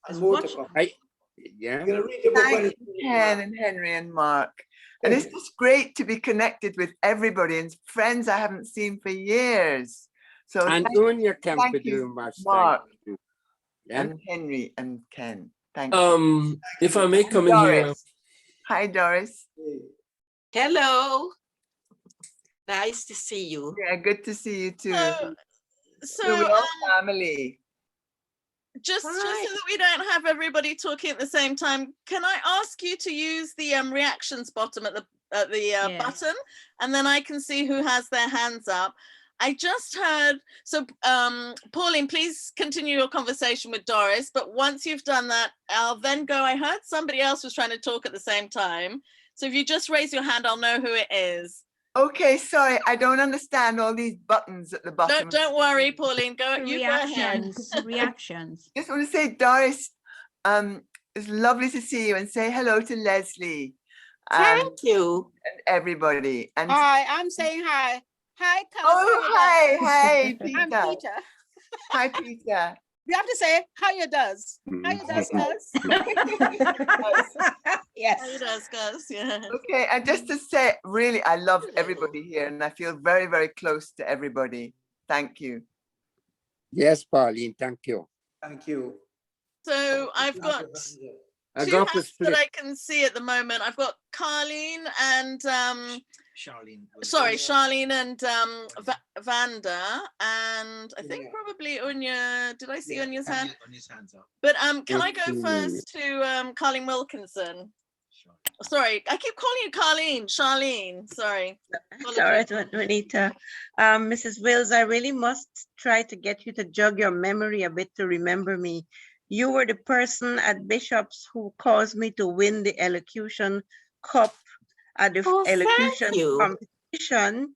And more to come. Yeah. You're gonna read your book when Thank you, Ken and Henry and Mark. And it's just great to be connected with everybody and friends I haven't seen for years. So And Oonya Kempadoo, Mark yeah? and Henry and Ken. Thank you. If I may come in Doris. here. Hi, Doris. Hello. Nice to see you. Yeah, good to see you too. So we're all family. just so that we don't have everybody talking at the same time, can I ask you to use the reactions bottom at the button, and then I can see who has their hands up. I just heard, so Pauline, please continue your conversation with Doris, but once you've done that, I'll then go. I heard somebody else was trying to talk at the same time. So if you just raise your hand, I'll know who it is. Okay, sorry, I don't understand all these buttons at the bottom. Don't worry, Pauline, go ahead. Reactions. Just want to say, Doris, it's lovely to see you, and say hello to Leslie. Thank you. And everybody. And Hi, I'm saying hi. Hi, Cousin. oh, hi, Peter. I'm Peter. Hi, Peter. You have to say how you does. How you does, cuz? Yes. How you does, cuz? Yeah. Okay, and just to say, really, I love everybody here, and I feel very, very close to everybody. Thank you. Yes, Pauline, thank you. Thank you. So I've got two got the hands split. that I can see at the moment. I've got Carleen and Charlene and Vanda, and I think probably Oonya. Did I see Oonya's hand? Oonya's hands up. But can I go first to Carleen Wilkinson? Sorry, I keep calling you Carleen. Charlene, sorry. Sorry, Juanita. Mrs. Wills, I really must try to get you to jog your memory a bit to remember me. You were the person at Bishop's who caused me to win the elocution cup at the elocution competition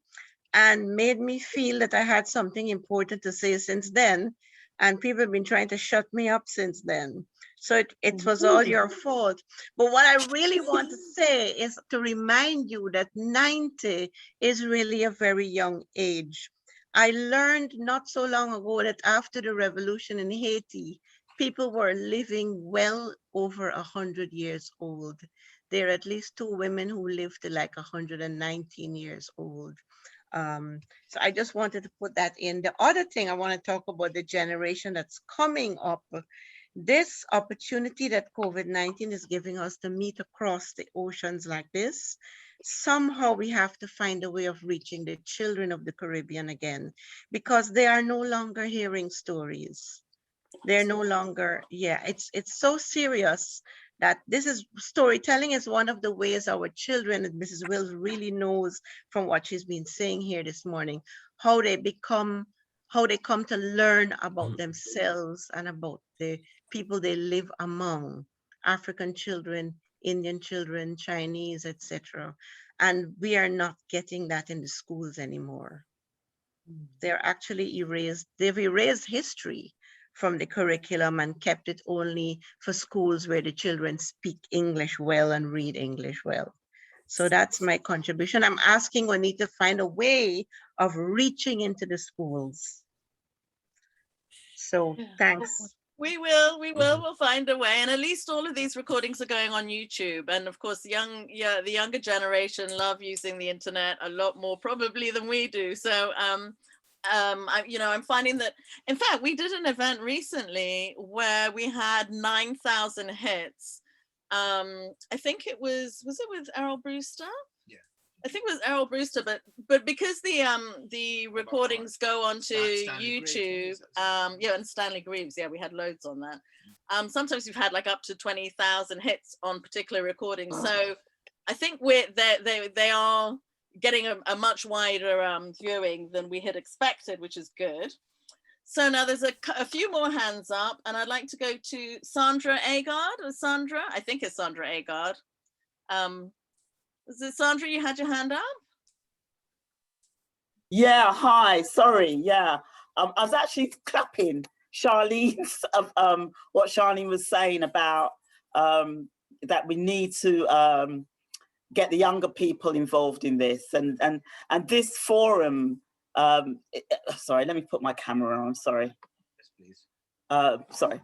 and made me feel that I had something important to say since then. And people have been trying to shut me up since then. So it was all your fault. But what I really want to say is to remind you that 90 is really a very young age. I learned not so long ago that after the revolution in Haiti, people were living well over 100 years old. There are at least 2 women who lived to like 119 years old. So I just wanted to put that in. The other thing I want to talk about the generation that's coming up. This opportunity that COVID-19 is giving us to meet across the oceans like this, somehow we have to find a way of reaching the children of the Caribbean again, because they are no longer hearing stories. They're no longer, it's so serious that this is storytelling is one of the ways our children, and Mrs. Wills really knows from what she's been saying here this morning, how they come to learn about themselves and about the people they live among, African children, Indian children, Chinese, etc. And we are not getting that in the schools anymore. They're actually erased. They've erased history from the curriculum and kept it only for schools where the children speak English well and read English well. So that's my contribution. I'm asking Juanita to find a way of reaching into the schools. So thanks. We'll find a way. And at least all of these recordings are going on YouTube. And of course, the younger generation love using the internet a lot more probably than we do. So I'm finding that, in fact, we did an event recently where we had 9,000 hits. I think it was it with Errol Brewster? Yeah. I think it was Errol Brewster, but because the recordings go onto YouTube, and Stanley Greaves, we had loads on that. Sometimes we've had like up to 20,000 hits on particular recordings. So I think they are getting a much wider viewing than we had expected, which is good. So now there's a few more hands up, and I'd like to go to Sandra Agard. Or Sandra? I think it's Sandra Agard. Is it Sandra, you had your hand up? Yeah, hi, sorry, yeah. I was actually clapping Charlene's, what Charlene was saying about that we need to get the younger people involved in this. And this forum, sorry, let me put my camera on, sorry. Yes, please. Sorry.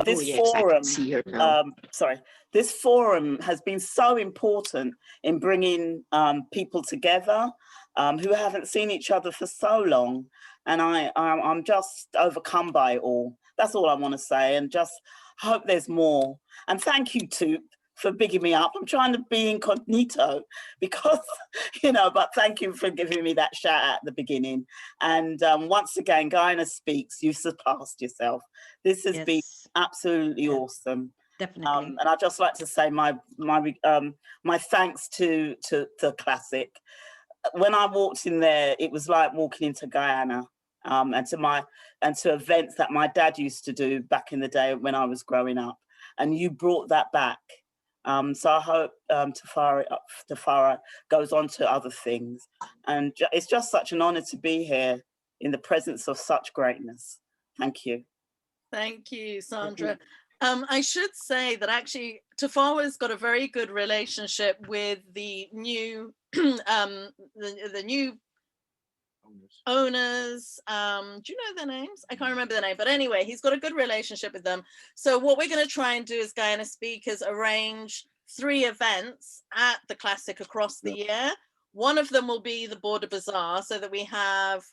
This yes, I can see her now. Sorry, this forum has been so important in bringing people together who haven't seen each other for so long, and I'm just overcome by it all. That's all I want to say, and just hope there's more. And thank you, Tuup, for bigging me up. I'm trying to be incognito because, you know, but thank you for giving me that shout out at the beginning. And once again, Guyana Speaks, you've surpassed yourself. This has been absolutely awesome. Definitely. And I'd just like to say my thanks to Classic. When I walked in there, it was like walking into Guyana, and to events that my dad used to do back in the day when I was growing up. And you brought that back. So I hope Tafara goes on to other things. And it's just such an honor to be here in the presence of such greatness. Thank you. Thank you, Sandra. I should say that actually Tafara's got a very good relationship with the new the new owners. Do you know their names? I can't remember their name, but anyway, he's got a good relationship with them. So what we're going to try and do as Guyana Speakers, arrange 3 events at the Classic across the year. One of them will be the Border Bazaar, so that we have,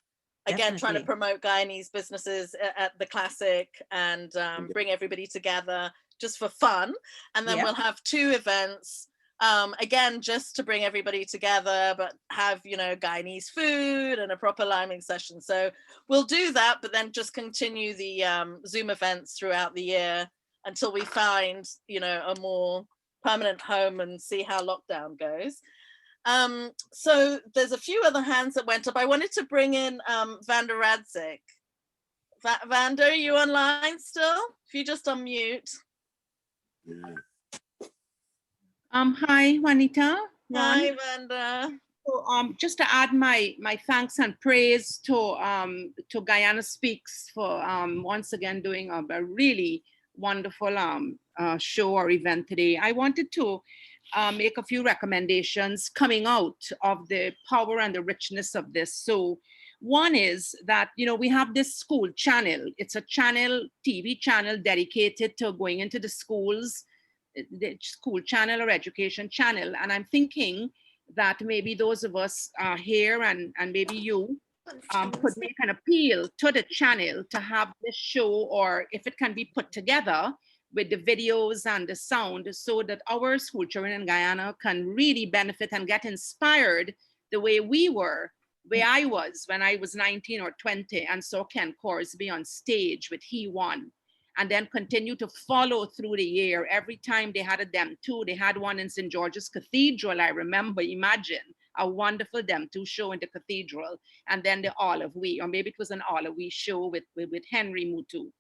again, trying to promote Guyanese businesses at the Classic and bring everybody together just for fun. And then we'll have 2 events, again, just to bring everybody together, but have, you know, Guyanese food and a proper liming session. So we'll do that, but then just continue the Zoom events throughout the year until we find, you know, a more permanent home and see how lockdown goes. So there's a few other hands that went up. I wanted to bring in Vanda Radzik. Vanda, are you online still? If you just unmute. Hi, Juanita. Hi, Vanda. So, just to add my thanks and praise to Guyana Speaks for once again doing a really wonderful show or event today. I wanted to make a few recommendations coming out of the power and the richness of this. So one is that, you know, we have this school channel. It's a channel, TV channel dedicated to going into the schools, the school channel or education channel. And I'm thinking that maybe those of us here and maybe you could make an appeal to the channel to have this show, or if it can be put together with the videos and the sound, so that our school children in Guyana can really benefit and get inspired the way we were, where I was when I was 19 or 20 and saw Ken Corsbie on stage with He Won, and then continue to follow through the year. Every time they had a Dem Too, they had one in St. George's Cathedral, I remember, imagine, a wonderful Dem Too show in the cathedral, and then the All of We, or maybe it was an All of We show with Henry Muttoo.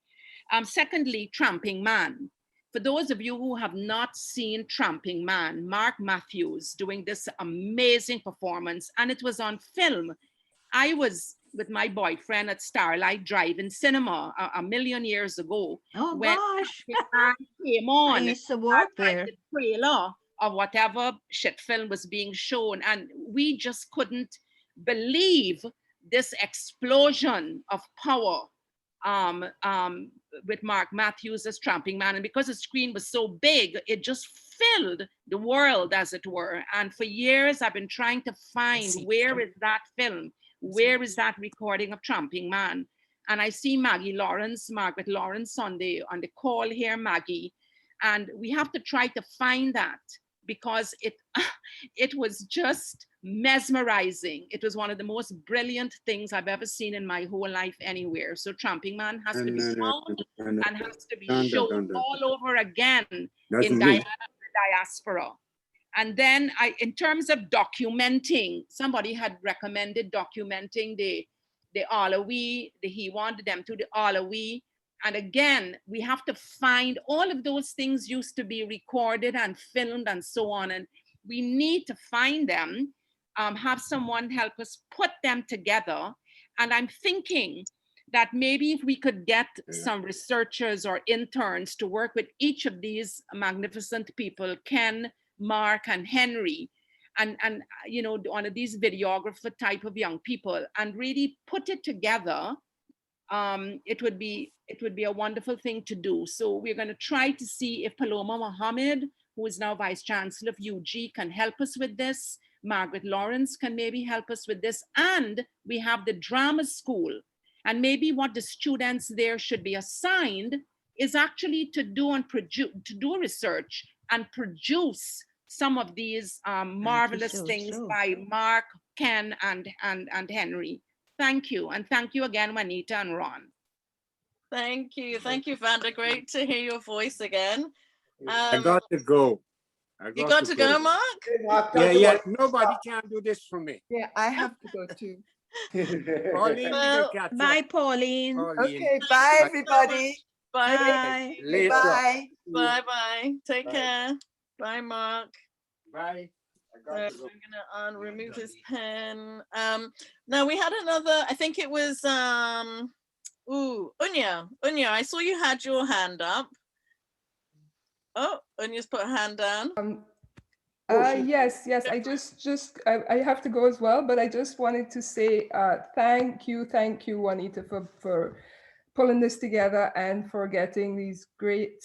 Secondly, Tramping Man. For those of you who have not seen Tramping Man, Marc Matthews doing this amazing performance, and it was on film. I was with my boyfriend at Starlight Drive-In Cinema a million years ago. Oh, when gosh. came on. I used to work there. The trailer of whatever shit film was being shown, and we just couldn't believe this explosion of power with Marc Matthews as Tramping Man. And because the screen was so big, it just filled the world, as it were. And for years, I've been trying to find where is that film? Where is that recording of Tramping Man? And I see Maggie Lawrence, Margaret Lawrence on the call here, Maggie. And we have to try to find that, because it was just mesmerizing. It was one of the most brilliant things I've ever seen in my whole life anywhere. So Tramping Man has to be found and has to be shown all over again in Guyana diaspora. And then in terms of documenting, somebody had recommended documenting the the Alawi, the he wanted them to the Alawi. And again, we have to find all of those things used to be recorded and filmed and so on. And we need to find them, have someone help us put them together. And I'm thinking that maybe if we could get some researchers or interns to work with each of these magnificent people, Ken, Marc, and Henry, and you know, one of these videographer type of young people, and really put it together, it would be a wonderful thing to do. So we're going to try to see if Paloma Mohammed, who is now Vice Chancellor of UG, can help us with this. Margaret Lawrence can maybe help us with this. And we have the drama school. And maybe what the students there should be assigned is actually to do research and produce some of these marvelous things by Marc, Ken, and Henry. Thank you. And thank you again, Juanita and Ron. Thank you. Thank you, Vanda. Great to hear your voice again. I got to go. You got to go, Marc? Yeah. Nobody can do this for me. Yeah, I have to go too. Pauline, bye, Pauline. Okay, bye, everybody. Bye. Bye. Bye. Take care. Be Marc. Bye. So I'm gonna remove his pen. Now we had another, I think it was Oonya. Oonya, I saw you had your hand up. Oh, Unya's put her hand down. Yes, I have to go as well, but I just wanted to say thank you, Juanita, for pulling this together and for getting these great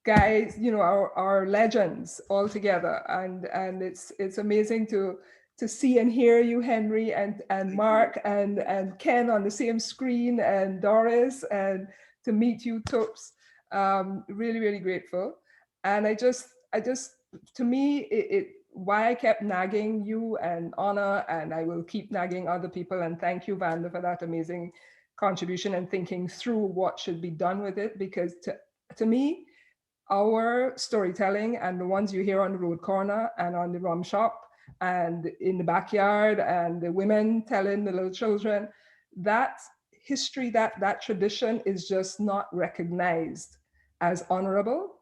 guys, you know, our legends all together. And it's amazing to see and hear you, Henry, and Marc and Ken on the same screen, and Doris, and to meet you, Tuups. Really, really grateful. And I just to me, why I kept nagging you and Anna, and I will keep nagging other people. And thank you, Vanda, for that amazing contribution and thinking through what should be done with it. Because to me, our storytelling and the ones you hear on the road corner and on the rum shop and in the backyard, and the women telling the little children, that history, that tradition is just not recognized as honorable.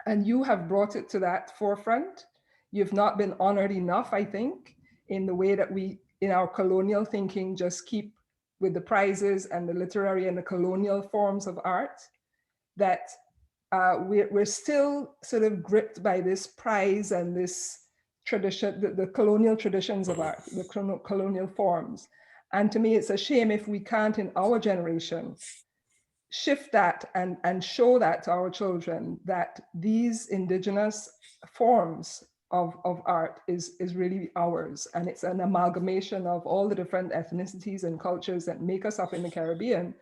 And you have brought it to that forefront. You've not been honored enough, I think, in the way that we, in our colonial thinking, just keep with the prizes and the literary and the colonial forms of art, that we're still sort of gripped by this prize and this tradition, the colonial traditions of art, the colonial forms. And to me, it's a shame if we can't, in our generation, shift that and show that to our children, that these indigenous forms of art is really ours. And it's an amalgamation of all the different ethnicities and cultures that make us up in the Caribbean.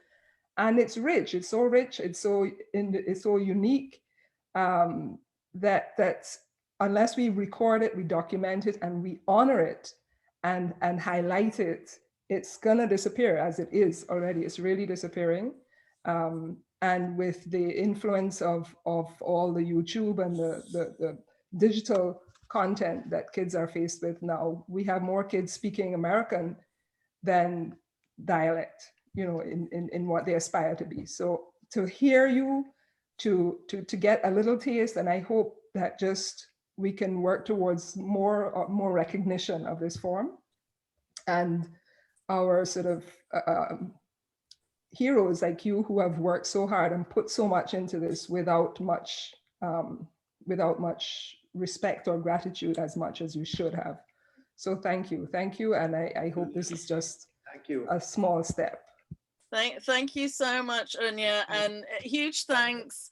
And it's rich, it's so rich, it's so unique, that unless we record it, we document it, and we honor it and highlight it, it's gonna disappear, as it is already. It's really disappearing. And with the influence of all the YouTube and the digital content that kids are faced with now, we have more kids speaking American than dialect, you know, in what they aspire to be. So to hear you, to get a little taste, and I hope that just we can work towards more recognition of this form, and our sort of heroes like you who have worked so hard and put so much into this without much respect or gratitude as much as you should have. So thank you, and I hope this is just a small step. Thank you so much, Oonya, and huge thanks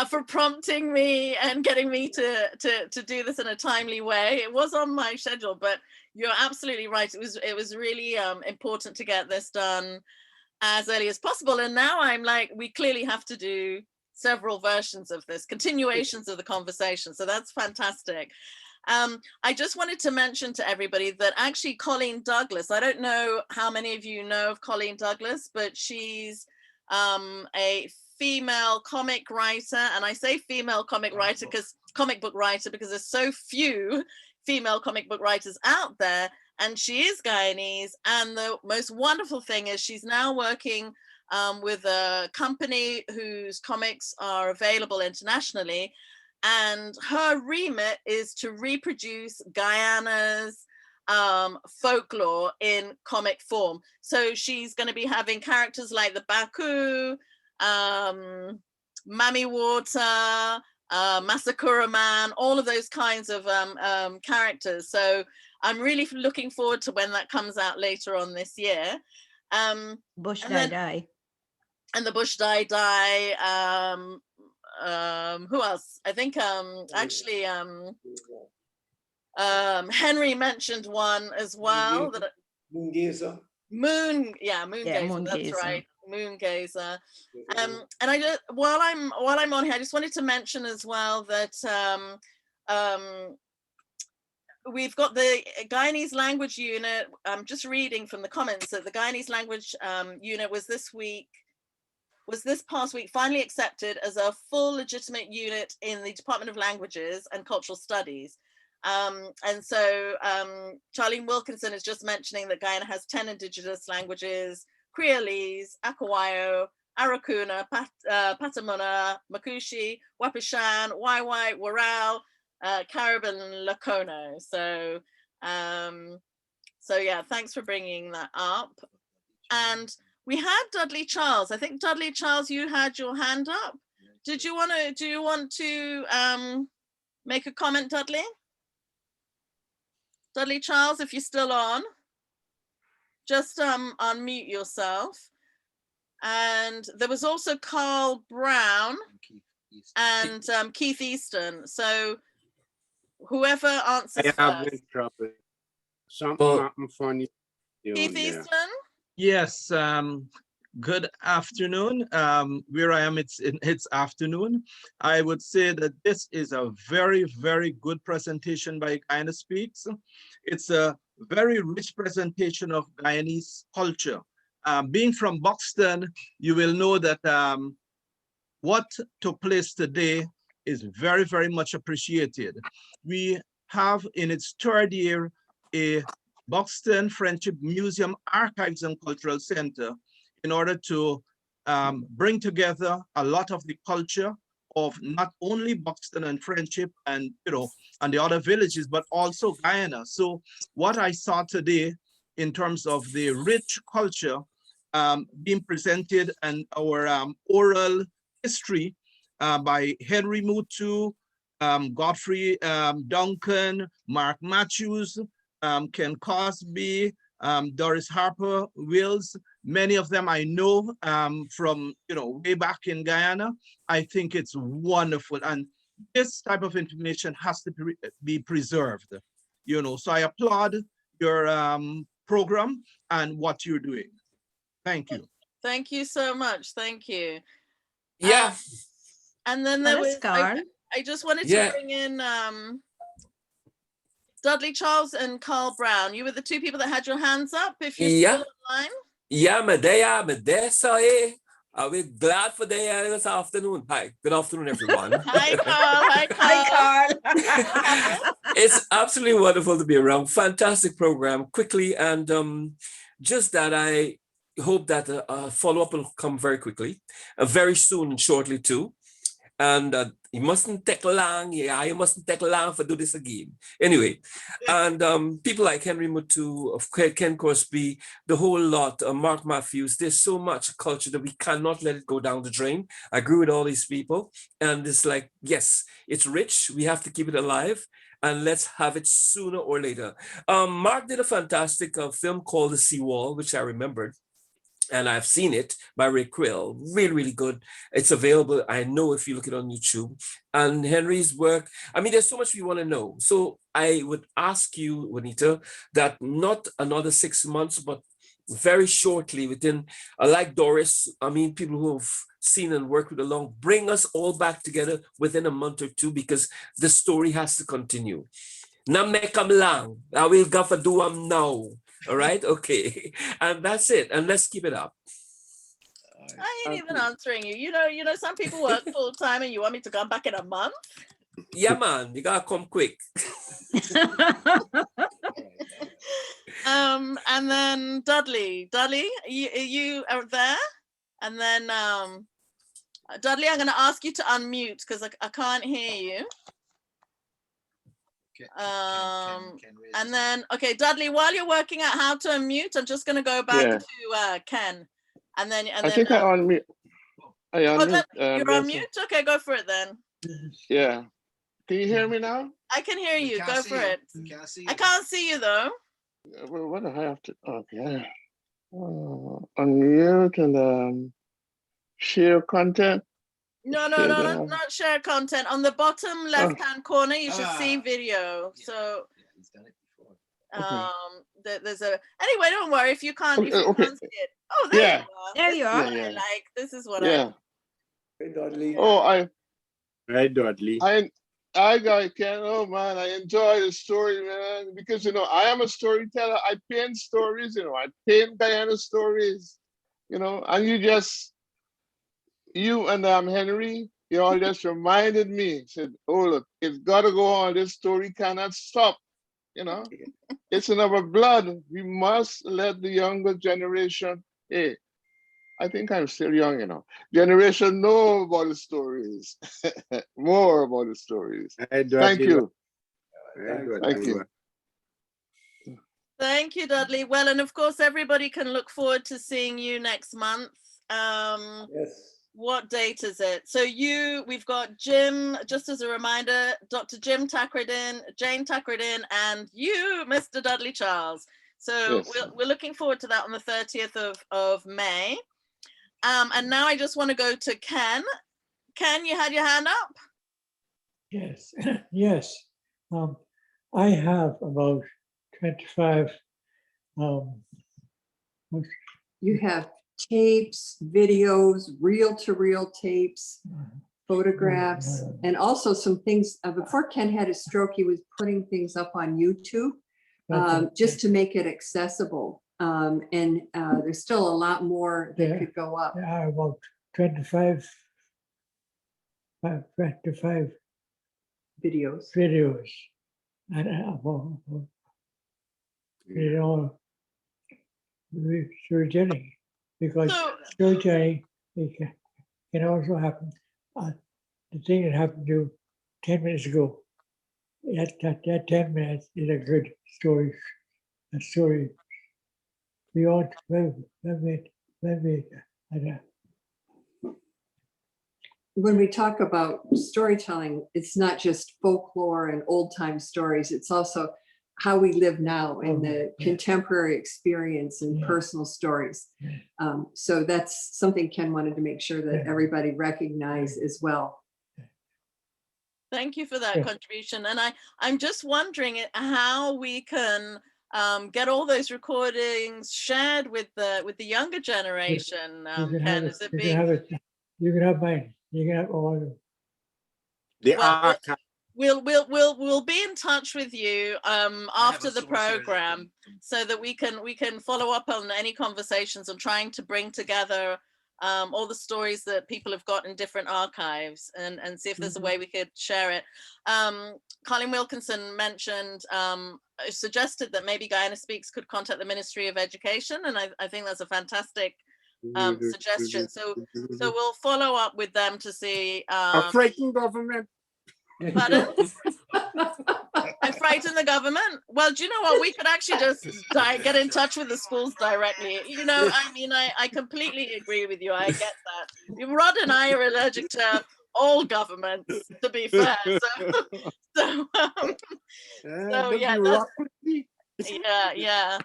for prompting me and getting me to do this in a timely way. It was on my schedule, but you're absolutely right. It was really important to get this done as early as possible. And now I'm like, we clearly have to do several versions of this, continuations of the conversation. So that's fantastic. I just wanted to mention to everybody that actually Colleen Douglas, I don't know how many of you know of Colleen Douglas, but she's a female comic writer. And I say female comic book writer because there's so few female comic book writers out there. and she is Guyanese. And the most wonderful thing is she's now working with a company whose comics are available internationally. And her remit is to reproduce Guyana's folklore in comic form. So she's going to be having characters like the Baku, Mami Water, Masakura Man, all of those kinds of characters. So I'm really looking forward to when that comes out later on this year. Bush Dai Dai. And the Bush Dai Dai. Who else? I think actually Henry mentioned one as well. Moongazer. Moongazer. That's right. Moongazer. And I just while I'm on here, I just wanted to mention as well that we've got the Guyanese language unit. I'm just reading from the comments that the Guyanese language unit was this past week finally accepted as a full legitimate unit in the Department of Languages and Cultural Studies. And so Charlene Wilkinson is just mentioning that Guyana has 10 indigenous languages: Creolese, Akawayo, Arakuna, Patamuna, Makushi, Wapishan, Waiwai, Warao, Carib, and Lakono. So yeah, thanks for bringing that up. And we had Dudley Charles. I think Dudley Charles, you had your hand up. Do you want to make a comment, Dudley? Dudley Charles, if you're still on, just unmute yourself. And there was also Carl Brown and Keith Easton. So whoever answers I have first. trouble. Something happened funny. Keith Easton? Yes, good afternoon. Where I am, it's afternoon. I would say that this is a very, very good presentation by Guyana Speaks. It's a very rich presentation of Guyanese culture. Being from Buxton, you will know that what took place today is very, very much appreciated. We have in its third year a Buxton Friendship Museum Archives and Cultural Center in order to bring together a lot of the culture of not only Buxton and Friendship and and the other villages, but also Guyana. So what I saw today in terms of the rich culture being presented and our oral history by Henry Muttoo, Godfrey Duncan, Marc Matthews, Ken Corsbie, Doris Harper-Wills, many of them I know from way back in Guyana. I think it's wonderful, and this type of information has to be preserved. So I applaud your program and what you're doing. Thank you. Thank you so much. Thank you. Yeah. And then there was I just wanted to bring in Dudley Charles and Carl Brown. You were the two people that had your hands up. If you're still online. Yeah, I'm there, so we're glad for this afternoon. Hi, good afternoon, everyone. Hi, Carl. Hi, Carl. It's absolutely wonderful to be around. Fantastic program. Quickly, and just that I hope that a follow-up will come very quickly, very soon and shortly too. And you mustn't take long. Yeah, you mustn't take long for do this again. Anyway, and people like Henry Muttoo, Ken Corsbie, the whole lot, Marc Matthews, there's so much culture that we cannot let it go down the drain. I agree with all these people. And it's like, yes, it's rich. We have to keep it alive. And let's have it sooner or later. Marc did a fantastic film called The Seawall, which I remembered. And I've seen it by Rickford, really, really good. It's available, I know, if you look it on YouTube. And Henry's work, I mean, there's so much we want to know. So I would ask you, Juanita, that not another 6 months, but very shortly within, like Doris, I mean, people who have seen and worked with along, bring us all back together within a month or two, because the story has to continue. Now make them long. I will go for do them now. All right, okay, and that's it, and let's keep it up. I ain't even answering you. You know, some people work full time, and you want me to come back in a month? Yeah, man, you gotta come quick. And then Dudley, you are there? And then Dudley, I'm going to ask you to unmute because I can't hear you. And then, okay, Dudley, while you're working out how to unmute, I'm just going to go back to Ken. And then, I think I unmute. You're on mute? Okay, go for it then. Yeah. Can you hear me now? I can hear you. Go for it. I can't see you though. Well, what do I have to? Okay. Unmute and share content. No, not share content. On the bottom left-hand corner, you should see video. So there's a anyway, don't worry if you can't see it. Oh, there you are. There you are. Yeah. Like this is what I Hey, Dudley. Hey, Dudley. I got Ken. Oh man, I enjoy the story, man, because I am a storyteller. I paint stories, I paint Guyana stories, and you and Henry, you all just reminded me, said, oh look, it's gotta go on. This story cannot stop. It's in our blood. We must let the younger generation, hey, I think I'm still young, generation know about the stories, more about the stories. Thank you. Thank you. Thank you, Dudley. Well, and of course, everybody can look forward to seeing you next month. Yes. What date is it? So we've got Jim, just as a reminder, Dr. Jim Tackredin, Jane Tackredin, and you, Mr. Dudley Charles. So Yes. we're looking forward to that on the 30th of May. And now I just want to go to Ken. Ken, you had your hand up? Yes, yes. I have about 25. You have tapes, videos, reel-to-reel tapes, photographs, and also some things. Before Ken had his stroke, he was putting things up on YouTube just to make it accessible. And there's still a lot more that could go up. Yeah, about 25 videos. And storytelling, because storytelling can also happen. The thing that happened to 10 minutes ago, that 10 minutes is a good story. A story beyond when we talk about storytelling, it's not just folklore and old time stories, it's also how we live now and the contemporary experience and personal stories. So that's something Ken wanted to make sure that everybody recognize as well. Thank you for that contribution. And I'm just wondering how we can get all those recordings shared with the younger generation. Ken, is it being... You can have mine. You can have all of them. We'll be in touch with you after the program so that we can follow up on any conversations and trying to bring together all the stories that people have got in different archives and see if there's a way we could share it. Colin Wilkinson mentioned, suggested that maybe Guyana Speaks could contact the Ministry of Education, and I think that's a fantastic suggestion. So we'll follow up with them to see. A frightened government. Pardon? I frighten the government. Well, do you know what? We could actually just get in touch with the schools directly. I mean, I completely agree with you. I get that. Rod and I are allergic to all governments, to be fair. So yeah.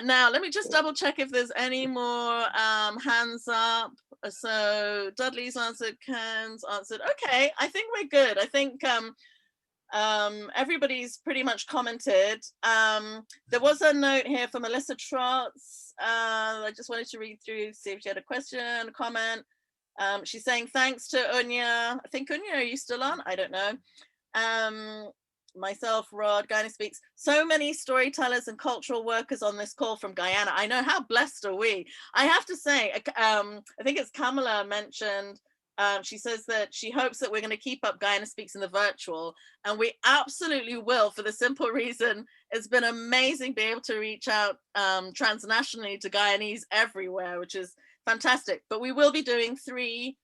Now let me just double check if there's any more hands up. So Dudley's answered, Ken's answered. Okay, I think we're good. I think everybody's pretty much commented. There was a note here from Melissa Trotz. I just wanted to read through, see if she had a question, a comment. She's saying thanks to Oonya. I think Oonya, are you still on? I don't know. Myself, Rod, Guyana Speaks. So many storytellers and cultural workers on this call from Guyana. I know, how blessed are we? I have to say, I think it's Kamala mentioned She says that she hopes that we're going to keep up Guyana Speaks in the virtual, and we absolutely will, for the simple reason it's been amazing being able to reach out transnationally to Guyanese everywhere, which is fantastic. But we will be doing 3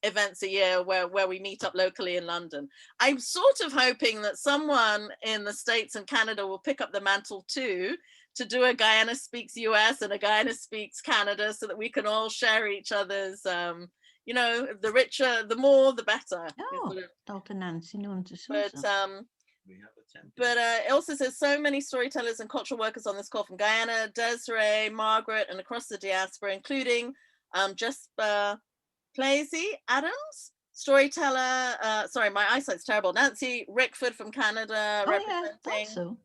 events a year where we meet up locally in London. I'm sort of hoping that someone in the States and Canada will pick up the mantle too, to do a Guyana Speaks US and a Guyana Speaks Canada, so that we can all share each other's, you know, the richer, the more, the better. Oh, Dr. Nancy But it also says so many storytellers and cultural workers on this call from Guyana, Desiree, Margaret, and across the diaspora, including Jesper Plazy Adams, storyteller, sorry, my eyesight's terrible, Nancy Rickford from Canada, representing.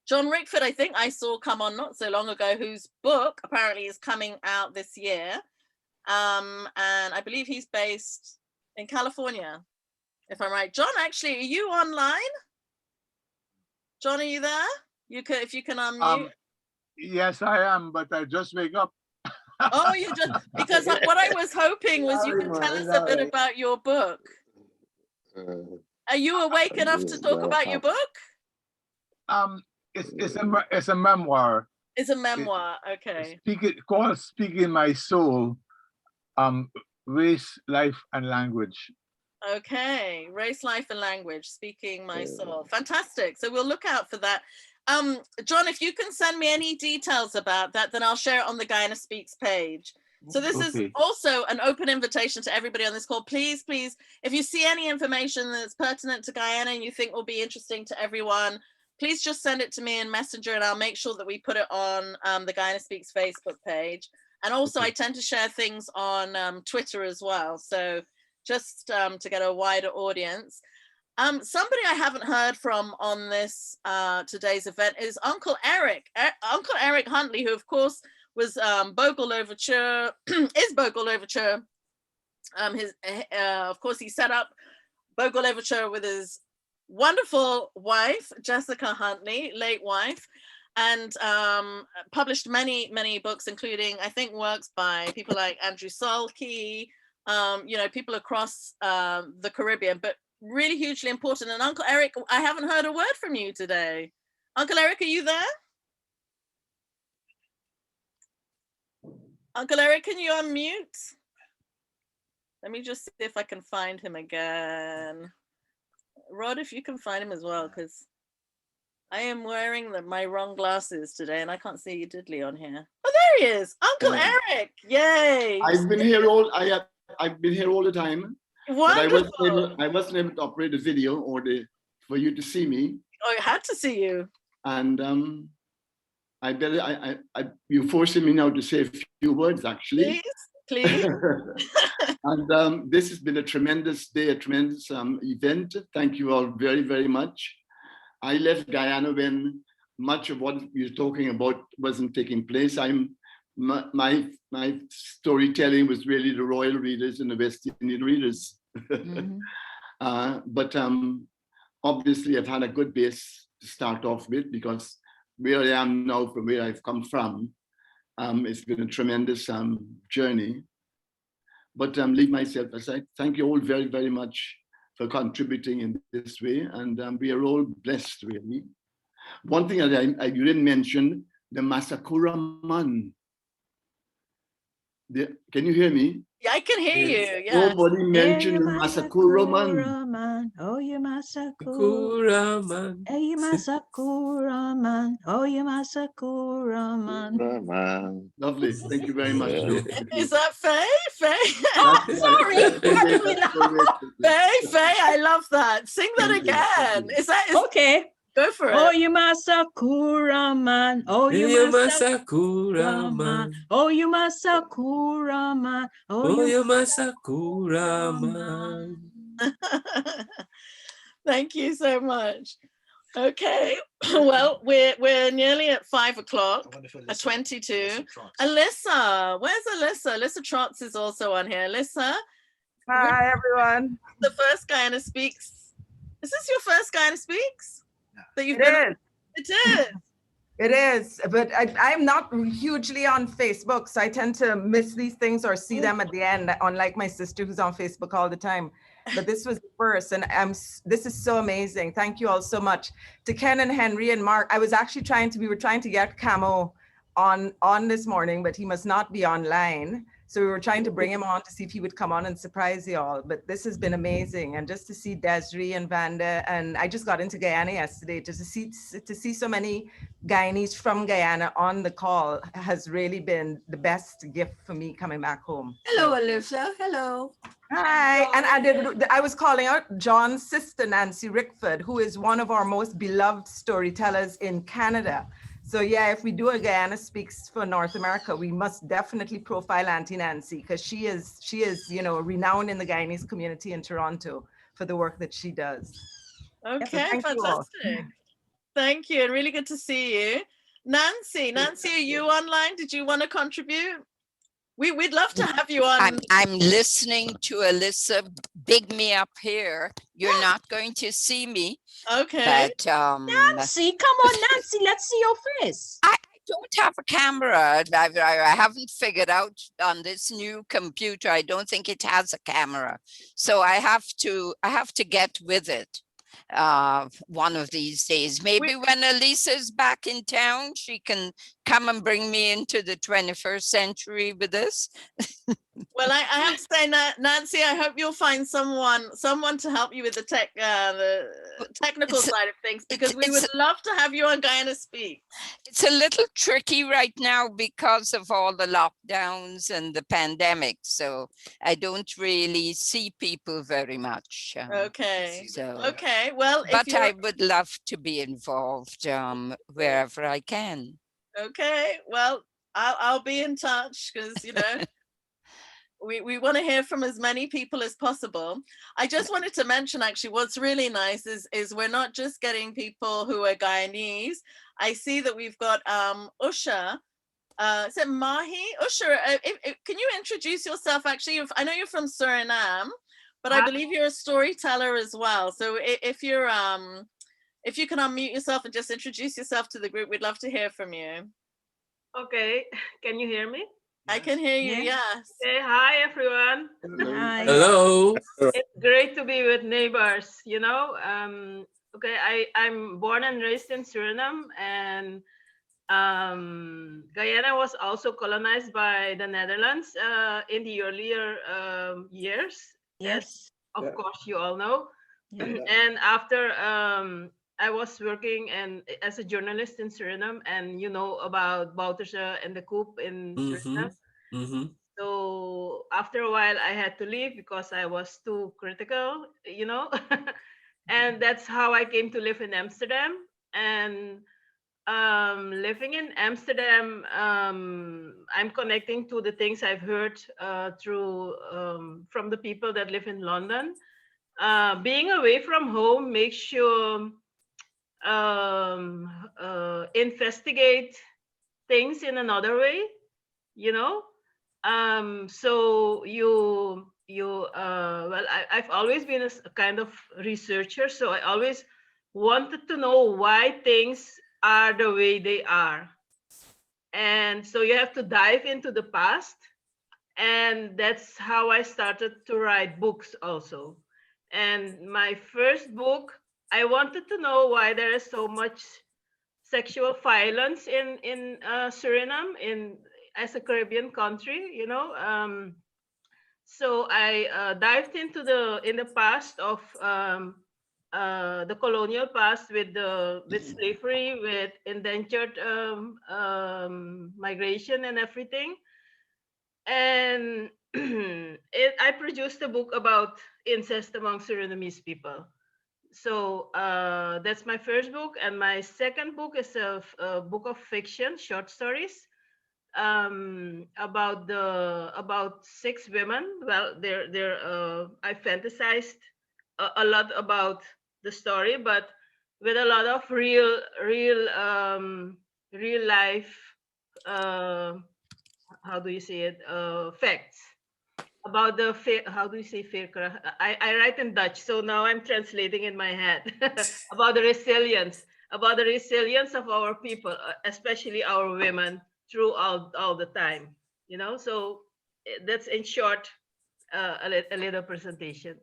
John Rickford, I think I saw come on not so long ago, whose book apparently is coming out this year. And I believe he's based in California, if I'm right. John, actually, are you online? John, are you there? You can, if you can unmute. Yes, I am, but I just wake up. Oh, you just, because what I was hoping was you can tell us a bit about your book. Are you awake enough to talk about your book? It's a memoir. It's a memoir, okay. Called Speaking My Soul, Race, Life, and Language. Okay, Race, Life, and Language, Speaking My Soul. Fantastic. So we'll look out for that. John, if you can send me any details about that, then I'll share it on the Guyana Speaks page. So this is also an open invitation to everybody on this call. Please, please, if you see any information that's pertinent to Guyana and you think will be interesting to everyone, please just send it to me in Messenger and I'll make sure that we put it on the Guyana Speaks Facebook page. And also I tend to share things on Twitter as well. So just to get a wider audience. Somebody I haven't heard from on this today's event is Uncle Eric. Uncle Eric Huntley, who of course was Bogle Overture, is Bogle Overture. Of course, he set up Bogle Overture with his wonderful wife, Jessica Huntley, late wife, and published many, many books, including, I think, works by people like Andrew Salkey, you know, people across the Caribbean, but really hugely important. And Uncle Eric, I haven't heard a word from you today. Uncle Eric, are you there? Uncle Eric, can you unmute? Let me just see if I can find him again. Rod, if you can find him as well, because I am wearing my wrong glasses today and I can't see you Dudley on here. Oh, there he is, Uncle Eric! Yay! I've been here I've been here all the time. Wonderful. But I wasn't able to operate the video for you to see me. Oh, I had to see you. And you're forcing me now to say a few words, actually. Please. And this has been a tremendous day, a tremendous event. Thank you all very, very much. I left Guyana when much of what you're talking about wasn't taking place. My storytelling was really the royal readers and the West Indian readers. But obviously I've had a good base to start off with, because where I am now from where I've come from, it's been a tremendous journey. But leave myself aside. Thank you all very, very much for contributing in this way. And we are all blessed, really. One thing that you didn't mention, the Masakura Man. Can you hear me? Yeah, I can hear you. Yeah. Nobody mentioned the Masakura Man. Oh, you Masakura Man. Oh, you Masakura Man. Oh, you Masakura Man. Lovely. Thank you very much. Is that Faye? Oh, sorry. Faye, I love that. Sing that again. Is okay? Go for it. Oh, you Masakura Man. Oh, you Masakura Man. Oh, you Masakura Man. Oh, you Masakura Man. Thank you so much. Okay, well, we're nearly at 5 o'clock, at 22. Alyssa, where's Alyssa? Alyssa Trotz is also on here. Alyssa. Hi, everyone. The first Guyana Speaks. Is this your first Guyana Speaks? That you've It is. It is. It is, but I'm not hugely on Facebook, so I tend to miss these things or see them at the end, unlike my sister who's on Facebook all the time. But this was the first, and this is so amazing. Thank you all so much. To Ken and Henry and Mark, I was actually we were trying to get Camo on this morning, but he must not be online. So we were trying to bring him on to see if he would come on and surprise you all. But this has been amazing. And just to see Desiree and Vanda, and I just got into Guyana yesterday, just to see so many Guyanese from Guyana on the call has really been the best gift for me coming back home. Hello, Alyssa. Hello. Hi, and I was calling out John's sister, Nancy Rickford, who is one of our most beloved storytellers in Canada. So yeah, if we do a Guyana Speaks for North America, we must definitely profile Auntie Nancy, because she is, you know, renowned in the Guyanese community in Toronto for the work that she does. Okay, so fantastic. Thank you, and really good to see you. Nancy, are you online? Did you want to contribute? We'd love to have you on. I'm listening to Alyssa big me up here. You're not going to see me. Okay. But Nancy, come on, Nancy, let's see your face. I don't have a camera. I haven't figured out on this new computer. I don't think it has a camera. So I have to get with it one of these days. Maybe when Elisa's back in town, she can come and bring me into the 21st century with this. Well, I have to say, Nancy, I hope you'll find someone to help you with the technical side of things, because we would love to have you on Guyana Speak. It's a little tricky right now because of all the lockdowns and the pandemic, so I don't really see people very much. Okay. So, okay. Well, but I would love to be involved wherever I can. Okay. Well, I'll be in touch, because you know. We want to hear from as many people as possible. I just wanted to mention, actually, what's really nice is we're not just getting people who are Guyanese. I see that we've got Usha. Is it Marhe? Usha, can you introduce yourself? Actually, I know you're from Suriname, but I believe you're a storyteller as well. So if you can unmute yourself and just introduce yourself to the group, we'd love to hear from you. Okay, can you hear me? I can hear you, yes. Okay, hi everyone. Hi. Hello. It's great to be with neighbors, you know. Okay, I'm born and raised in Suriname, and Guyana was also colonized by the Netherlands in the earlier years. Yes. Of course, you all know. Yeah. And after I was working as a journalist in Suriname, and you know about Bouterse and the coup in Suriname. So after a while, I had to leave because I was too critical, you know. And that's how I came to live in Amsterdam. And living in Amsterdam, I'm connecting to the things I've heard through from the people that live in London. Being away from home makes you investigate things in another way, you know. So I've always been a kind of researcher, so I always wanted to know why things are the way they are. And so you have to dive into the past, and that's how I started to write books also. And my first book, I wanted to know why there is so much sexual violence in Suriname, as a Caribbean country, you know. So I dived into the past of the colonial past with slavery, with indentured migration and everything. And I produced a book about incest among Surinamese people. So that's my first book, and my second book is a book of fiction, short stories, about 6 women. Well, I fantasized a lot about the story, but with a lot of real life, how do you say it, facts about how do you say veerkracht? I write in Dutch, so now I'm translating in my head about the resilience about the resilience of our people, especially our women, throughout all the time. You know, so that's in short a little presentation.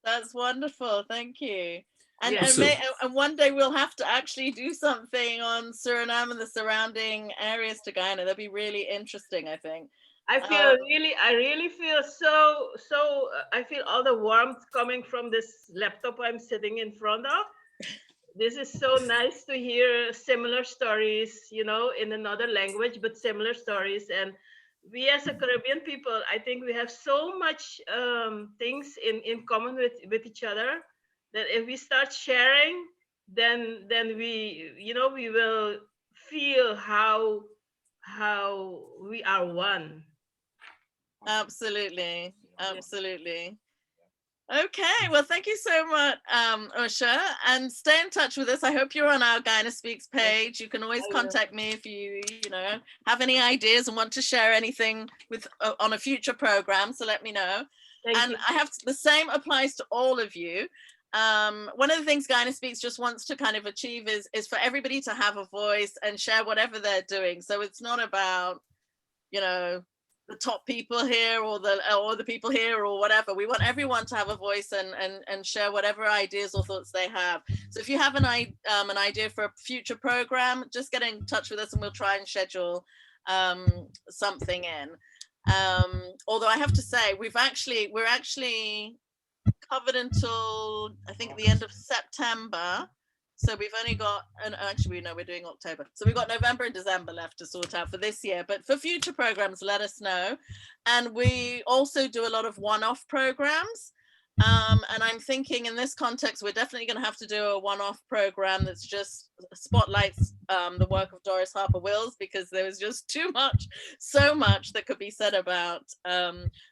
That's wonderful. Thank you. And, Yes. and one day we'll have to actually do something on Suriname and the surrounding areas to Guyana. That'd be really interesting, I think. I really feel I feel all the warmth coming from this laptop I'm sitting in front of. This is so nice to hear similar stories, you know, in another language, but similar stories. And we as a Caribbean people, I think we have so much things in common with each other, that if we start sharing, then we, you know, we will feel how we are one. Absolutely. Absolutely. Okay, well, thank you so much, Usha, and stay in touch with us. I hope you're on our Guyana Speaks page. You can always contact me if you know, have any ideas and want to share anything with on a future program. So let me know. And I have the same applies to all of you. One of the things Guyana Speaks just wants to kind of achieve is for everybody to have a voice and share whatever they're doing. So it's not about, you know, the top people here or the people here or whatever. We want everyone to have a voice and share whatever ideas or thoughts they have. So if you have an idea for a future program, just get in touch with us and we'll try and schedule something in. Although I have to say, we're actually covered until I think the end of September. So we've only got, and actually, no, we're doing October. So we've got November and December left to sort out for this year. But for future programs, let us know. And we also do a lot of one-off programs. And I'm thinking in this context, we're definitely going to have to do a one-off program that's just spotlights the work of Doris Harper-Wills, because there was just so much that could be said about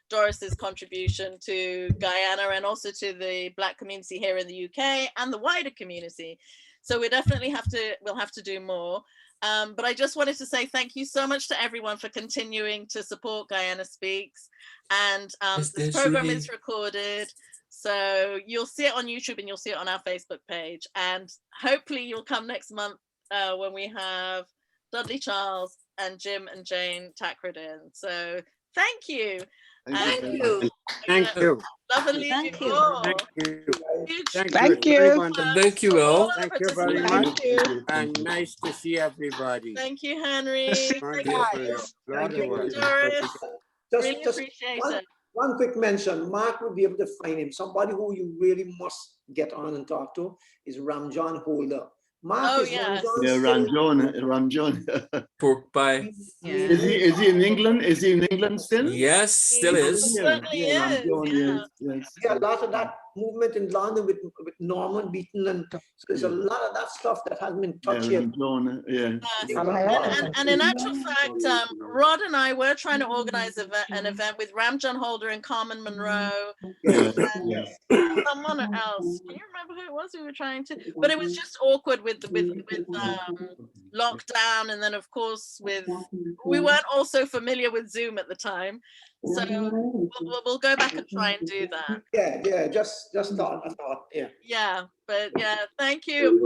Doris's contribution to Guyana and also to the Black community here in the UK and the wider community. So we'll have to do more. But I just wanted to say thank you so much to everyone for continuing to support Guyana Speaks. And this program is recorded. So you'll see it on YouTube and you'll see it on our Facebook page. And hopefully you'll come next month when we have Dudley Charles and Jim and Jane Tackredin. So thank you. Thank you. Thank you. Lovely. Thank you. Thank you. Thank you. Thank you all. Thank you very much. And nice to see everybody. Thank you, Henry. Thank you, Doris. Really appreciate it. One quick mention, Marc would be able to find him. Somebody who you really must get on and talk to is Ramjan Holder. Marc Ramjan. Pork pie. Yeah. Is he in England? Is he in England still? Yes, still is. Yeah, a lot of that movement in London with Norman Beaton, and so there's a lot of that stuff that hasn't been touched yet. And in actual fact, Rod and I were trying to organize an event with Ramjan Holder and Carmen Monroe. And someone else. Can you remember who it was we were trying to? But it was just awkward with lockdown, and then of course we weren't also familiar with Zoom at the time. So we'll go back and try and do that. Yeah, just thought. Yeah. Yeah, but yeah, thank you.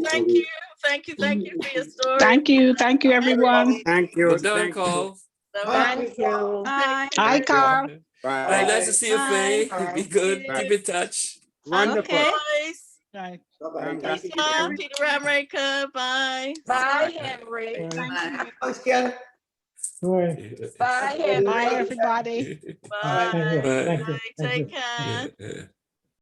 Thank you for your story. Thank you, everyone. Thank you. Well done, Carl. Thank you. Hi, Carl. Bye. Nice to see you, Faye. Be good. Keep in touch. Wonderful. Bye. Bye-bye. Peter Ramreka. Bye. Bye, Henry. Thanks, Ken. Bye, everybody. Bye. Bye. Take care.